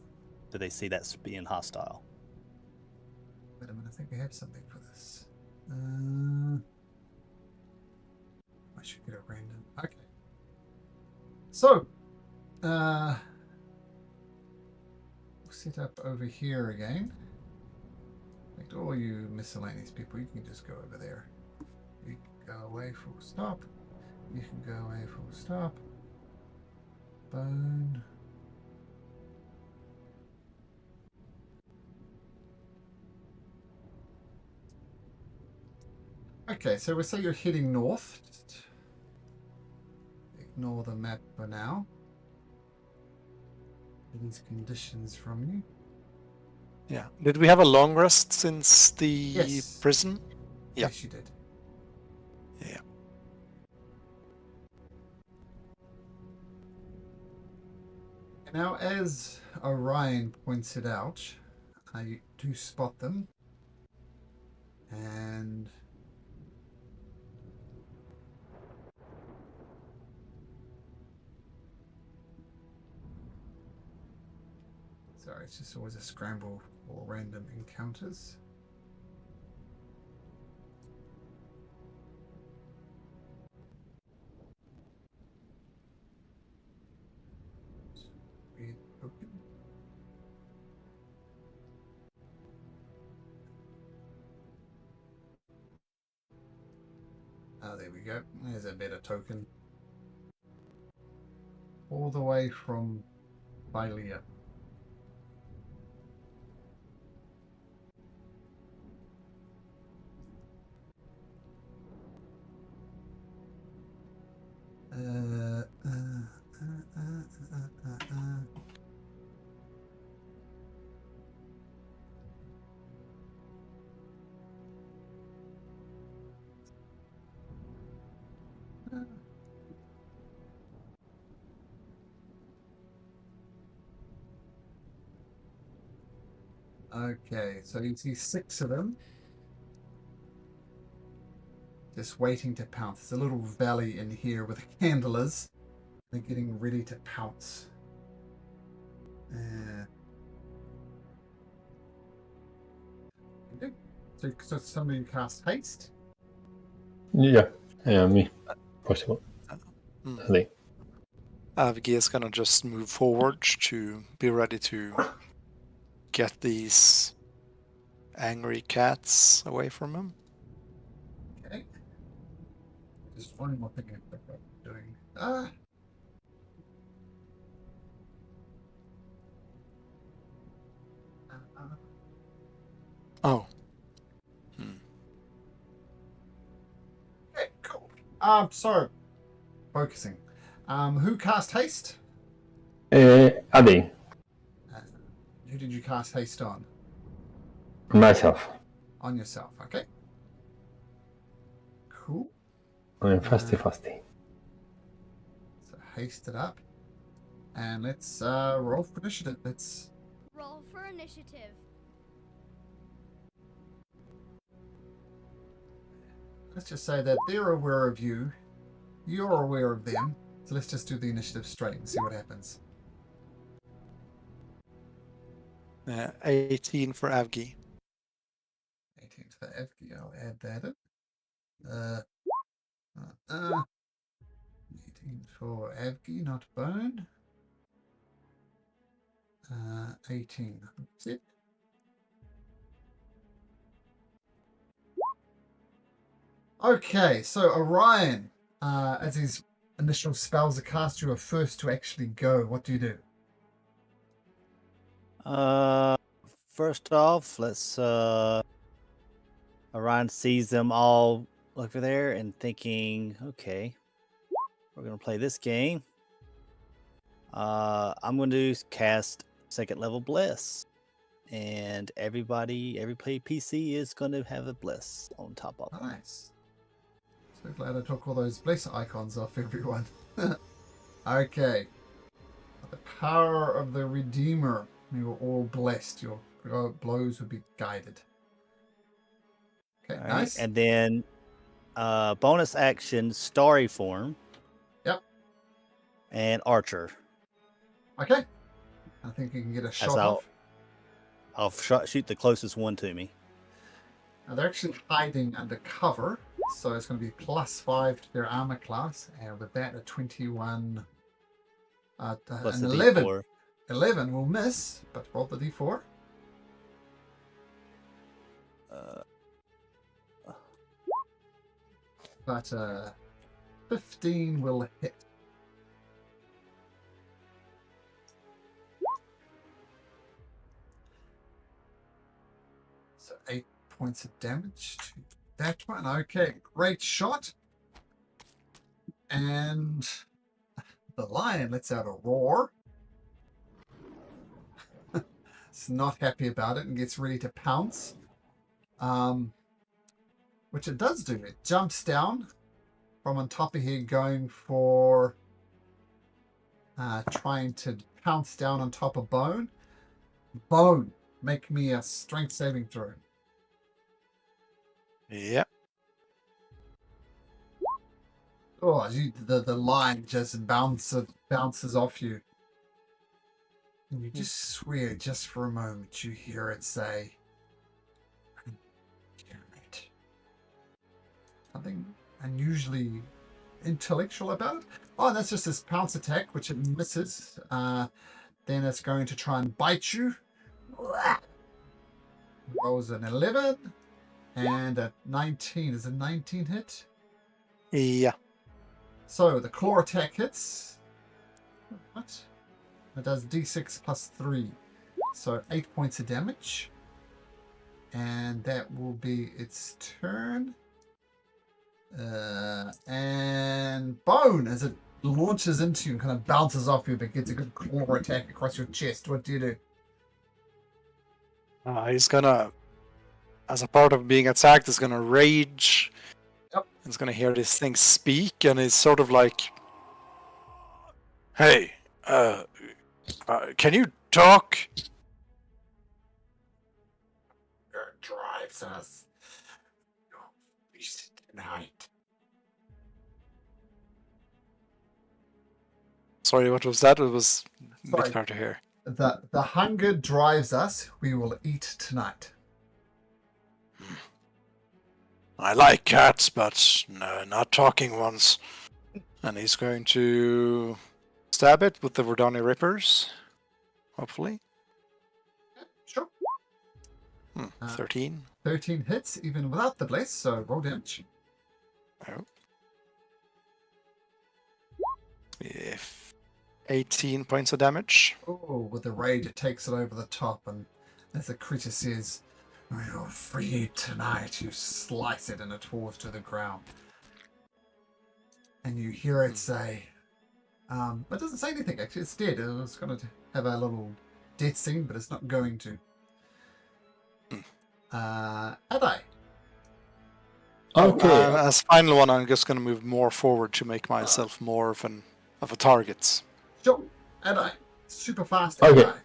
that they see that's being hostile. Wait a minute, I think I have something for this. I should get a random. Okay. So, we'll set up over here again. Like all you miscellaneous people, you can just go over there. You can go away full stop. You can go away full stop. Bone. Okay, so we'll say you're heading north. Just ignore the map for now. These conditions from you. Yeah. Did we have a long rest since the Yes. prison? Yeah. Yes, you did. Yeah. Now, as Orion points it out, you do spot them. And sorry, it's just always a scramble for random encounters. Weird token. Oh, there we go. There's a better token. All the way from Bylea. Okay, so you see 6 of them just waiting to pounce. There's a little valley in here where the candle is. They're getting ready to pounce. So somebody cast haste. Yeah, me. Possible. I think. Avgi is gonna just move forward to be ready to get these angry cats away from him. Okay. Just one more thing I forgot doing. Oh. Okay, cool. So focusing. Who cast haste? Adi, Who did you cast haste on? myself. On yourself, okay. Cool. I'm fasty. So haste it up. And let's roll for initiative. Let's Roll for initiative. just say that they're aware of you. You're aware of them. So let's just do the initiative straight and see what happens. 18 for Avgi. 18 for Evgy. I'll add that in. 18 for Evgy, not Bone. 18. That's it. Okay, so Orion, as his initial spells are cast, you are first to actually go. What do you do? First off, let's Orion sees them all over there and thinking, okay, we're going to play this game. I'm going to cast second level Bless. And every play PC is going to have a Bless on top of it. Nice. So glad I took all those bless icons off everyone. Okay. The power of the Redeemer. You are all blessed. Your blows will be guided. Okay, All right, nice. and then bonus action, Starry Form. Yep. And Archer. Okay. I think you can get a shot off. I'll shoot the closest one to me. Now they're actually hiding under cover, so it's going to be +5 to their armor class, and with that a 21, Plus an the 11. D4. 11 will miss, but roll the d4. But 15 will hit. So 8 points of damage to that one. Okay, great shot. And the lion lets out a roar. It's not happy about it and gets ready to pounce. Which it does do. It jumps down from on top of here, going for trying to pounce down on top of Bone. Bone, make me a strength saving throw. Yeah. Oh, the line just bounces off you. And you just swear just for a moment you hear it say, something unusually intellectual about it. Oh, that's just this pounce attack, which it misses. Then it's going to try and bite you. Rolls an 11 and a 19. Is a 19 hit? Yeah. So the claw attack hits. What? It does d6 plus 3. So 8 points of damage. And that will be its turn. And Bone, as it launches into you and kind of bounces off you, but gets a good claw attack across your chest. What do you do? He's gonna, as a part of being attacked, is gonna rage. Yep. He's gonna hear this thing speak, and it's sort of like, "Hey, can you talk?" It drives us. Tonight. Sorry, what was that? It was a Sorry. bit hard to hear. The hunger drives us. We will eat tonight. I like cats, but no, not talking ones. And he's going to stab it with the Verdani Rippers, hopefully. Sure. 13. 13 hits, even without the bless, so roll damage. Oh. If 18 points of damage. Oh, with the rage, it takes it over the top, and as the creature says, "We'll free you tonight," you slice it and it falls to the ground. And you hear it say, it doesn't say anything actually, it's dead. It was going to have a little death scene, but it's not going to. Adai. Okay. As final one, I'm just going to move more forward to make myself more of a target. Sure. Adai. Super fast Okay. Adai.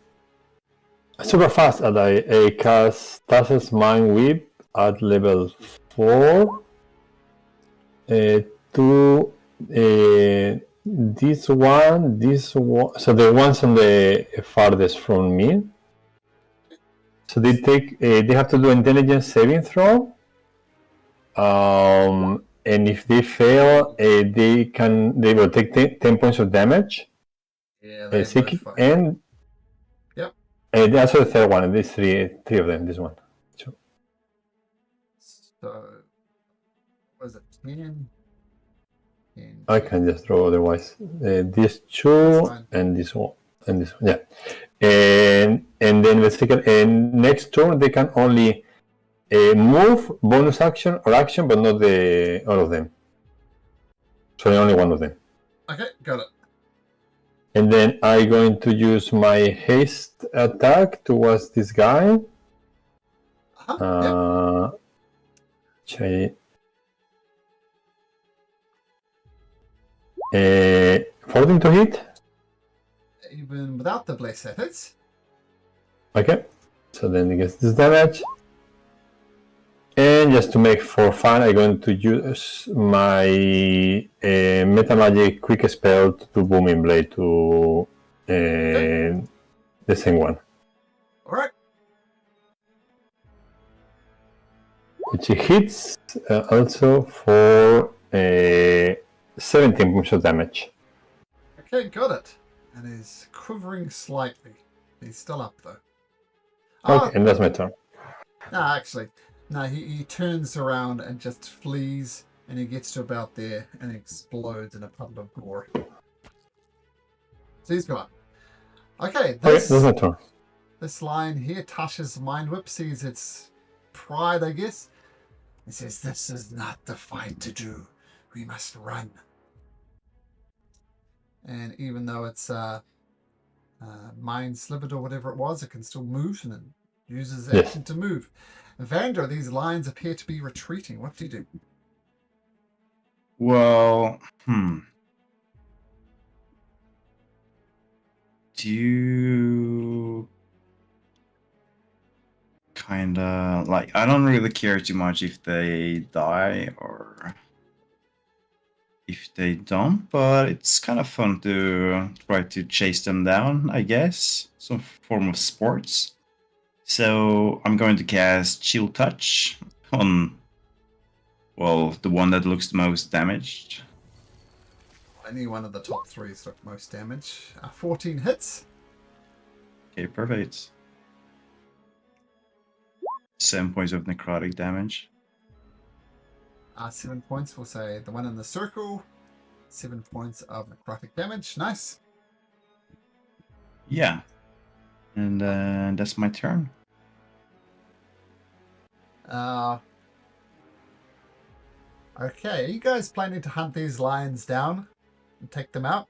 Super fast, and I cast Tassa's Mind Whip at level 4. To this one, so the ones on the farthest from me. So they have to do intelligence saving throw. And if they fail, they will take 10 points of damage. Yeah, Psychic and yep. That's the third one. There's three of them. This one. So was it 10? I can just draw otherwise. These two and this one and this one. Yeah. And then the second and next turn they can only a move, bonus action, or action, but not all of them. So only one of them. Okay, got it. And then I'm going to use my haste attack towards this guy. Yep. Which I 14 to hit. Even without the bless it hits. Okay, so then it gets this damage. And just to make for fun, I'm going to use my Meta Magic quick spell to do Booming Blade to the same one. Alright. Which hits also for 17 points of damage. Okay, got it. And is quivering slightly. He's still up though. Okay, and that's my turn. No, actually. No, he turns around and just flees, and he gets to about there and explodes in a puddle of gore. So he's gone. Okay, That's my turn. this line here, Tasha's Mind Whip, sees its pride, I guess. It says, "This is not the fight to do. We must run." And even though it's mind slivered or whatever it was, it can still move and it uses action to move. Vander, these lines appear to be retreating. What do you do? Well, Do you kinda like? I don't really care too much if they die or if they don't, but it's kind of fun to try to chase them down, I guess. Some form of sports. So I'm going to cast Chill Touch on, well, the one that looks the most damaged. Any one of the top three took most damage. 14 hits. Okay, perfect. 7 points of necrotic damage. 7 points, we'll say the one in the circle. 7 points of necrotic damage. Nice. Yeah. And that's my turn. Okay, are you guys planning to hunt these lions down and take them out?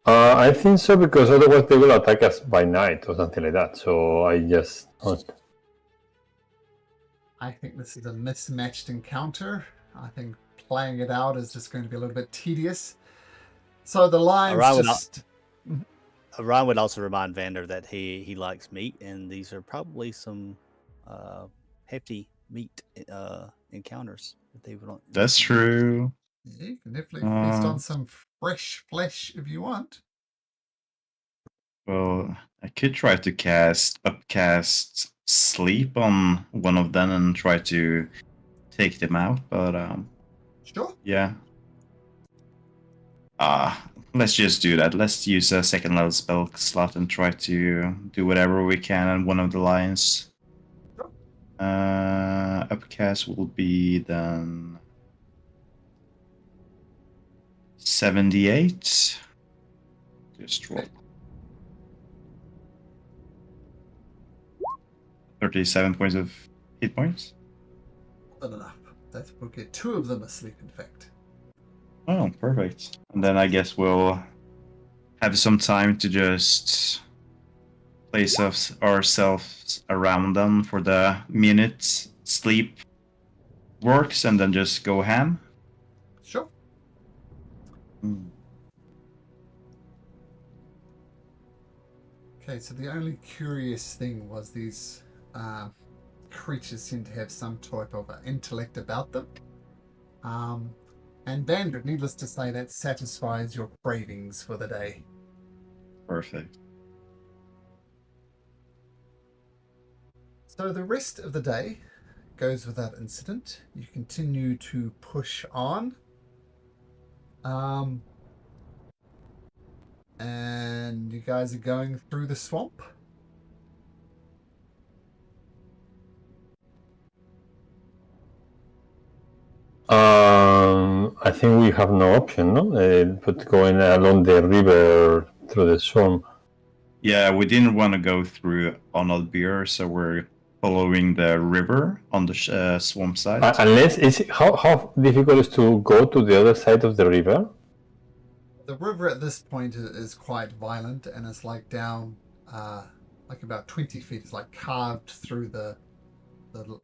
I think so, because otherwise they will attack us by night or something like that. So I just hunt. I think this is a mismatched encounter. I think playing it out is just going to be a little bit tedious. So the lions Ryan would also remind Vander that he likes meat, and these are probably some hefty meat encounters. If they would. That's true. Yeah, you can definitely feast on some fresh flesh if you want. Well, I could try to upcast sleep on one of them and try to take them out, but Sure. yeah. Let's just do that. Let's use a second level spell slot and try to do whatever we can on one of the lions. Sure. Upcast will be then 78. Just roll. 37 points of hit points. More than enough. That will get 2 of them asleep, in fact. Oh, perfect. And then I guess we'll have some time to just place ourselves around them for the minute sleep works and then just go ham. Sure. Okay, so the only curious thing was these creatures seem to have some type of intellect about them. And Bandit, needless to say, that satisfies your cravings for the day. Perfect. So the rest of the day goes without incident. You continue to push on. And you guys are going through the swamp. I think we have no option, no? But going along the river through the swamp. Yeah, we didn't want to go through Oathbreaker, so we're following the river on the swamp side. Unless how difficult is to go to the other side of the river? The river at this point is quite violent, and it's like down, like about 20 feet. It's like carved through the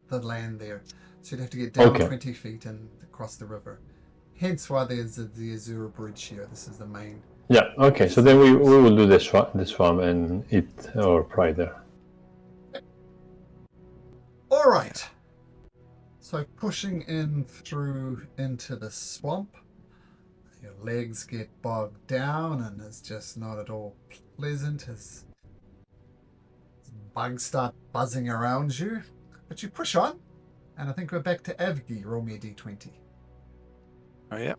land there. So you'd have to get down 20 feet and across the river. Hence why there's the Azura Bridge here. This is the main. Yeah. Okay. So then we will do the swamp and eat our pride there. All right. So pushing in through into the swamp, your legs get bogged down, and it's just not at all pleasant as bugs start buzzing around you. But you push on, and I think we're back to Avgi. Roll me a d20. Oh, yeah.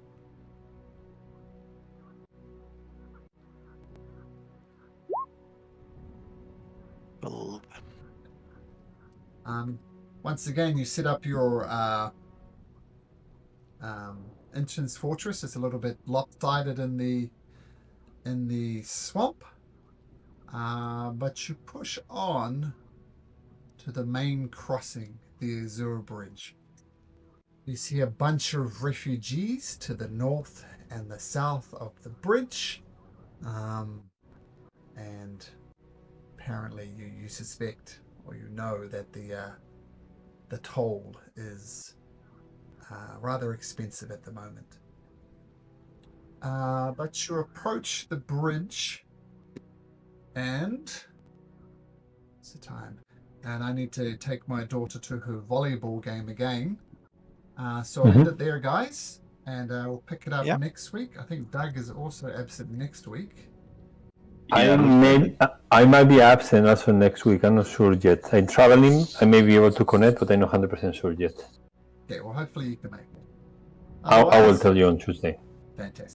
Well, Once again, you set up your entrance fortress. It's a little bit lopsided in the swamp, but you push on to the main crossing, the Azura Bridge. You see a bunch of refugees to the north and the south of the bridge, and apparently you suspect, or you know, that the toll is rather expensive at the moment. But you approach the bridge, and what's the time? And I need to take my daughter to her volleyball game again. So I'll end it there, guys, and we'll pick it up next week. I think Doug is also absent next week. I might be absent also next week. I'm not sure yet. I'm traveling. I may be able to connect, but I'm not 100% sure yet. Okay, well, hopefully you can make it. I will tell you on Tuesday. Fantastic.